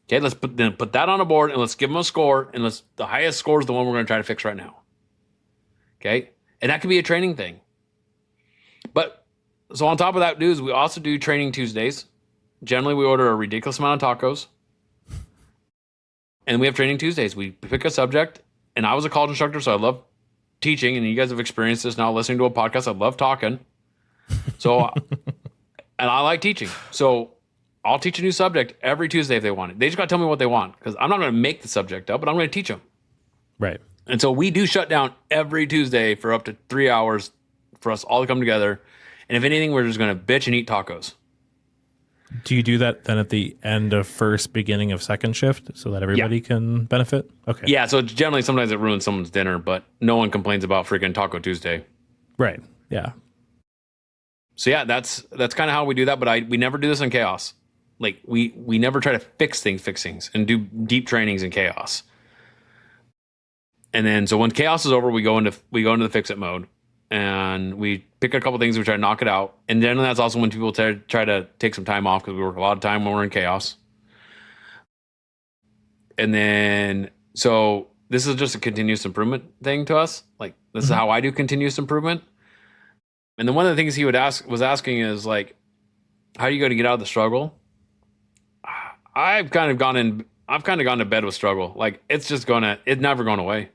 Okay, let's put that on a board and let's give them a score, and the highest score is the one we're going to try to fix right now. Okay, and that could be a training thing. But so on top of that, dudes, we also do training Tuesdays. Generally, we order a ridiculous amount of tacos, and we have training Tuesdays. We pick a subject, and I was a college instructor, so I love teaching, and you guys have experienced this now listening to a podcast. I love talking. So, and I like teaching. So I'll teach a new subject every Tuesday if they want it. They just got to tell me what they want, because I'm not going to make the subject up, but I'm going to teach them. Right. And so we do shut down every Tuesday for up to 3 hours for us all to come together. And if anything, we're just going to bitch and eat tacos. Do you do that then at the end of first, beginning of second shift, so that everybody can benefit? Okay. Yeah, so it's generally sometimes it ruins someone's dinner, but no one complains about freaking Taco Tuesday. Right. Yeah. So yeah, that's kind of how we do that, but we never do this in chaos. Like we never try to fix things and do deep trainings in chaos. And then so when chaos is over, we go into the fix it mode. And we pick a couple things, we try to knock it out. And then that's also when people try to take some time off, because we work a lot of time when we're in chaos. And then, so this is just a continuous improvement thing to us. Like, this is how I do continuous improvement. And then one of the things he was asking is like, how are you going to get out of the struggle? I've kind of gone to bed with struggle. Like, it's never going away.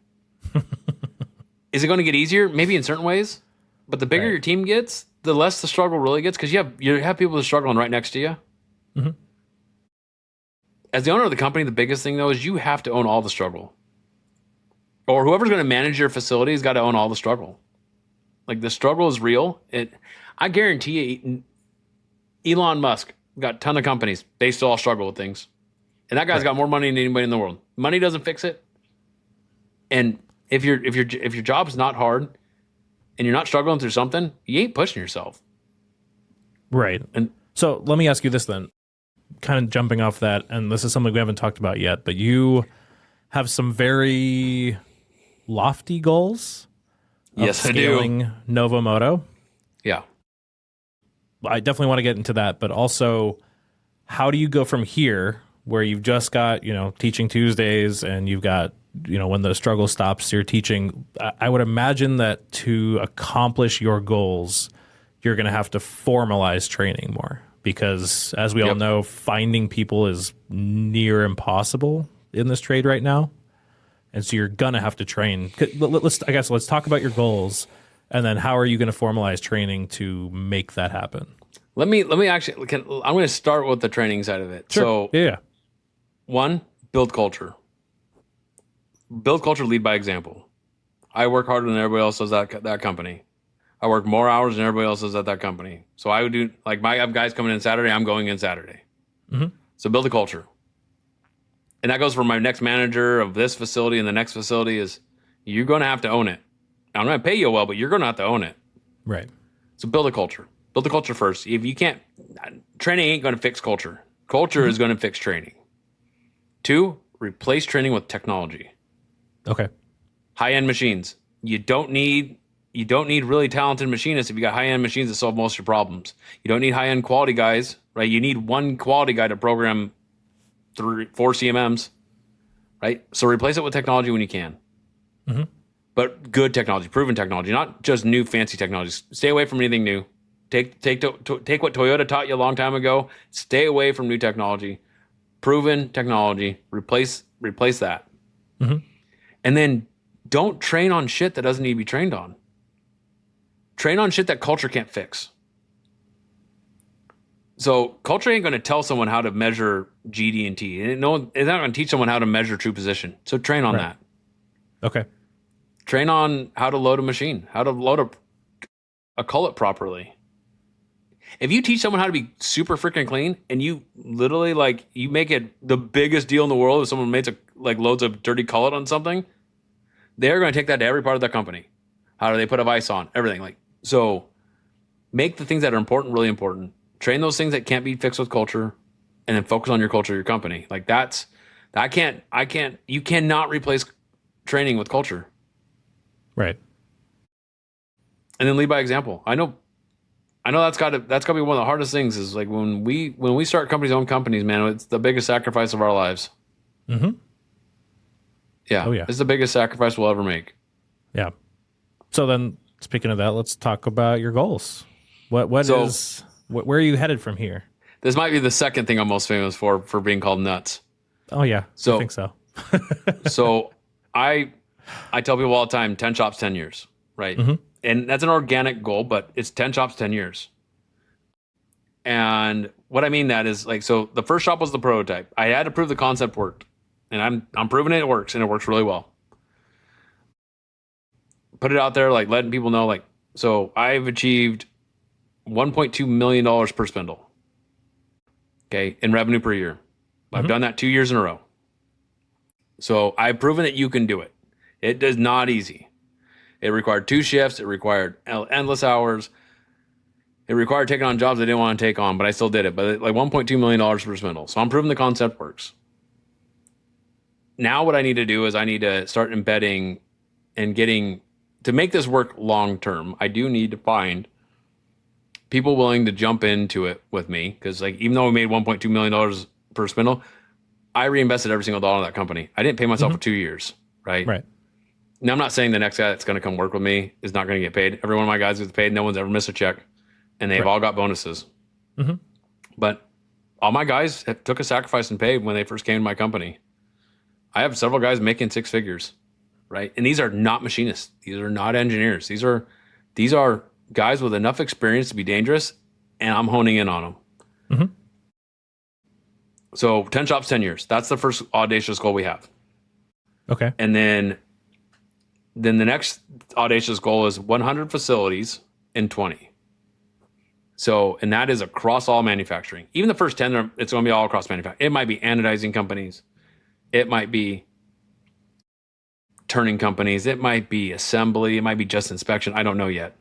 Is it going to get easier? Maybe in certain ways, but the bigger your team gets, the less the struggle really gets, because you have people that are struggling right next to you. As the owner of the company, the biggest thing though is you have to own all the struggle. or whoever's going to manage your facility has got to own all the struggle. Like the struggle is real. I guarantee you, Elon Musk got a ton of companies. They still all struggle with things. And that guy's got more money than anybody in the world. Money doesn't fix it. And if your job's not hard and you're not struggling through something, you ain't pushing yourself. Right. And so let me ask you this then, kind of jumping off that, and this is something we haven't talked about yet, but you have some very lofty goals. Yes, I do. Scaling Novo Moto. Yeah. I definitely want to get into that, but also how do you go from here where you've just got, teaching Tuesdays and you've got, when the struggle stops, you're teaching. I would imagine that to accomplish your goals, you're going to have to formalize training more because as we all know, finding people is near impossible in this trade right now. And so you're going to have to train. Let's talk about your goals and then how are you going to formalize training to make that happen? Let me actually, I'm going to start with the training side of it. Sure. So yeah. One, build culture. Build culture, lead by example. I work harder than everybody else does at that company. I work more hours than everybody else does at that company. So I would do, I have guys coming in Saturday, I'm going in Saturday. Mm-hmm. So build a culture. And that goes for my next manager of this facility and the next facility is you're going to have to own it. I'm going to pay you well, but you're going to have to own it. Right. So build a culture. Build the culture first. If you can't, training ain't going to fix culture. Culture is going to fix training. 2, replace training with technology. Okay. High-end machines. You don't need really talented machinists if you got high-end machines that solve most of your problems. You don't need high-end quality guys, right? You need one quality guy to program 4 CMMs, right? So replace it with technology when you can. Mm-hmm. But good technology, proven technology, not just new fancy technologies. Stay away from anything new. Take what Toyota taught you a long time ago. Stay away from new technology. Proven technology. Replace that. Mm-hmm. And then don't train on shit that doesn't need to be trained on. Train on shit that culture can't fix. So culture ain't going to tell someone how to measure GD&T. It's not going to teach someone how to measure true position. So train on that. Okay. Train on how to load a machine, how to load a cullet properly. If you teach someone how to be super freaking clean and you literally you make it the biggest deal in the world if someone loads a dirty cullet on something, they're going to take that to every part of the company. How do they put a vise on? Everything. So make the things that are important really important. Train those things that can't be fixed with culture and then focus on your culture, your company. You cannot replace training with culture. Right. And then lead by example. I know that's got to be one of the hardest things is when we start own companies, man, it's the biggest sacrifice of our lives. Mm-hmm. Yeah. Oh, yeah. It's the biggest sacrifice we'll ever make. Yeah. So then speaking of that, let's talk about your goals. Where are you headed from here? This might be the second thing I'm most famous for being called nuts. Oh yeah. I think so. So I tell people all the time, 10 shops, 10 years, right? Mm-hmm. And that's an organic goal, but it's 10 shops, 10 years. And what I mean that is so the first shop was the prototype. I had to prove the concept worked. And I'm proving it works, and it works really well. Put it out there, letting people know, so I've achieved $1.2 million per spindle, okay, in revenue per year. Mm-hmm. I've done that 2 years in a row. So I've proven that you can do it. It is not easy. It required 2 shifts. It required endless hours. It required taking on jobs I didn't want to take on, but I still did it. But $1.2 million per spindle. So I'm proving the concept works. Now what I need to do is I need to start embedding and to make this work long term. I do need to find people willing to jump into it with me because even though we made $1.2 million per spindle, I reinvested every single dollar in that company. I didn't pay myself for 2 years, right? Right. Now I'm not saying the next guy that's going to come work with me is not going to get paid. Every one of my guys gets paid. No one's ever missed a check, and they've all got bonuses. Mm-hmm. But all my guys took a sacrifice and paid when they first came to my company. I have several guys making 6 figures, right? And these are not machinists. These are not engineers. These are guys with enough experience to be dangerous, and I'm honing in on them. Mm-hmm. So 10 shops, 10 years. That's the first audacious goal we have. Okay. And then Then the next audacious goal is 100 facilities in 20. So, and that is across all manufacturing. Even the first 10, it's going to be all across manufacturing. It might be anodizing companies. It might be turning companies. It might be assembly. It might be just inspection. I don't know yet.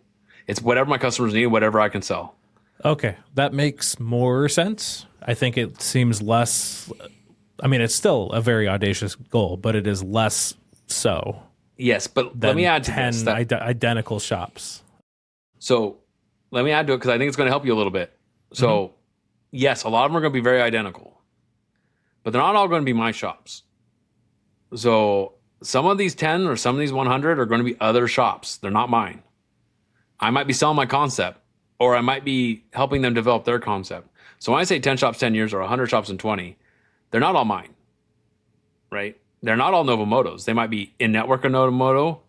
It's whatever my customers need, whatever I can sell. Okay, that makes more sense. I think it seems less, I mean, it's still a very audacious goal, but it is less so. Yes, but let me add to 10 this. Identical shops. So let me add to it because I think it's going to help you a little bit. So yes, a lot of them are going to be very identical, but they're not all going to be my shops. So some of these 10 or some of these 100 are going to be other shops. They're not mine. I might be selling my concept, or I might be helping them develop their concept. So when I say 10 shops, 10 years, or 100 shops in 20, they're not all mine, right? They're not all Novo Motos. They might be in network of Novo Moto.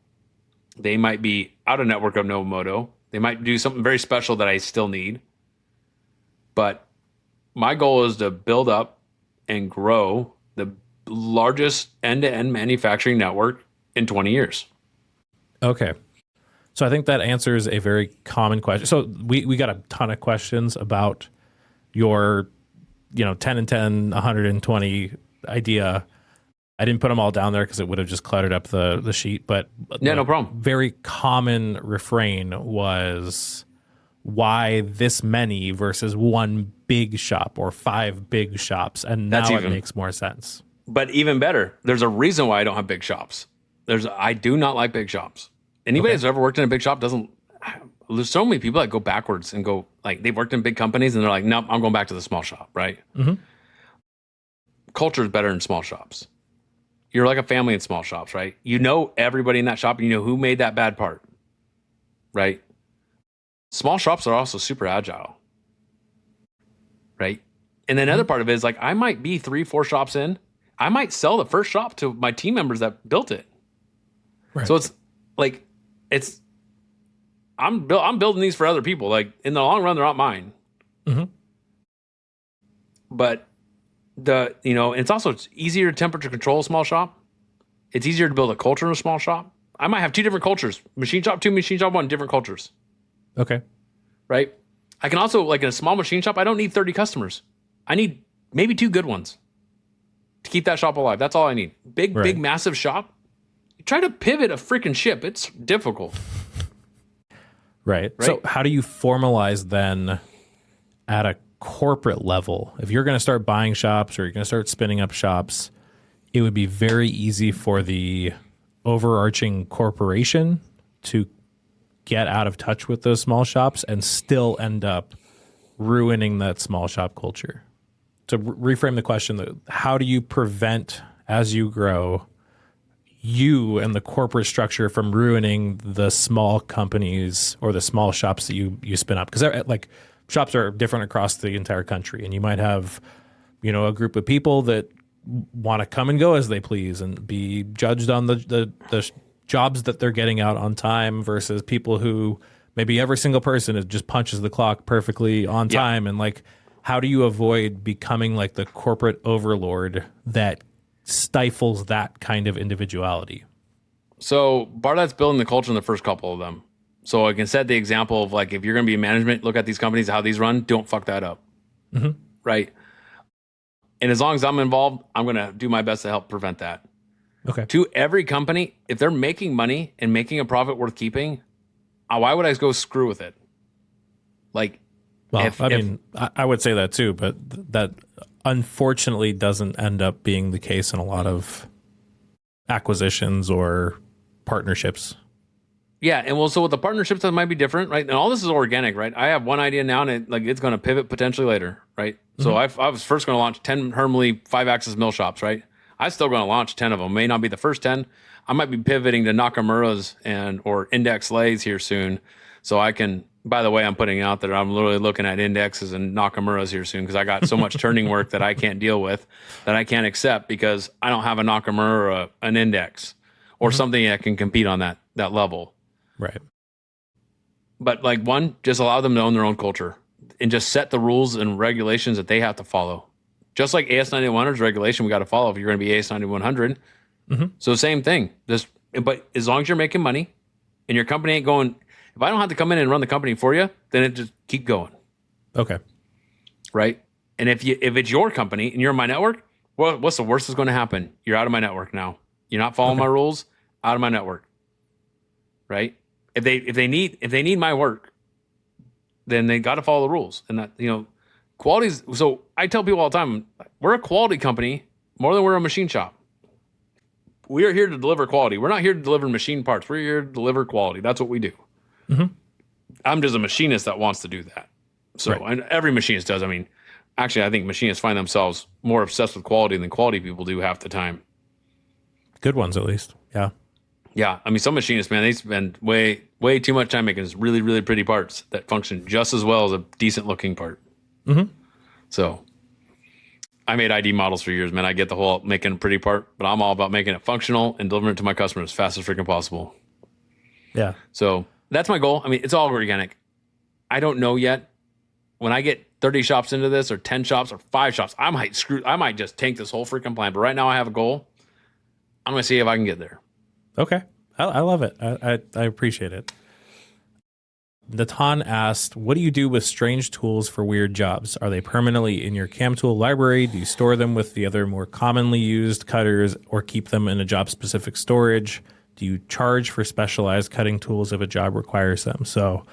They might be out of network of Novo Moto. They might do something very special that I still need. But my goal is to build up and grow the largest end-to-end manufacturing network in 20 years. Okay. So I think that answers a very common question. So we got a ton of questions about your, 10 and 10, 120 idea. I didn't put them all down there because it would have just cluttered up the sheet. But yeah, no problem. Very common refrain was why this many versus one big shop or 5 big shops, and now it makes more sense. But even better, there's a reason why I don't have big shops. I do not like big shops. Anybody that's ever worked in a big shop doesn't. There's so many people that go backwards and go like they've worked in big companies and they're like, nope, I'm going back to the small shop, right? Culture is better in small shops. You're like a family in small shops, right? You know everybody in that shop and you know who made that bad part, right? Small shops are also super agile, right? And then another part of it is like, I might be 3-4 shops in. I might sell the first shop to my team members that built it. Right. So it's like, I'm building these for other people. Like in the long run, they're not mine. But it's easier to temperature control a small shop. It's easier to build a culture in a small shop. I might have 2 different cultures. Machine shop 2, machine shop 1, different cultures. Okay. Right? I can also, like in a small machine shop, I don't need 30 customers. I need maybe 2 good ones to keep that shop alive. That's all I need. Big, massive shop. You try to pivot a freaking ship. It's difficult. Right. So how do you formalize then at a corporate level? If you're going to start buying shops or you're going to start spinning up shops, it would be very easy for the overarching corporation to get out of touch with those small shops and still end up ruining that small shop culture. To reframe the question, how do you prevent, as you grow, you and the corporate structure from ruining the small companies or the small shops that you spin up? Because like shops are different across the entire country, and you might have, a group of people that want to come and go as they please and be judged on the jobs that they're getting out on time versus people who maybe every single person just punches the clock perfectly on time. And like, how do you avoid becoming like the corporate overlord that stifles that kind of individuality? So part of that's building the culture in the first couple of them. So I can set the example of like, if you're going to be in management, look at these companies, how these run, don't fuck that up. Right. And as long as I'm involved, I'm going to do my best to help prevent that. Okay. To every company, if they're making money and making a profit worth keeping, why would I go screw with it? Like, well, I would say that too, but that unfortunately doesn't end up being the case in a lot of acquisitions or partnerships. Yeah, and so with the partnerships, that might be different, right? And all this is organic, right? I have one idea now, and it's going to pivot potentially later, right? So I was first going to launch 10 Hermley 5-axis mill shops, right? I'm still going to launch 10 of them. May not be the first 10. I might be pivoting to Nakamura's or index lathes here soon. So I can, by the way, I'm putting out that I'm literally looking at indexes and Nakamura's here soon because I got so much turning work that I can't deal with, that I can't accept because I don't have a Nakamura or an index or something that can compete on that level. Right. But like just allow them to own their own culture and just set the rules and regulations that they have to follow. Just like AS9100's regulation we got to follow if you're going to be AS9100. So same thing. Just But as long as you're making money and your company ain't going, if I don't have to come in and run the company for you, then it just keep going. Okay. Right. And if it's your company and you're in my network, well, what's the worst that's going to happen? You're out of my network now. You're not following my rules, out of my network. Right. If they need my work, then they got to follow the rules. And that, quality's, so I tell people all the time, we're a quality company more than we're a machine shop. We are here to deliver quality. We're not here to deliver machine parts. We're here to deliver quality. That's what we do. Mm-hmm. I'm just a machinist that wants to do that. So, and every machinist does. I mean, actually, I think machinists find themselves more obsessed with quality than quality people do half the time. Good ones, at least. Yeah. Yeah. I mean, some machinists, man, they spend way too much time making really, really pretty parts that function just as well as a decent looking part. Mm-hmm. So I made ID models for years, man. I get the whole making a pretty part, but I'm all about making it functional and delivering it to my customers as fast as freaking possible. Yeah. So that's my goal. I mean, it's all organic. I don't know yet. When I get 30 shops into this, or 10 shops, or 5 shops, I might just tank this whole freaking plan. But right now I have a goal. I'm going to see if I can get there. Okay. I love it. I appreciate it. Natan asked, what do you do with strange tools for weird jobs? Are they permanently in your CAM tool library? Do you store them with the other more commonly used cutters, or keep them in a job-specific storage? Do you charge for specialized cutting tools if a job requires them? So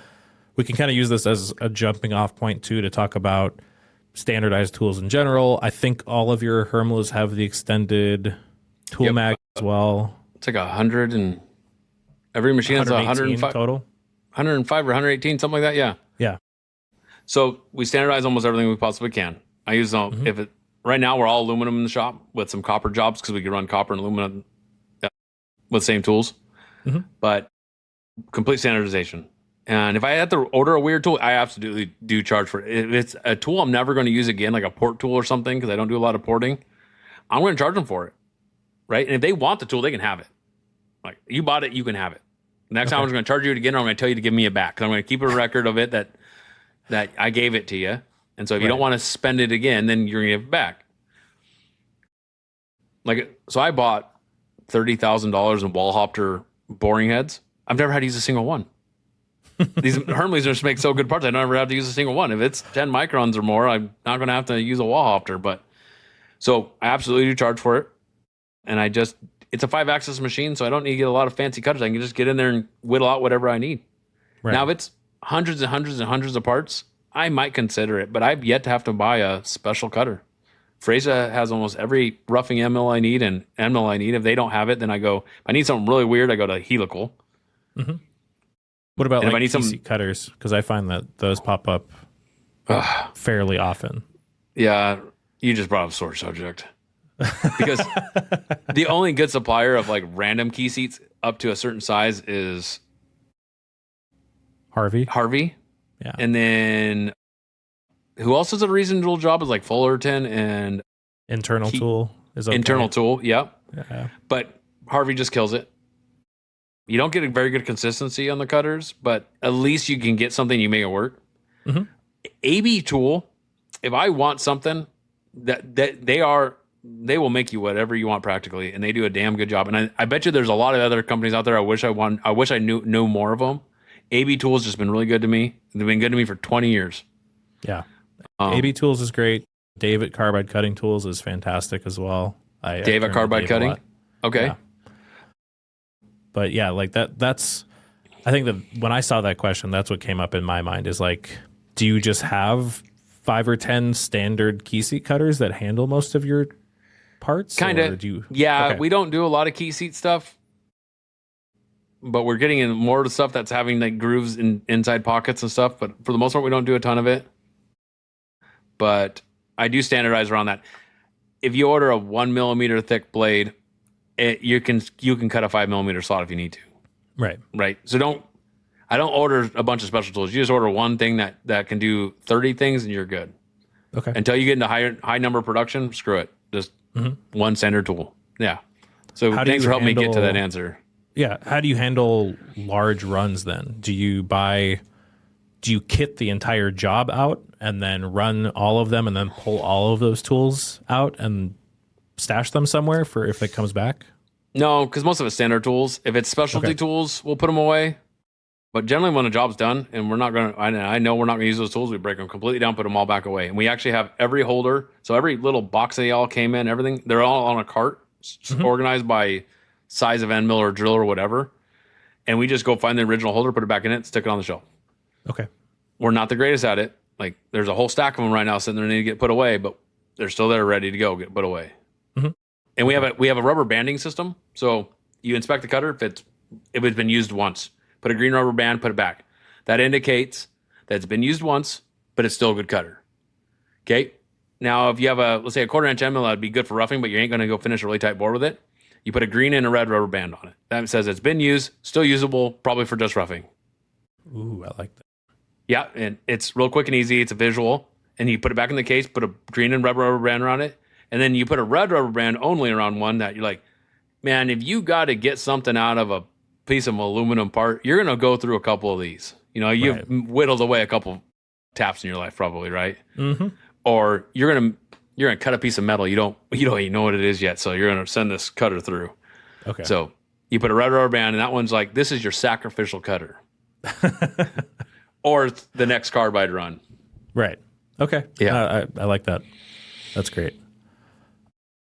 we can kind of use this as a jumping off point too, to talk about standardized tools in general. I think all of your Hermlas have the extended tool mag as well. It's like 100, and every machine has 105 total. 105 or 118, something like that. Yeah. Yeah. So we standardize almost everything we possibly can. I use right now we're all aluminum in the shop with some copper jobs because we can run copper and aluminum with the same tools, but complete standardization. And if I had to order a weird tool, I absolutely do charge for it. If it's a tool I'm never going to use again, like a port tool or something, because I don't do a lot of porting, I'm going to charge them for it. Right. And if they want the tool, they can have it. Like, you bought it, you can have it. Next time I'm just going to charge you it again, or I'm going to tell you to give me it back, because I'm going to keep a record of it that I gave it to you. And so if you don't want to spend it again, then you're going to give it back. So I bought $30,000 in Wallhopter boring heads. I've never had to use a single one. These Hermleys just make so good parts, I don't ever have to use a single one. If it's 10 microns or more, I'm not going to have to use a Wallhopter. But so I absolutely do charge for it. And it's a 5-axis machine, so I don't need to get a lot of fancy cutters. I can just get in there and whittle out whatever I need. Right. Now, if it's hundreds and hundreds and hundreds of parts, I might consider it, but I've yet to have to buy a special cutter. Fresa has almost every roughing M mill I need and N mill I need. If they don't have it, then if I need something really weird, I go to Helical. Mm-hmm. What about if I need some cutters? Because I find that those pop up fairly often. Yeah, you just brought up a sore subject. Because the only good supplier of like random key seats up to a certain size is Harvey. Yeah. And then who else does a reasonable job is like Fullerton and Internal Tool is okay. Internal Tool. Yep. Yeah. But Harvey just kills it. You don't get a very good consistency on the cutters, but at least you can get something, you make it work. Mm-hmm. AB Tool, if I want something that they will make you whatever you want practically, and they do a damn good job. And I bet you there's a lot of other companies out there. I wish I knew more of them. AB Tools has been really good to me. They've been good to me for 20 years. Yeah. AB Tools is great. Dave at Carbide Cutting Tools is fantastic as well. Dave at Carbide Cutting? Okay. Yeah. But yeah, like that's, I think that when I saw that question, that's what came up in my mind is like, do you just have 5 or 10 standard key seat cutters that handle most of your parts? Kind of. Yeah, okay. We don't do a lot of key seat stuff, but we're getting in more of the stuff that's having like grooves inside pockets and stuff. But for the most part, we don't do a ton of it. But I do standardize around that. If you order a 1 millimeter thick blade, you can cut a 5 millimeter slot if you need to. Right. So I don't order a bunch of special tools. You just order one thing that can do 30 things, and you're good. Okay. Until you get into high number production, screw it. Just one standard tool. Yeah. So thanks for helping me get to that answer. Yeah. How do you handle large runs then? Do you kit the entire job out and then run all of them and then pull all of those tools out and stash them somewhere for if it comes back? No, because most of it's standard tools. If it's specialty Okay. tools, we'll put them away. But generally, when a job's done and we're not going to, I know we're not going to use those tools, we break them completely down, put them all back away. And we actually have every holder. So every little box they all came in, everything, they're all on a cart, Hmm. organized by size of end mill or drill or whatever. And we just go find the original holder, put it back in it, stick it on the shelf. Okay. We're not the greatest at it. Like there's a whole stack of them right now sitting there, need to get put away, but they're still there, ready to go, get put away. Hmm. And we have a rubber banding system. So you inspect the cutter if it's been used once. Put a green rubber band, put it back. That indicates that it's been used once, but it's still a good cutter. Okay. Now, if you have let's say a 1/4 inch end mill, that'd be good for roughing, but you ain't going to go finish a really tight bore with it. You put a green and a red rubber band on it. That says it's been used, still usable, probably for just roughing. Ooh, I like that. Yeah. And it's real quick and easy. It's a visual. And you put it back in the case, put a green and red rubber band around it. And then you put a red rubber band only around one that you're like, man, if you got to get something out of a piece of aluminum part, you're going to go through a couple of these. You know, you've whittled away a couple taps in your life, probably, right? Mm-hmm. Or you're gonna cut a piece of metal. You don't even know what it is yet, so you're gonna send this cutter through. Okay. So you put a red rubber band, and that one's like, this is your sacrificial cutter, or the next carbide run. Right. Okay. Yeah. I like that. That's great.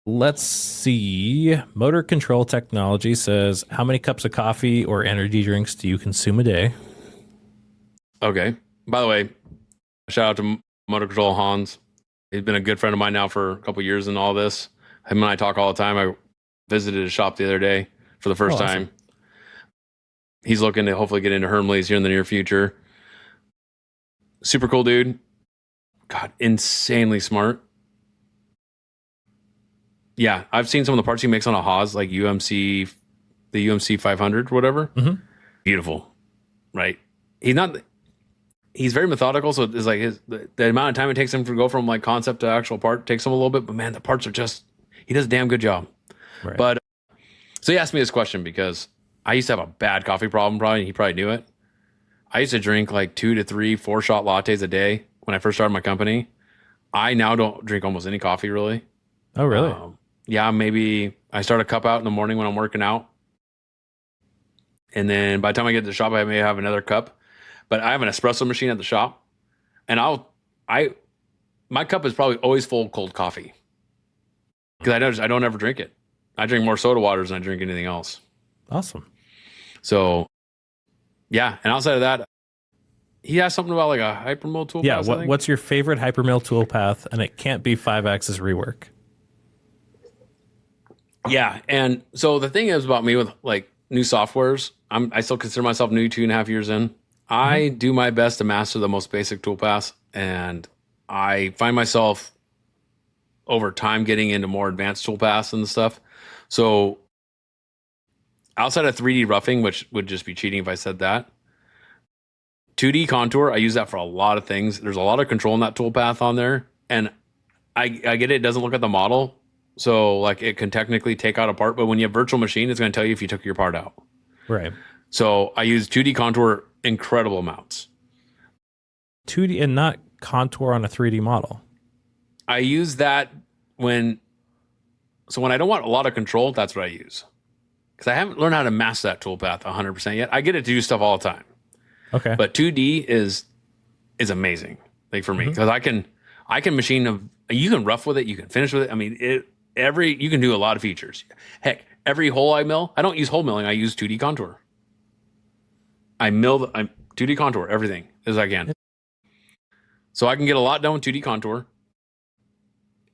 Let's see. Motor Control Technology says, how many cups of coffee or energy drinks do you consume a day? Okay. By the way, shout out to Motor Control Hans. He's been a good friend of mine now for a couple of years in all this. Him and I talk all the time. I visited his shop the other day for the first time. He's looking to hopefully get into Hermleys here in the near future. Super cool dude. God, insanely smart. Yeah, I've seen some of the parts he makes on a Haas, like the UMC 500 or whatever. Mm-hmm. Beautiful, right? He's very methodical, so it's like the amount of time it takes him to go from like concept to actual part takes him a little bit, but man, the parts are he does a damn good job. Right. But so he asked me this question because I used to have a bad coffee problem, probably, and he probably knew it. I used to drink like 2 to 3 4-shot lattes a day when I first started my company. I now don't drink almost any coffee really. Oh, really? Yeah, maybe I start a cup out in the morning when I'm working out. And then by the time I get to the shop, I may have another cup. But I have an espresso machine at the shop. And my cup is probably always full of cold coffee. Because I don't ever drink it. I drink more soda waters than I drink anything else. Awesome. So, yeah. And outside of that, he asked something about like a hypermill tool path. Yeah. What's your favorite hypermill tool path? And it can't be 5-axis rework. Yeah. And so the thing is about me with like new softwares, I still consider myself new 2.5 years in. I do my best to master the most basic tool paths. And I find myself over time getting into more advanced tool paths and stuff. So outside of 3D roughing, which would just be cheating if I said that, 2D contour, I use that for a lot of things. There's a lot of control in that tool path on there. And I get it. It doesn't look at the model. So like it can technically take out a part, but when you have virtual machine, it's going to tell you if you took your part out. Right. So I use 2D contour incredible amounts. 2D and not contour on a 3D model. I use that when I don't want a lot of control, that's what I use. Because I haven't learned how to master that tool path 100% yet. I get it to do stuff all the time. Okay. But 2D is amazing, like for me, because I can machine you can rough with it, you can finish with it. I mean, you can do a lot of features. Heck, every hole I mill, I don't use hole milling. I use 2D contour. I'm 2D contour everything as I can. So I can get a lot done with 2D contour.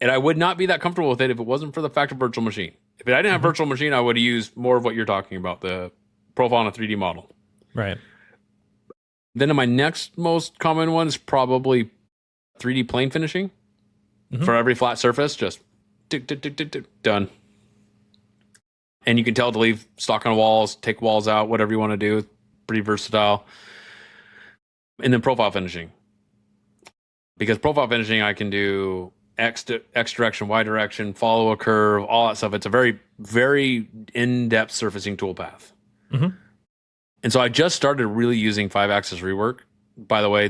And I would not be that comfortable with it if it wasn't for the fact of virtual machine. If I didn't have virtual machine, I would have used more of what you're talking about, the profile on a 3D model. Right. Then my next most common one is probably 3D plane finishing. For every flat surface, just tick, tick, tick, tick, tick, done. And you can tell to leave stock on walls, take walls out, whatever you want to do. Pretty versatile. And then profile finishing. Because profile finishing, I can do X direction, Y direction, follow a curve, all that stuff. It's a very, very in-depth surfacing toolpath. And so I just started really using 5-axis rework. By the way,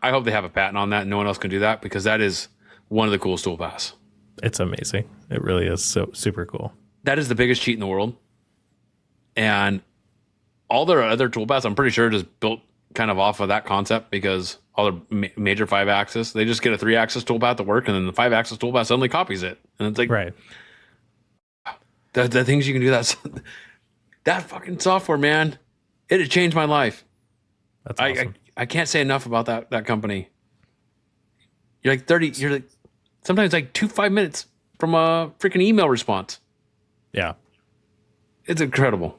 I hope they have a patent on that and no one else can do that, because that is one of the coolest toolpaths. It's amazing. It really is so super cool. that is the biggest cheat in the world. And all their other toolpaths, I'm pretty sure, just built kind of off of that concept, because all their major 5-axis, they just get a 3-axis toolpath to work, and then the 5-axis toolpath suddenly copies it. And it's like, Right. the things you can do, that fucking software, man, it had changed my life. That's awesome. I can't say enough about that company. You're like sometimes like 5 minutes from a freaking email response. Yeah. It's incredible.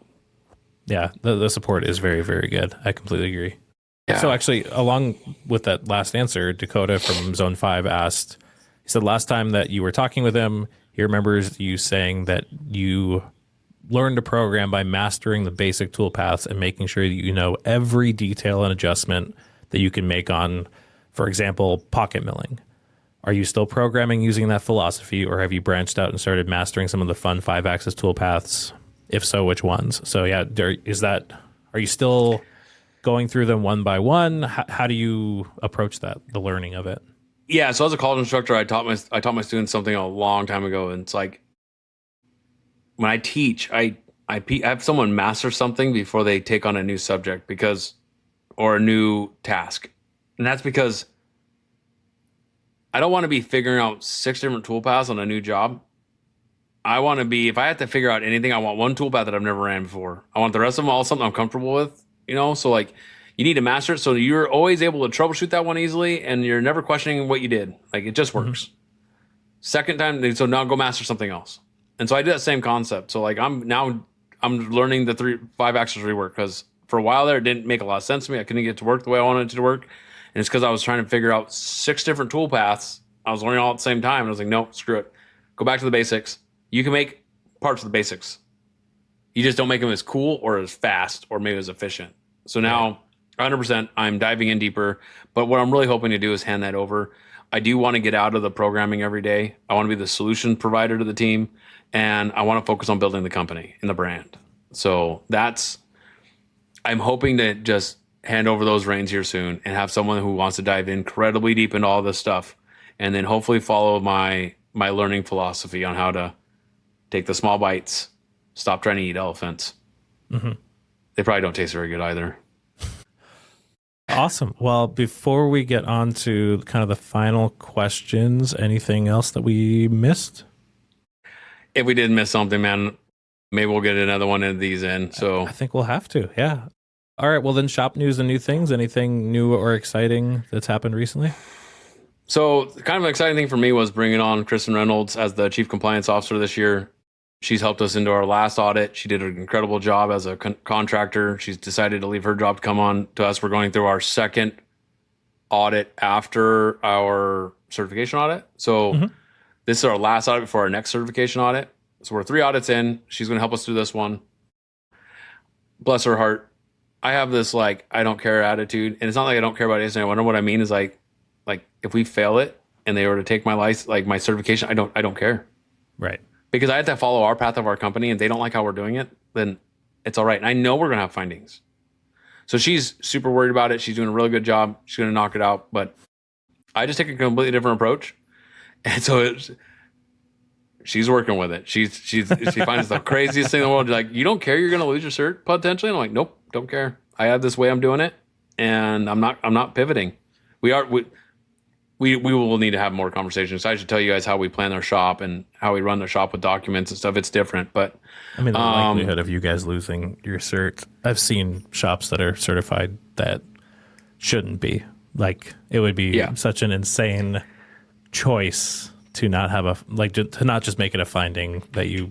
Yeah. The support is very, very good. I completely agree. Yeah. So actually, along with that last answer, Dakota from Zone 5 asked, he said last time that you were talking with him, he remembers you saying that you learned to program by mastering the basic toolpaths and making sure that you know every detail and adjustment that you can make on, for example, pocket milling. Are you still programming using that philosophy, or have you branched out and started mastering some of the fun 5-axis toolpaths? If so, which ones? So yeah, are you still going through them one by one? How do you approach that, the learning of it? Yeah, so as a college instructor, I taught my students something a long time ago, and it's like, when I teach, I have someone master something before they take on a new subject, or a new task. And that's because I don't want to be figuring out 6 different toolpaths on a new job. I want to be, if I have to figure out anything, I want one toolpath that I've never ran before. I want the rest of them all something I'm comfortable with, So like, you need to master it so you're always able to troubleshoot that one easily, and you're never questioning what you did. Like, it just works. Mm-hmm. Second time, so now go master something else. And so I do that same concept. So like, I'm learning the 5-axis rework, because for a while there, it didn't make a lot of sense to me. I couldn't get it to work the way I wanted it to work. And it's because I was trying to figure out 6 different toolpaths. I was learning all at the same time. And I was like, no, screw it. Go back to the basics. You can make parts of the basics. You just don't make them as cool or as fast or maybe as efficient. So now, 100%, I'm diving in deeper. But what I'm really hoping to do is hand that over. I do want to get out of the programming every day. I want to be the solution provider to the team. And I want to focus on building the company and the brand. So I'm hoping to just hand over those reins here soon and have someone who wants to dive incredibly deep into all this stuff, and then hopefully follow my learning philosophy on how to take the small bites, stop trying to eat elephants. Mm-hmm. They probably don't taste very good either. Awesome. Well, before we get on to kind of the final questions, anything else that we missed? If we did miss something, man, maybe we'll get another one of these in. So I think we'll have to. Yeah. All right. Well, then, shop news and new things. Anything new or exciting that's happened recently? So kind of an exciting thing for me was bringing on Kristen Reynolds as the Chief Compliance Officer this year. She's helped us into our last audit. She did an incredible job as a contractor. She's decided to leave her job to come on to us. We're going through our second audit after our certification audit. So this is our last audit before our next certification audit. So we're 3 audits in. She's going to help us through this one. Bless her heart. I have this like, I don't care attitude. And it's not like I don't care about anything. I wonder what I mean is like if we fail it and they were to take my license, like my certification, I don't care. Right. Because I have to follow our path of our company, and they don't like how we're doing it, then it's all right. And I know we're going to have findings. So she's super worried about it. She's doing a really good job. She's going to knock it out. But I just take a completely different approach. And so she's working with it. She finds the craziest thing in the world. Like, you don't care you're going to lose your cert potentially? And I'm like, nope, don't care. I have this way I'm doing it, and I'm not pivoting. We will need to have more conversations. I should tell you guys how we plan our shop and how we run the shop with documents and stuff. It's different, but I mean, the likelihood of you guys losing your cert, I've seen shops that are certified that shouldn't be. Like, it would be such an insane choice to not have to not just make it a finding that you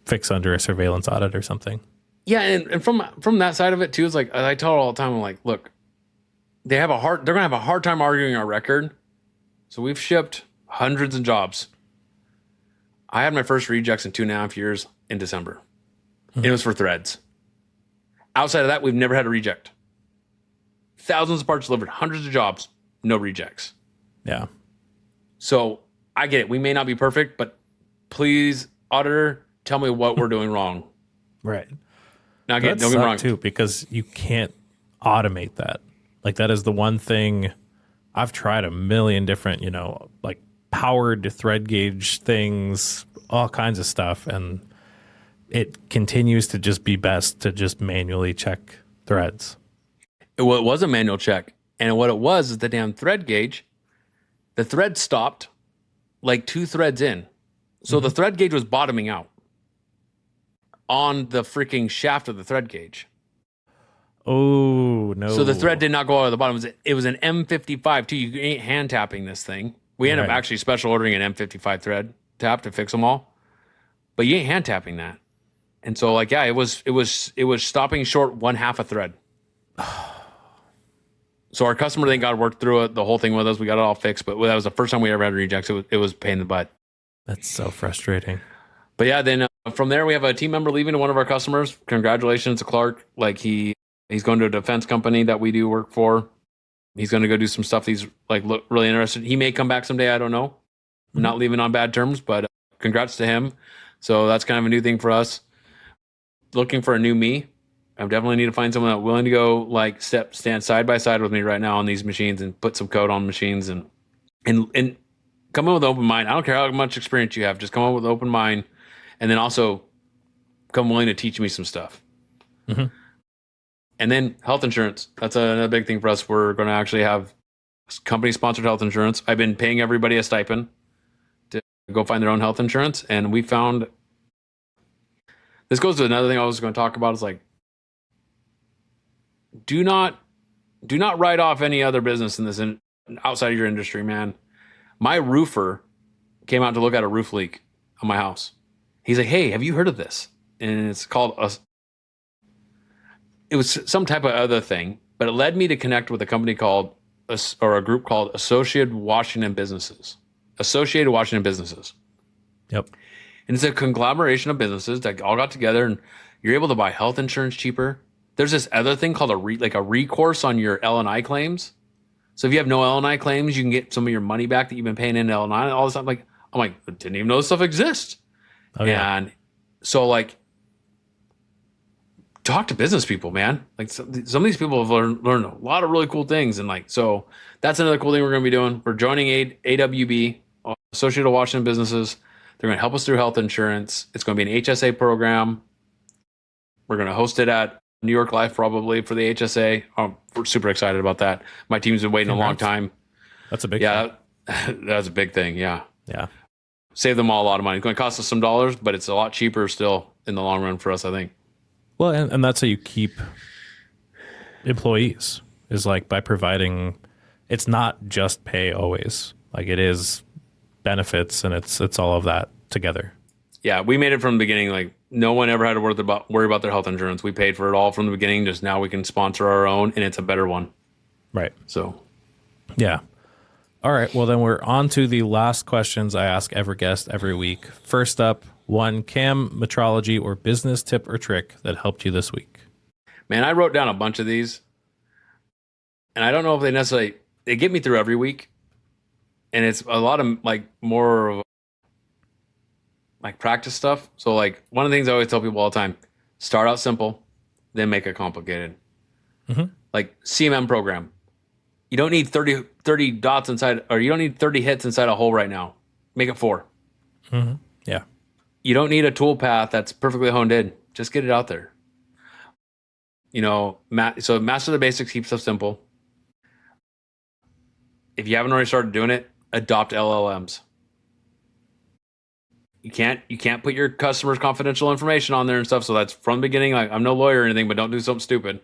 fix under a surveillance audit or something. Yeah, and from that side of it too, it's like I tell her all the time, I'm like, look, they're gonna have a hard time arguing our record. So we've shipped hundreds of jobs. I had my first rejects in 2.5 years in December. It was for threads. Outside of that, we've never had a reject. Thousands of parts delivered, hundreds of jobs, no rejects. Yeah. So I get it. We may not be perfect, but please, auditor, tell me what we're doing wrong. Right. Now, again, don't get me wrong. Too, because you can't automate that. Like, that is the one thing. I've tried a million different, like powered thread gauge things, all kinds of stuff. And it continues to just be best to just manually check threads. It was a manual check. And what it was is the damn thread gauge, the thread stopped like 2 threads in. So the thread gauge was bottoming out on the freaking shaft of the thread gauge. Oh, no. So the thread did not go out of the bottom. It was an M55 too. You ain't hand tapping this thing. We ended up actually special ordering an M55 thread tap to fix them all. But you ain't hand tapping that. And so like, yeah, it was stopping short 1/2 a thread. So our customer then got worked through it, the whole thing with us. We got it all fixed, but that was the first time we ever had rejects. It was a pain in the butt. That's so frustrating. But yeah, then from there we have a team member leaving to one of our customers. Congratulations to Clark. Like he's going to a defense company that we do work for. He's going to go do some stuff. He's like really interested. He may come back someday. I don't know. I'm not leaving on bad terms, but congrats to him. So that's kind of a new thing for us. Looking for a new me. I definitely need to find someone that's willing to go like stand side by side with me right now on these machines and put some code on machines and come in with an open mind. I don't care how much experience you have, just come in with an open mind, and then also come willing to teach me some stuff. Mm-hmm. And then health insurance. That's another big thing for us. We're going to actually have company sponsored health insurance. I've been paying everybody a stipend to go find their own health insurance, and we found this goes to another thing I was going to talk about is like, do not write off any other business in this outside of your industry, man. My roofer came out to look at a roof leak on my house. He's like, "Hey, have you heard of this?" And it's called it was some type of other thing, but it led me to connect with a company called or a group called Associated Washington Businesses. Associated Washington Businesses. Yep. And it's a conglomeration of businesses that all got together, and you're able to buy health insurance cheaper. There's this other thing called a recourse on your L&I claims. So if you have no L&I claims, you can get some of your money back that you've been paying in L&I and all this stuff. I'm like, I didn't even know this stuff exists. Oh, yeah. And so like, talk to business people, man. Like some of these people have learned a lot of really cool things. And like, so that's another cool thing we're going to be doing. We're joining AWB, Associated Washington Businesses. They're going to help us through health insurance. It's going to be an HSA program. We're going to host it at New York Life probably for the HSA. We're super excited about that. My team's been waiting a long time. That's a big thing. That's a big thing. Yeah. Yeah. Save them all a lot of money. It's going to cost us some dollars, but it's a lot cheaper still in the long run for us, I think. Well, and that's how you keep employees is like by providing, it's not just pay always. Like it is benefits and it's all of that together. Yeah, we made it from the beginning. Like no one ever had to worry about their health insurance. We paid for it all from the beginning. Just now we can sponsor our own, and it's a better one. Right. So, yeah. All right. Well, then we're on to the last questions I ask every guest every week. First up, one cam metrology or business tip or trick that helped you this week. Man, I wrote down a bunch of these, and I don't know if they get me through every week, and it's a lot of like more of like practice stuff. So like one of the things I always tell people all the time, start out simple, then make it complicated. Mm-hmm. Like CMM program. You don't need 30 dots inside, or you don't need 30 hits inside a hole right now. Make it 4. Mm-hmm. Yeah. You don't need a tool path that's perfectly honed in. Just get it out there. So master the basics, keep stuff simple. If you haven't already started doing it, adopt LLMs. You can't put your customers' confidential information on there and stuff. So that's from the beginning. Like I'm no lawyer or anything, but don't do something stupid.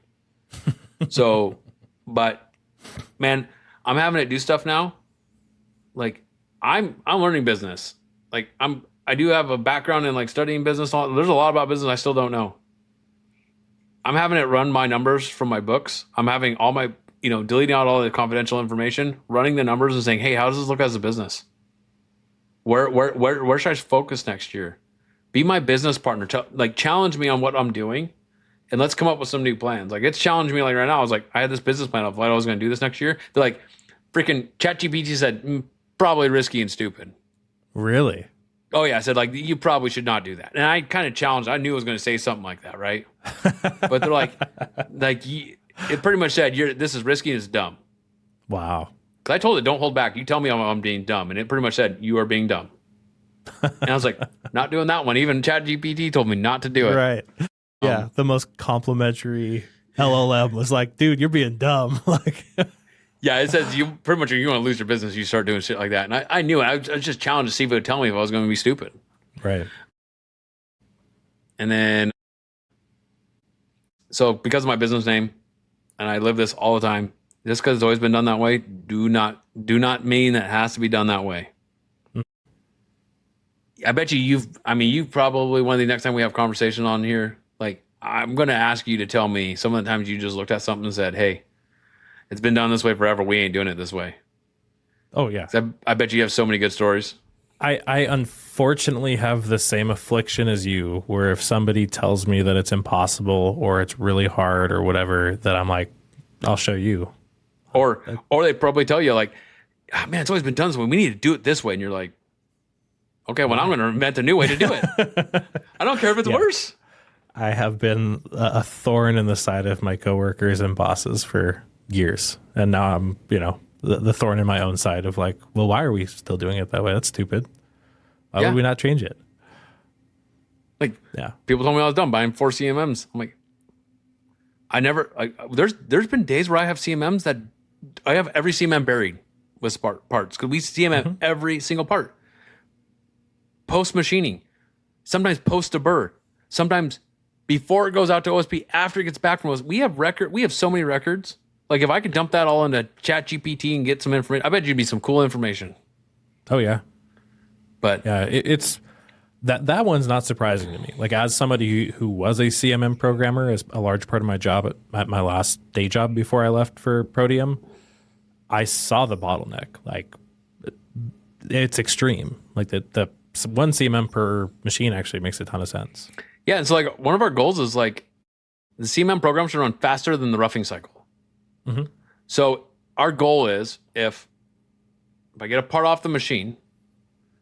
So, but man, I'm having it do stuff now. Like I'm learning business. Like I do have a background in like studying business. There's a lot about business I still don't know. I'm having it run my numbers from my books. I'm having all my, deleting out all the confidential information, running the numbers and saying, hey, how does this look as a business? Where should I focus next year? Be my business partner. Challenge me on what I'm doing, and let's come up with some new plans. Like it's challenged me. Like right now, I was like, I had this business plan of what I was going to do this next year. They're like, freaking ChatGPT said probably risky and stupid. Really? Oh yeah, I said like you probably should not do that. And I kind of challenged. I knew I was going to say something like that, right? But they're like it pretty much said this is risky and it's dumb. Wow. Because I told it, don't hold back. You tell me I'm being dumb. And it pretty much said, you are being dumb. And I was like, not doing that one. Even ChatGPT told me not to do it. Right. Yeah. The most complimentary LLM was like, dude, you're being dumb. Like, Yeah, it says you pretty much, you want to lose your business, you start doing shit like that. And I knew it. I was just challenged to see if it would tell me if I was going to be stupid. right. And then, so because of my business name, and I live this all the time, just because it's always been done that way, do not mean that it has to be done that way. I bet you've probably, one of the next time we have conversation on here, like, I'm going to ask you to tell me some of the times you just looked at something and said, hey, it's been done this way forever. We ain't doing it this way. Oh, yeah. I bet you have so many good stories. I unfortunately have the same affliction as you, where if somebody tells me that it's impossible or it's really hard or whatever, that I'm like, I'll show you. Or they probably tell you like, oh, man, it's always been done this way. We need to do it this way. And you're like, okay, well, I'm going to invent a new way to do it. I don't care if it's worse. I have been a thorn in the side of my coworkers and bosses for years. And now I'm, the thorn in my own side of like, well, why are we still doing it that way? That's stupid. Why would we not change it? Like, yeah, people told me I was dumb buying 4 CMMs. I'm like, there's been days where I have CMMs that I have every CMM buried with parts because we CMM every single part. Post machining, sometimes post to burr, sometimes before it goes out to OSP, after it gets back from us. We have so many records. Like if I could dump that all into ChatGPT and get some information, I bet you'd be some cool information. Oh yeah. But yeah, it's that one's not surprising to me. Like as somebody who was a CMM programmer, as a large part of my job at my last day job before I left for Protium, I saw the bottleneck. Like it's extreme. Like the 1 CMM per machine actually makes a ton of sense. Yeah, and so like one of our goals is like the CMM program should run faster than the roughing cycle. Mm-hmm. So our goal is if I get a part off the machine,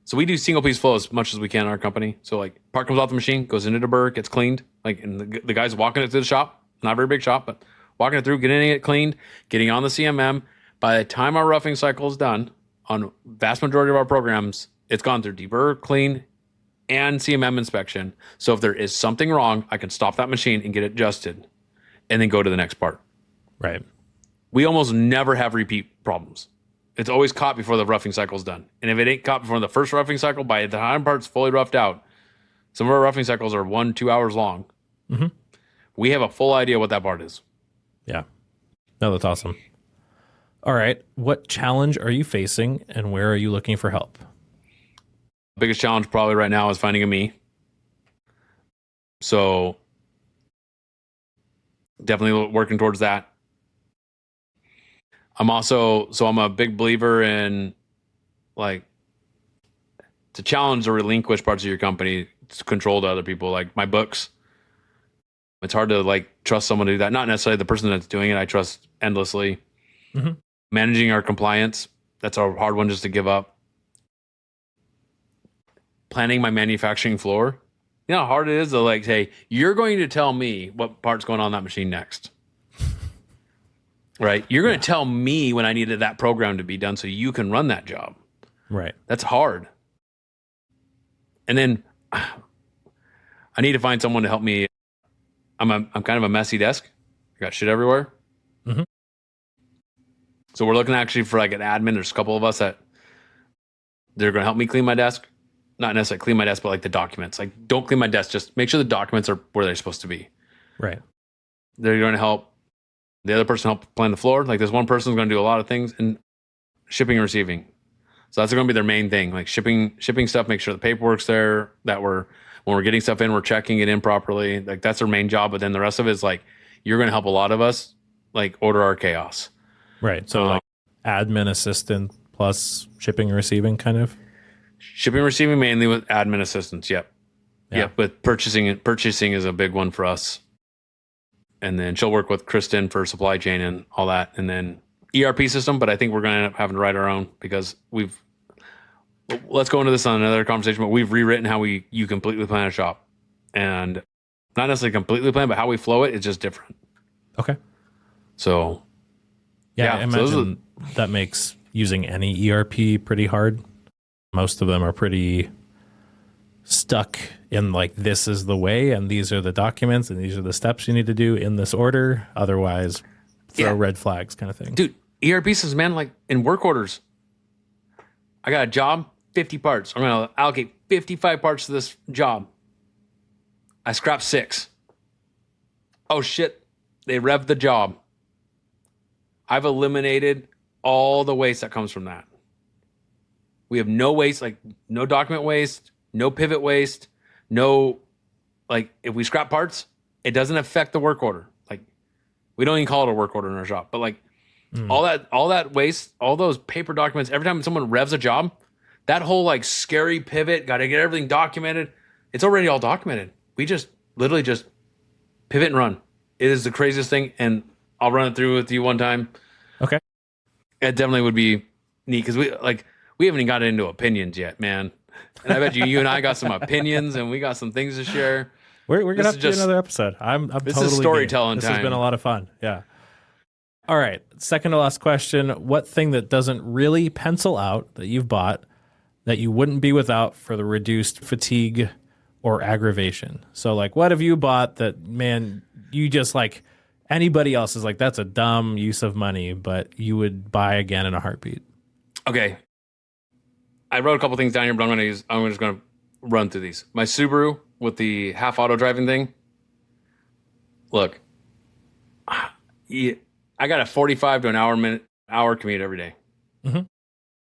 so we do single piece flow as much as we can in our company. So like part comes off the machine, goes into the burr, gets cleaned. Like and the guy's walking it through the shop, not a very big shop, but walking it through, getting it cleaned, getting on the CMM. By the time our roughing cycle is done, on vast majority of our programs, it's gone through deburr, clean, and CMM inspection. So if there is something wrong, I can stop that machine and get it adjusted and then go to the next part. Right. We almost never have repeat problems. It's always caught before the roughing cycle is done. And if it ain't caught before the first roughing cycle, by the time part's fully roughed out, some of our roughing cycles are 1-2 hours long. Mm-hmm. We have a full idea what that part is. Yeah. No, that's awesome. All right. What challenge are you facing and where are you looking for help? Biggest challenge probably right now is finding a me. So definitely working towards that. I'm a big believer in like to challenge or relinquish parts of your company to control to other people. Like my books, it's hard to like trust someone to do that. Not necessarily the person that's doing it. I trust endlessly. Mm-hmm. Managing our compliance, that's a hard one just to give up. Planning my manufacturing floor. You know how hard it is to like, hey, you're going to tell me what part's going on that machine next. Right? You're going to tell me when I needed that program to be done so you can run that job. Right. That's hard. And then I need to find someone to help me. I'm kind of a messy desk. I got shit everywhere. Mm-hmm. So we're looking actually for like an admin. There's a couple of us that they're going to help me clean my desk. Not necessarily clean my desk, but like the documents. Like don't clean my desk. Just make sure the documents are where they're supposed to be. Right. They're going to help. The other person help plan the floor. Like this one person's going to do a lot of things and shipping and receiving. So that's going to be their main thing. Like shipping stuff, make sure the paperwork's there, that when we're getting stuff in, we're checking it in properly. Like that's their main job. But then the rest of it is like, you're going to help a lot of us like order our chaos. Right. So like admin assistant plus shipping and receiving kind of? Shipping and receiving mainly with admin assistance. Yep. Yeah. Yep. But purchasing is a big one for us. And then she'll work with Kristen for supply chain and all that. And then ERP system, but I think we're going to end up having to write our own because let's go into this on another conversation, but we've rewritten how you completely plan a shop. And not necessarily completely plan, but how we flow it is just different. Okay. So yeah, I imagine that makes using any ERP pretty hard. Most of them are pretty stuck in like, this is the way and these are the documents and these are the steps you need to do in this order. Otherwise, throw red flags kind of thing. Dude, ERP systems, man, like in work orders, I got a job, 50 parts. I'm going to allocate 55 parts to this job. I scrapped 6. Oh shit, they revved the job. I've eliminated all the waste that comes from that. We have no waste, like no document waste, no pivot waste, no, like if we scrap parts, it doesn't affect the work order. Like we don't even call it a work order in our shop, but like all that waste, all those paper documents, every time someone revs a job, that whole like scary pivot, got to get everything documented. It's already all documented. We just literally just pivot and run. It is the craziest thing. And I'll run it through with you one time. Okay. It definitely would be neat because we haven't even gotten into opinions yet, man. And I bet you and I got some opinions and we got some things to share. We're gonna have to do another episode. I'm this totally is storytelling game. This time. has been a lot of fun. Yeah. All right. Second to last question. What thing that doesn't really pencil out that you've bought that you wouldn't be without for the reduced fatigue or aggravation? So like, what have you bought that, man, you just like, anybody else is like, that's a dumb use of money, but you would buy again in a heartbeat? Okay. I wrote a couple things down here, but I'm just going to run through these. My Subaru with the half auto driving thing. Look, I got a 45 to an hour commute every day. Mm-hmm.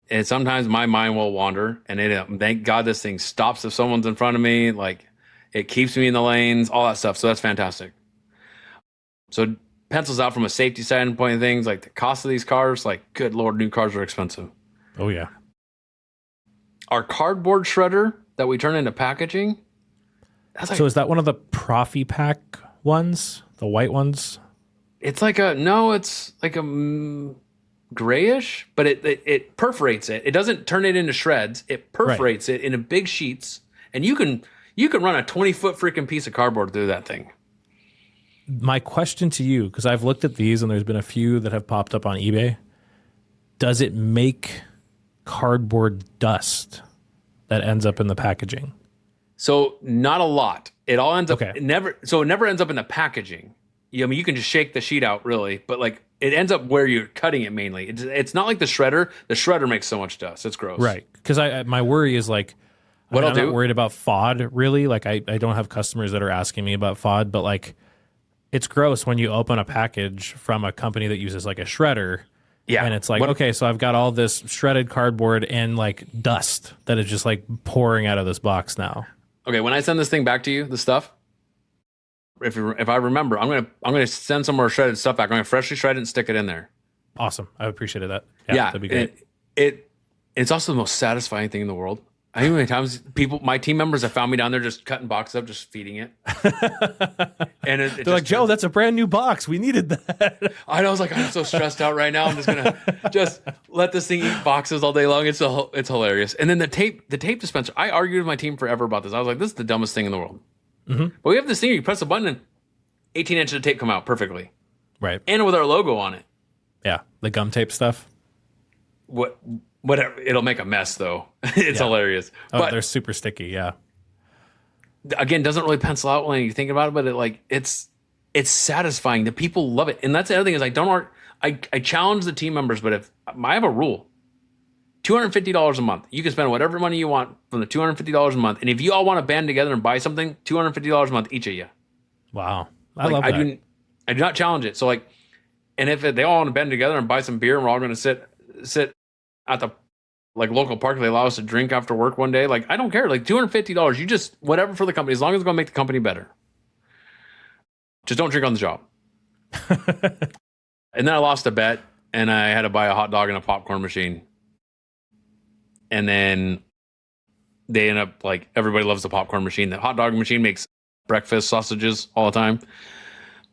And sometimes my mind will wander, and thank God this thing stops if someone's in front of me. Like it keeps me in the lanes, all that stuff. So that's fantastic. So pencils out from a safety standpoint of things, like the cost of these cars, like good Lord, new cars are expensive. Oh yeah. Our cardboard shredder that we turn into packaging. So is that one of the Profi Pack ones, the white ones? It's like it's like a grayish, but it perforates it. It doesn't turn it into shreds. It perforates it into big sheets, and you can run a 20-foot freaking piece of cardboard through that thing. My question to you, because I've looked at these and there's been a few that have popped up on eBay. Does it make cardboard dust that ends up in the packaging? So not a lot. It all ends up Okay. it never ends up in the packaging. I mean, you can just shake the sheet out really, but like it ends up where you're cutting it mainly. It's not like the shredder. The shredder makes so much dust. It's gross. Right. Because my worry is like, I'm not worried about FOD really. Like I don't have customers that are asking me about FOD, but like it's gross when you open a package from a company that uses like a shredder. Yeah. And it's like, okay, so I've got all this shredded cardboard and like dust that is just like pouring out of this box now. Okay, when I send this thing back to you, the stuff, if I remember, I'm gonna send some more shredded stuff back. I'm gonna freshly shred it and stick it in there. Awesome. I appreciated that. Yeah, that'd be great. It's also the most satisfying thing in the world. I mean, how many times my team members have found me down there just cutting boxes up, just feeding it. And they're like, Joe, that's a brand new box. We needed that. I was like, I'm so stressed out right now. I'm just gonna just let this thing eat boxes all day long. It's hilarious. And then the tape dispenser. I argued with my team forever about this. I was like, this is the dumbest thing in the world. Mm-hmm. But we have this thing. You press a button and 18 inches of tape come out perfectly. Right. And with our logo on it. Yeah, the gum tape stuff. Whatever. It'll make a mess though. It's hilarious. Oh, but they're super sticky. Yeah. Again, doesn't really pencil out when you think about it, but it's satisfying. The people love it. And that's the other thing is I challenge the team members, but if I have a rule, $250 a month, you can spend whatever money you want from the $250 a month. And if you all want to band together and buy something, $250 a month, each of you. Wow. I love that. I do not challenge it. So like, and if they all want to band together and buy some beer and we're all going to sit at the like local park, they allow us to drink after work one day. Like, I don't care. Like $250, you just, whatever for the company, as long as it's going to make the company better. Just don't drink on the job. And then I lost a bet and I had to buy a hot dog and a popcorn machine. And then they end up like, everybody loves the popcorn machine. The hot dog machine makes breakfast sausages all the time.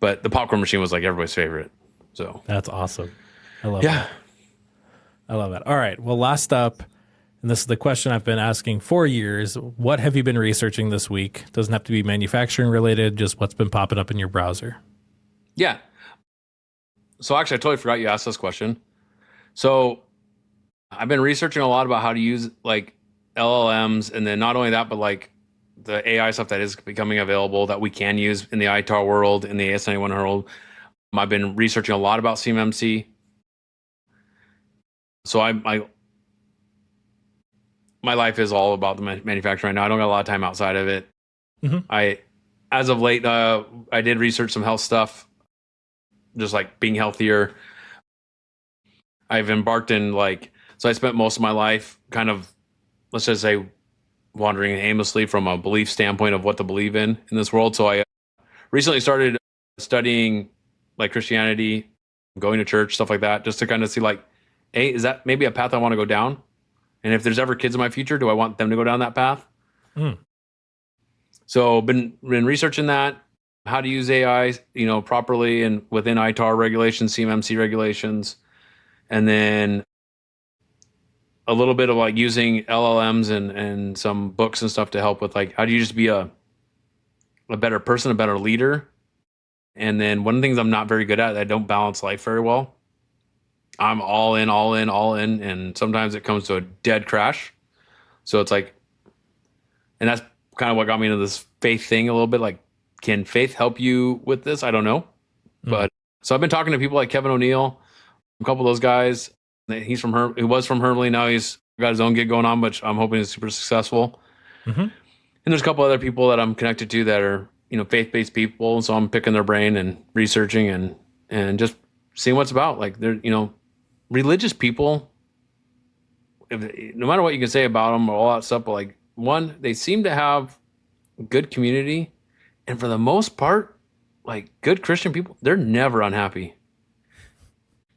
But the popcorn machine was like everybody's favorite. So that's awesome. I love that. I love that. All right. Well, last up, and this is the question I've been asking for years. What have you been researching this week? Doesn't have to be manufacturing related, just what's been popping up in your browser. Yeah. So actually, I totally forgot you asked this question. So I've been researching a lot about how to use like LLMs. And then not only that, but like the AI stuff that is becoming available that we can use in the ITAR world, in the AS91 world. I've been researching a lot about CMMC. So my life is all about the manufacturing right now. I don't got a lot of time outside of it. Mm-hmm. As of late, I did research some health stuff, just like being healthier. I've embarked in so I spent most of my life kind of, let's just say, wandering aimlessly from a belief standpoint of what to believe in this world. So I recently started studying like Christianity, going to church, stuff like that, just to kind of see like, hey, is that maybe a path I want to go down? And if there's ever kids in my future, do I want them to go down that path? So been researching that, how to use AI, properly and within ITAR regulations, CMMC regulations, and then a little bit of like using LLMs and some books and stuff to help with like, how do you just be a better person, a better leader? And then one of the things I'm not very good at, I don't balance life very well. I'm all in, and sometimes it comes to a dead crash. So it's like, and that's kind of what got me into this faith thing a little bit. Like, can faith help you with this? I don't know. But so I've been talking to people like Kevin O'Neill, a couple of those guys. He was from Hermley. Now he's got his own gig going on, which I'm hoping is super successful. And there's a couple other people that I'm connected to that are, faith-based people. And so I'm picking their brain and researching and just seeing what's about. Like, they're, religious people, no matter what you can say about them or all that stuff, but like, one, they seem to have good community. And for the most part, like good Christian people, they're never unhappy.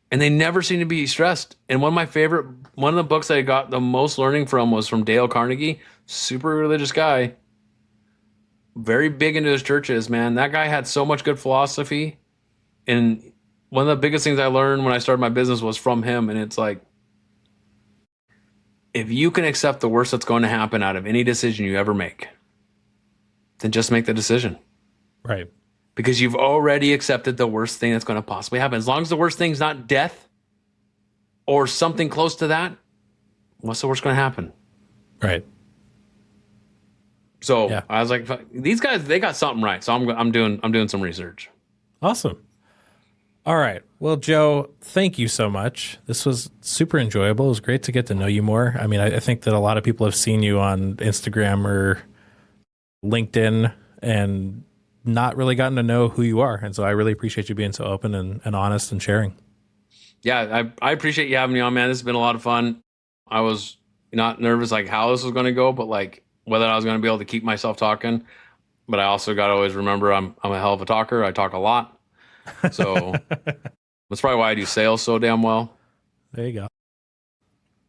And they never seem to be stressed. And one of the books I got the most learning from was from Dale Carnegie, super religious guy, very big into his churches, man. That guy had so much good philosophy. And one of the biggest things I learned when I started my business was from him. And it's like, if you can accept the worst that's going to happen out of any decision you ever make, then just make the decision. Right. Because you've already accepted the worst thing that's going to possibly happen. As long as the worst thing's not death or something close to that, what's the worst going to happen? Right. So yeah. I was like, these guys, they got something right. So I'm doing some research. Awesome. All right. Well, Joe, thank you so much. This was super enjoyable. It was great to get to know you more. I mean, I think that a lot of people have seen you on Instagram or LinkedIn and not really gotten to know who you are. And so I really appreciate you being so open and honest and sharing. Yeah, I appreciate you having me on, man. This has been a lot of fun. I was not nervous like how this was going to go, but like whether I was going to be able to keep myself talking. But I also got to always remember I'm a hell of a talker. I talk a lot. So that's probably why I do sales so damn well. There you go.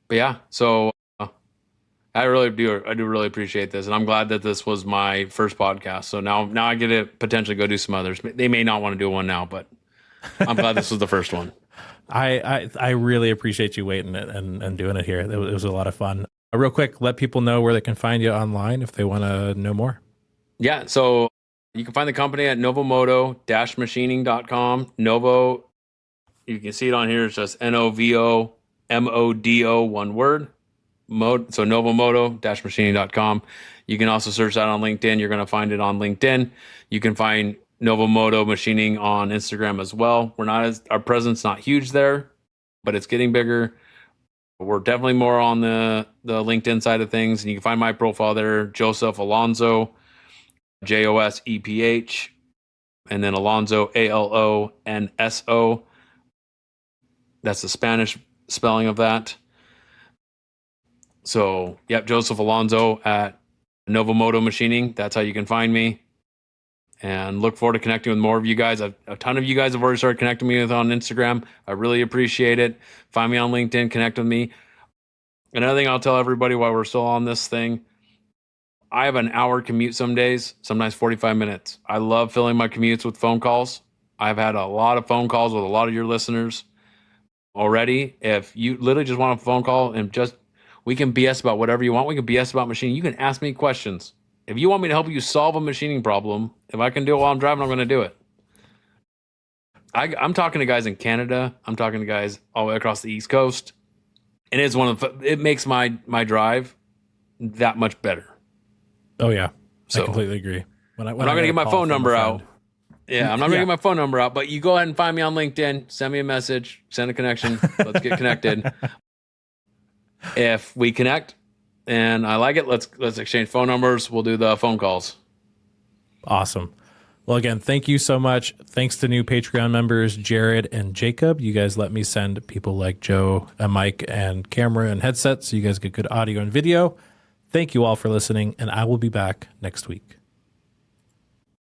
But yeah, so I do really appreciate this, and I'm glad that this was my first podcast. So now I get to potentially go do some others. They may not want to do one now, but I'm glad this was the first one. I really appreciate you waiting and doing it here. It was a lot of fun. Real quick, let people know where they can find you online if they want to know more. Yeah, so you can find the company at novomoto-machining.com. Novo, you can see it on here. It's just NOVO MODO, one word. So novomoto-machining.com. You can also search that on LinkedIn. You're going to find it on LinkedIn. You can find Novo Moto Machining on Instagram as well. Our presence not huge there, but it's getting bigger. We're definitely more on the LinkedIn side of things. And you can find my profile there, Joseph Alonzo, JOSEPH, and then Alonso, ALONSO. That's the Spanish spelling of that. So, yep, Joseph Alonzo at Novo Moto Machining. That's how you can find me. And look forward to connecting with more of you guys. A ton of you guys have already started connecting me with on Instagram. I really appreciate it. Find me on LinkedIn, connect with me. Another thing I'll tell everybody while we're still on this thing, I have an hour commute some days, sometimes 45 minutes. I love filling my commutes with phone calls. I've had a lot of phone calls with a lot of your listeners already. If you literally just want a phone call and we can BS about whatever you want. We can BS about machining. You can ask me questions. If you want me to help you solve a machining problem, if I can do it while I'm driving, I'm going to do it. I'm talking to guys in Canada. I'm talking to guys all the way across the East Coast. And it makes my drive that much better. Oh, yeah. So I completely agree. I'm not going to get my phone number out. Yeah, I'm not going to get my phone number out, but you go ahead and find me on LinkedIn, send me a message, send a connection. Let's get connected. If we connect and I like it, let's exchange phone numbers. We'll do the phone calls. Awesome. Well, again, thank you so much. Thanks to new Patreon members, Jared and Jacob. You guys let me send people like Joe a mic and camera and headset so you guys get good audio and video. Thank you all for listening, and I will be back next week.